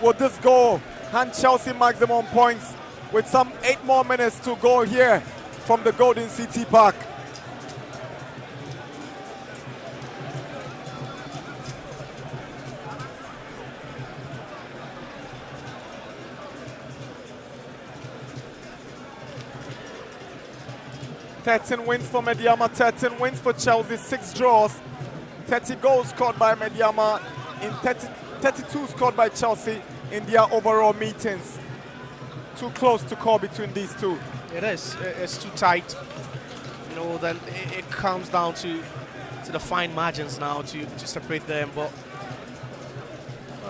Will this goal hand Chelsea maximum points with some 8 more minutes to go here from the Golden City Park? "13 wins for Medeama, 13 wins for Chelsea, 6 draws, 30 goals scored by Medeama, in 32 scored by Chelsea in their overall meetings." Too close to call between these two. It is. It's too tight. You know, then it comes down to the fine margins now to separate them. But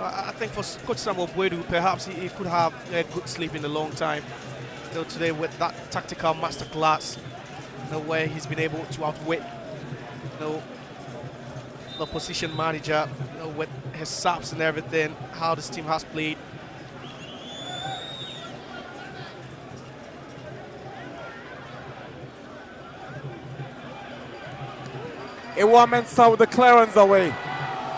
I think for Coach Samuel Bwedu, perhaps he could have a good sleep in a long time. You know, today with that tactical masterclass, you know, where he's been able to outwit, you know, the position manager, you know, with his subs and everything, how this team has played. Ewa Mensah with the clearance away.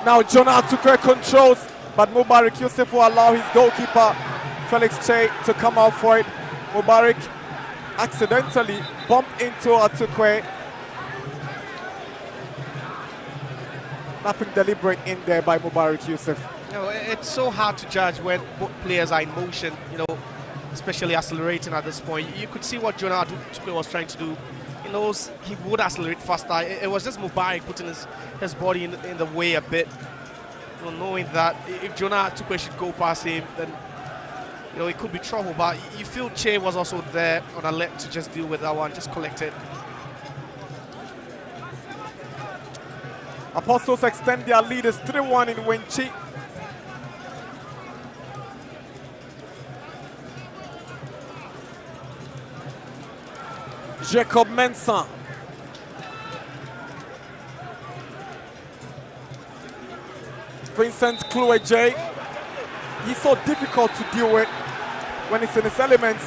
Now Jonah Tukwe controls, but Mubarak Yusuf will allow his goalkeeper Felix Che to come out for it. Mubarak accidentally bumped into Atukwe. Nothing deliberate in there by Mubarak Yusuf. You know, it's so hard to judge when both players are in motion, you know, especially accelerating at this point. You could see what Jonah Tukwe was trying to do. He knows he would accelerate faster. It was just Mubarak putting his body in the way a bit. You know, knowing that if Jonah Tukwe should go past him, then you know, it could be trouble. But you feel Che was also there on alert to just deal with that one, just collect it. Apostles extend their leaders 3-1 in Wenchi. Jacob Mensah. Vincent Klueje. He's so difficult to deal with. When he's in his elements,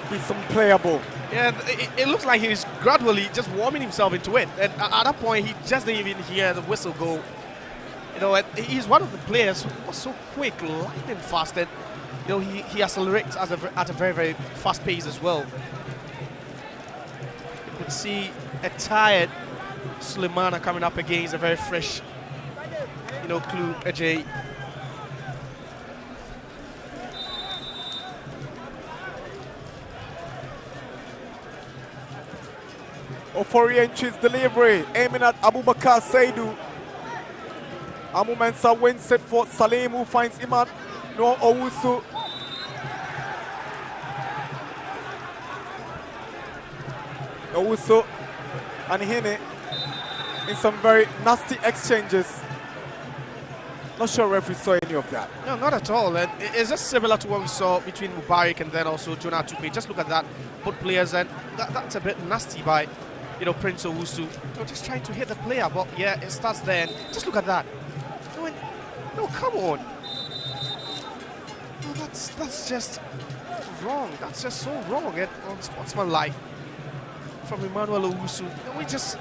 he's unplayable. Yeah, it looks like he's gradually just warming himself into it. And at that point, he just didn't even hear the whistle go. You know, he's one of the players who was so quick, lightning fast, and you know, he accelerates at a very, very fast pace as well. You could see a tired Sulemana coming up against a very fresh, you know, Klueje. Oforienchi's delivery, aiming at Abubakar Saidu. Abu Mensah wins it for Salim, who finds Iman No Owusu. Owusu and Hine in some very nasty exchanges. Not sure referee saw any of that. No, not at all. And it's just similar to what we saw between Mubarak and then also Jonah Tukwe. Just look at that, both players, and that's a bit nasty by, Prince Owusu. Just trying to hit the player, but yeah, it starts there. And just look at that. No, come on. No, that's just wrong. That's just so wrong and unsportsmanlike from Emmanuel Owusu. We just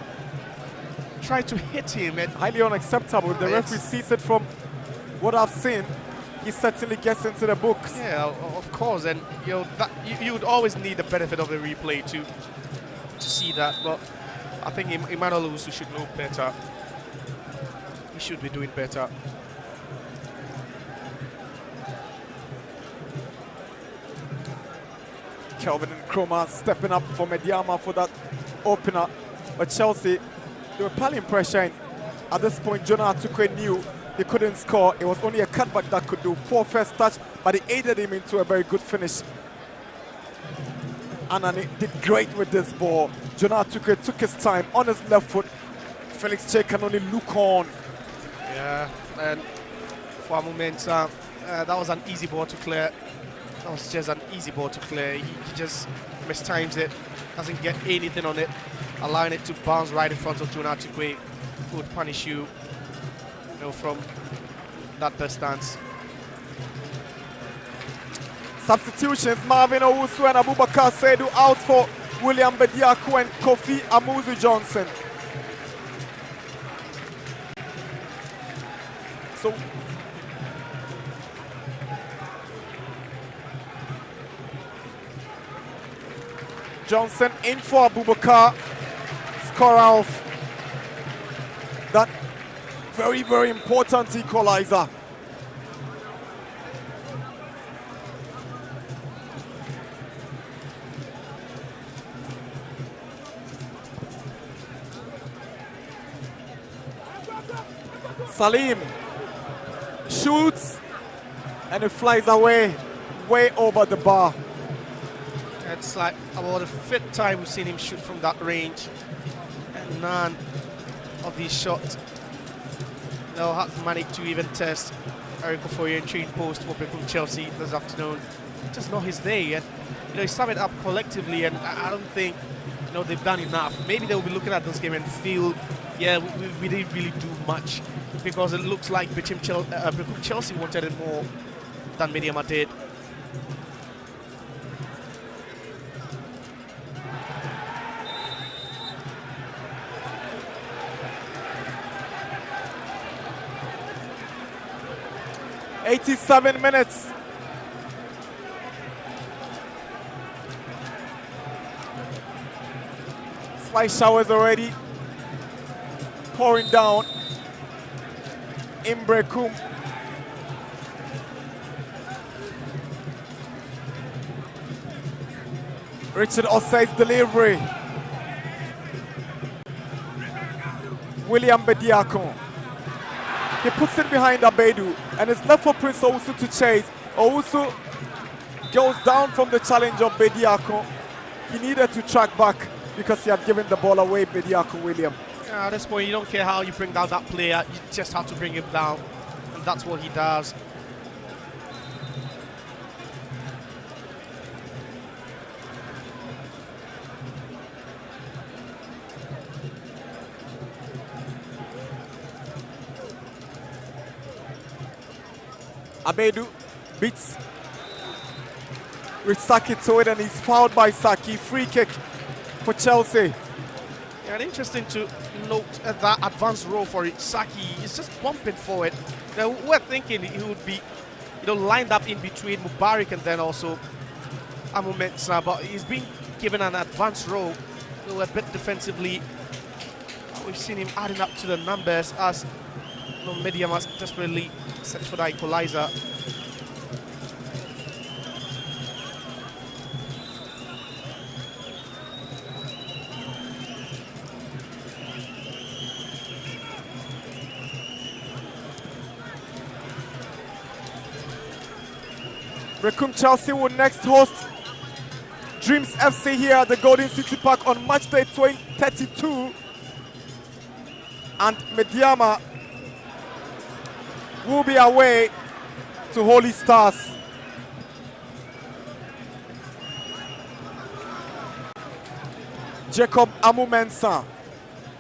try to hit him. And highly unacceptable. The referee sees it. From what I've seen, he certainly gets into the books. Yeah, of course. And you would always need the benefit of the replay to see that. But I think Emmanuel Owusu should know better. He should be doing better. Kelvin and Nkrumah stepping up for Medeama for that opener. But Chelsea, they were piling pressure in. At this point, Jonah Tukwe knew he couldn't score. It was only a cutback that could do. Poor first touch, but it aided him into a very good finish. Anani did great with this ball. Jonah Tukwe took his time on his left foot. Felix Che can only look on. Yeah, and for a moment, that was an easy ball to clear. That was just an easy ball to clear. He just mistimes it, doesn't get anything on it, allowing it to bounce right in front of Jonah Tukwe, who would punish you, from that distance. Substitutions: Marvin Owusu and Abubakar Saidu out for William Bediako and Kofi Amuzu Johnson. So Johnson in for Abubakar, score off that very, very important equalizer. Salim shoots and it flies away, way over the bar. It's like about the fifth time we've seen him shoot from that range, and none of these shots they'll have managed to even test Eric Ofoye in trade post for Berekum Chelsea this afternoon. Just not his day, and he sum it up collectively, and I don't think they've done enough. Maybe they'll be looking at this game and feel, yeah, we didn't really do much, because it looks like Berekum Chelsea wanted it more than Medeama did. '87 minutes. Slight showers already pouring down in Berekum. Richard Osei's delivery. William Bediako. He puts it behind Abedu, and it's left for Prince Owusu to chase. Owusu goes down from the challenge of Bediako. He needed to track back because he had given the ball away, Bediako William. Yeah, at this point, you don't care how you bring down that player, you just have to bring him down, and that's what he does. Abedu beats with Saki to it, and he's fouled by Saki. Free kick for Chelsea. Yeah, and interesting to note that advanced row for Saki. He's just bumping forward. Now, we're thinking he would be lined up in between Mubarak and then also Amu Mensah, but he's being given an advanced row. A bit defensively. We've seen him adding up to the numbers as Medeama desperately search for the equalizer. Berekum Chelsea will next host Dreams FC here at the Golden City Park on match day 32. And Medeama will be away to Holy Stars. Jacob Amu Mensah.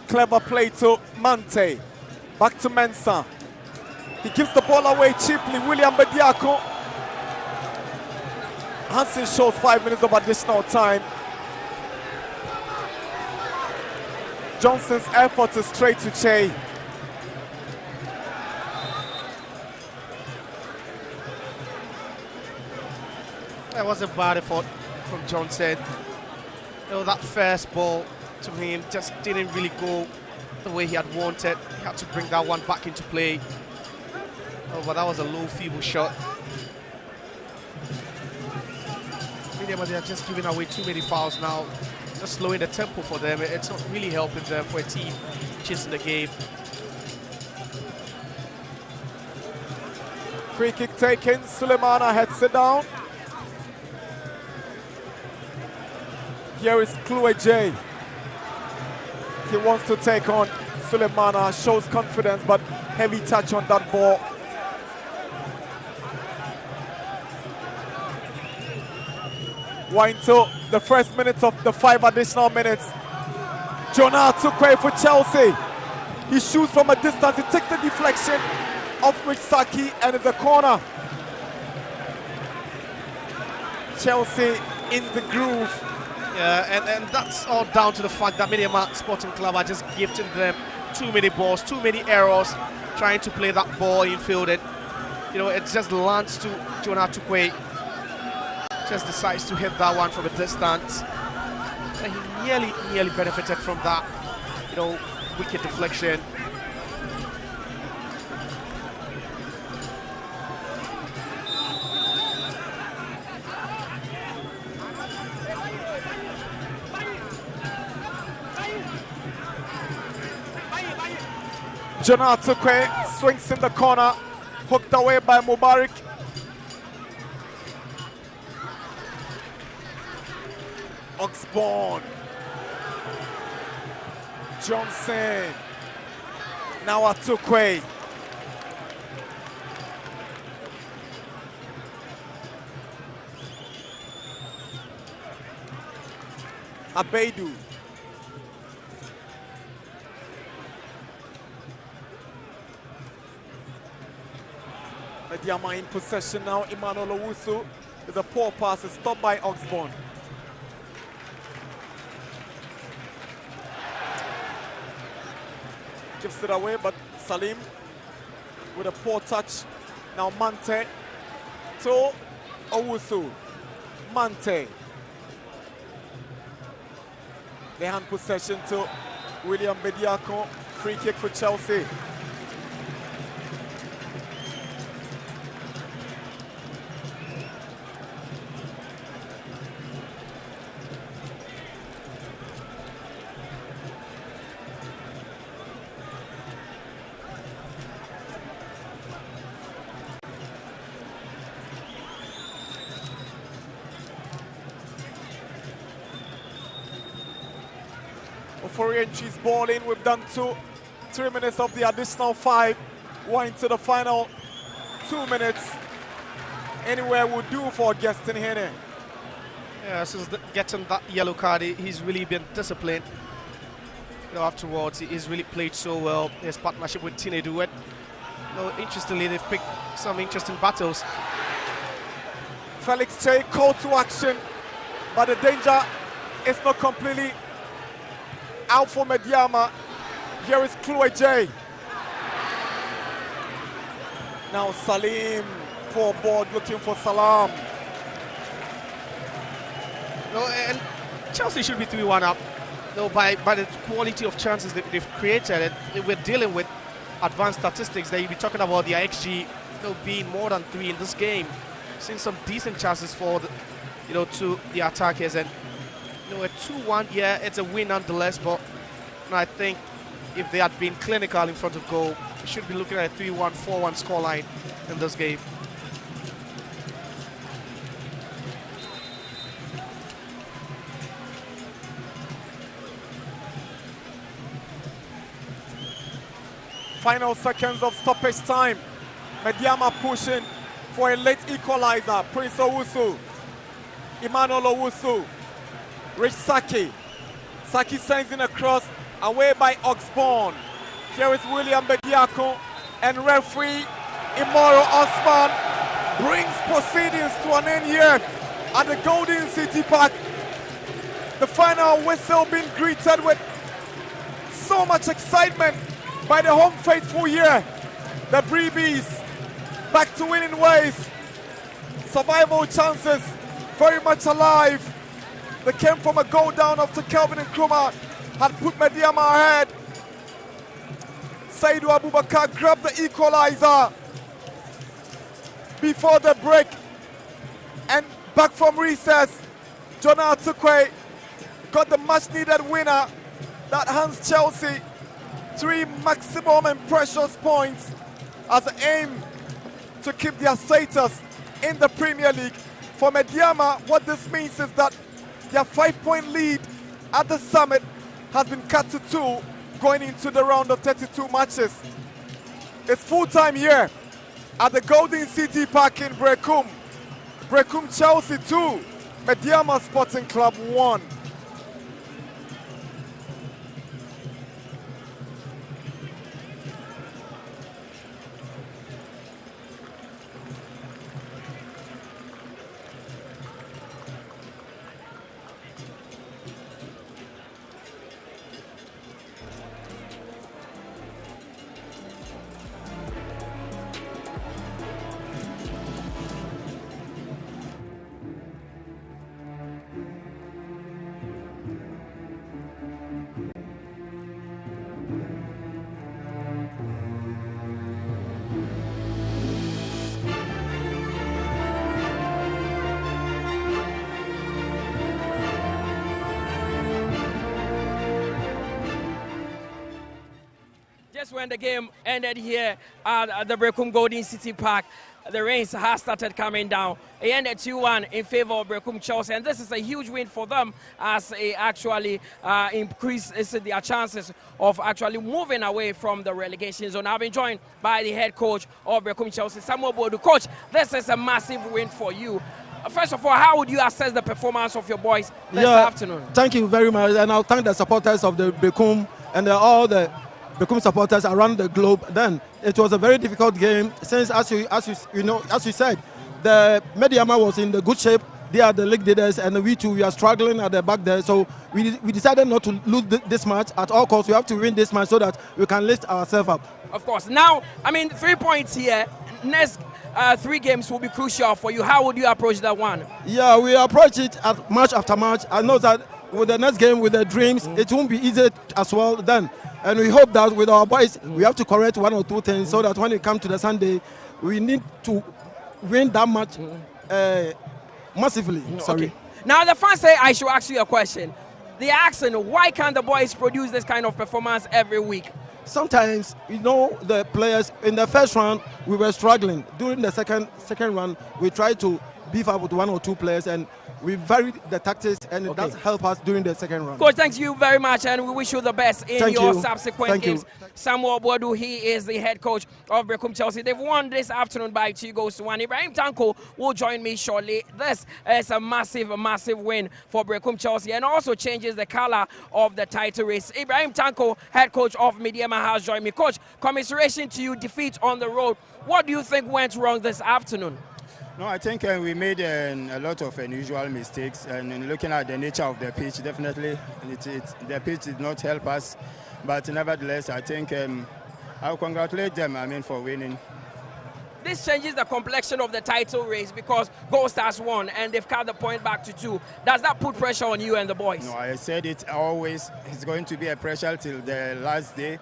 Clever play to Mante. Back to Mensah. He gives the ball away cheaply. William Bediako. Hansen shows 5 minutes of additional time. Johnson's effort is straight to Che. That was a bad effort from Johnson. You know, that first ball to him just didn't really go the way he had wanted. He had to bring that one back into play. Oh, but that was a low, feeble shot. Medeama, they are just giving away too many fouls now. Just slowing the tempo for them. It's not really helping them for a team chasing the game. Free kick taken. Sulemana heads it down. Here is Klueje. He wants to take on Sulemana. Shows confidence, but heavy touch on that ball. We're into the first minutes of the 5 additional minutes. Jonah Tukwe for Chelsea. He shoots from a distance. He takes the deflection of Mitsaki and it's a corner. Chelsea in the groove. Yeah, and that's all down to the fact that Medeama Sporting Club are just gifting them too many balls, too many errors, trying to play that ball infield. And, you know, it just lands to Jonah Tukwe. Just decides to hit that one from a distance. And he nearly benefited from that, you know, wicked deflection. Jonah Tukwe swings in the corner, hooked away by Mubarak. Oxbourne. Johnson. Now Atukwe. Abeidu. Medeama in possession now. Emmanuel Owusu with a poor pass. It's stopped by Oxbourne. Gives it away, but Salim with a poor touch. Now Mante to Owusu. Mante. They hand possession to William Bediako. Free kick for Chelsea. Oforienchi's ball in. We've done 3 minutes of the additional 5. We're into the final 2 minutes. Anywhere will do for Gaston Hene. Yeah, since getting that yellow card, he's really been disciplined. You know, afterwards, he's really played so well. His partnership with Tine Duet. You know, interestingly, they've picked some interesting battles. Felix Che, call to action, but the danger is not completely out for Medeama. Here is Klueje. Now Salim, poor board, looking for Salam. No, and Chelsea should be 3-1 up. No, by the quality of chances that they've created, we're dealing with advanced statistics. That you'll be talking about the XG, being more than 3 in this game. Seen some decent chances for the, to the attackers, and a 2-1, yeah, it's a win nonetheless. But I think if they had been clinical in front of goal, we should be looking at a 3-1, 4-1 scoreline in this game. Final seconds of stoppage time. Medeama pushing for a late equalizer. Prince Owusu, Emmanuel Owusu, Rich Saki. Saki sends in a cross away by Oxbourne. Here is William Bediako, and referee Imoro Osman brings proceedings to an end here at the Golden City Park. The final whistle being greeted with so much excitement by the home faithful here. The Breebies back to winning ways. Survival chances very much alive. They came from a goal down after Kelvin Nkrumah had put Medeama ahead. Saidu Abubakar grabbed the equalizer before the break. And back from recess, Jonah Atukwe got the much needed winner that hands Chelsea 3 maximum and precious points as an aim to keep their status in the Premier League. For Medeama, what this means is that their 5-point lead at the summit has been cut to 2 going into the round of 32 matches. It's full time here at the Golden City Park in Berekum. Berekum Chelsea 2, Medeama Sporting Club 1. Just when the game ended here at the Berekum Golden City Park, the rains has started coming down. It ended 2-1 in favor of Berekum Chelsea, and this is a huge win for them as it actually increases their chances of actually moving away from the relegation zone. I've been joined by the head coach of Berekum Chelsea, Samuel Bodu. Coach, this is a massive win for you. First of all, how would you assess the performance of your boys this afternoon? Thank you very much, and I'll thank the supporters of the Berekum and all the Berekum supporters around the globe. Then it was a very difficult game since, as you said, the Medeama was in the good shape. They are the league leaders, and we are struggling at the back there. So we decided not to lose this match at all costs. We have to win this match so that we can lift ourselves up. Of course. Now, 3 points here. Next 3 games will be crucial for you. How would you approach that one? Yeah, we approach it at match after match. I know that with the next game, with the Dreams, it won't be easy as well then. And we hope that with our boys, we have to correct 1 or 2 things so that when it comes to the Sunday, we need to win that match massively. Sorry. Okay. Now, the fans say I should ask you a question. They're asking, why can't the boys produce this kind of performance every week? Sometimes, the players, in the first round, we were struggling. During the second round, we tried to beef up with 1 or 2 players, and we varied the tactics, and it does help us during the second round. Coach, thank you very much, and we wish you the best in your subsequent games. Samuel Bodu, he is the head coach of Berekum Chelsea. They've won this afternoon by 2-1. Ibrahim Tanko will join me shortly. This is a massive, massive win for Berekum Chelsea, and also changes the color of the title race. Ibrahim Tanko, head coach of Medeama, has joined me. Coach, commiseration to you, defeat on the road. What do you think went wrong this afternoon? No, I think we made a lot of unusual mistakes, and in looking at the nature of the pitch, definitely the pitch did not help us. But nevertheless, I think I'll congratulate them, for winning. This changes the complexion of the title race because Gold Stars won and they've cut the point back to 2. Does that put pressure on you and the boys? No, I said it always. It's going to be a pressure till the last day.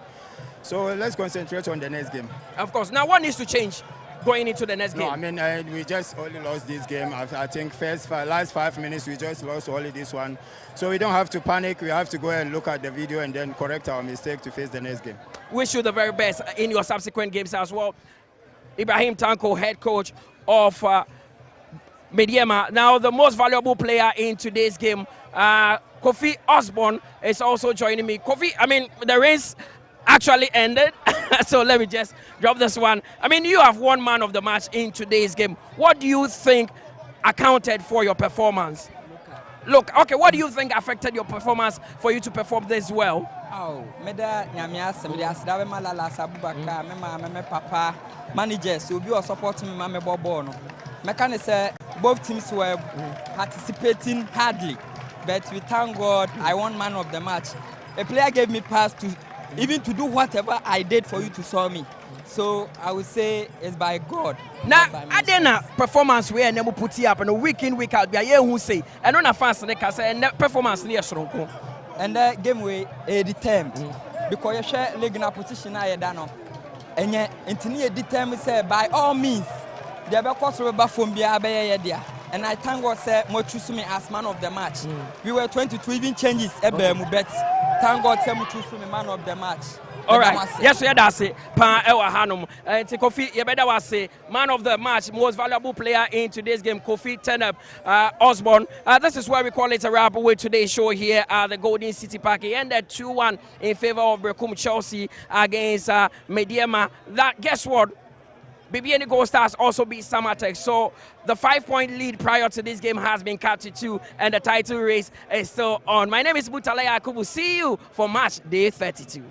So let's concentrate on the next game. Of course. Now, what needs to change going into the next game? No, we just only lost this game. I think last 5 minutes we just lost only this one. So we don't have to panic. We have to go and look at the video and then correct our mistake to face the next game. Wish you the very best in your subsequent games as well. Ibrahim Tanko, head coach of Medeama. Now, the most valuable player in today's game, Kofi Osborne, is also joining me. Kofi, the race actually ended. So let me just drop this one. I mean, you have one man of the match in today's game. What do you think accounted for your performance? Look, okay, what do you think affected your performance for you to perform this well? Oh, Meda Nyamias, Mediasda, Malala Sabubaka, my papa, managers will be supporting me, my Bobono. Mechanic say both teams were participating hardly, but we thank God I won man of the match. A player gave me pass to even to do whatever I did for you to saw me. So I would say it's by God. Now, Adena performance we never put up and a week in, week out. Be a year who say, and on a fast and a performance near Stronko. And that game we determined because you share league in a position I done. And yet, Anthony determined say by all means, the Becos River from Bia. And I thank God say more choose me as man of the match. We were 22 even changes bet. Thank God say more choose me man of the match. All right. Yes, yeah, that's it. Pan Ewa Hanum. Kofi, you better was say man of the match, most valuable player in today's game, Kofi Teneb Osborne. This is where we call it a wrap with today's show here at the Golden City Park. He ended 2-1 in favor of Berekum Chelsea against Medeama. That guess what? BBN Gold Stars also beat Samatex. So the 5-point lead prior to this game has been cut to 2 and the title race is still on. My name is Butalaya Akubu. See you for match day 32.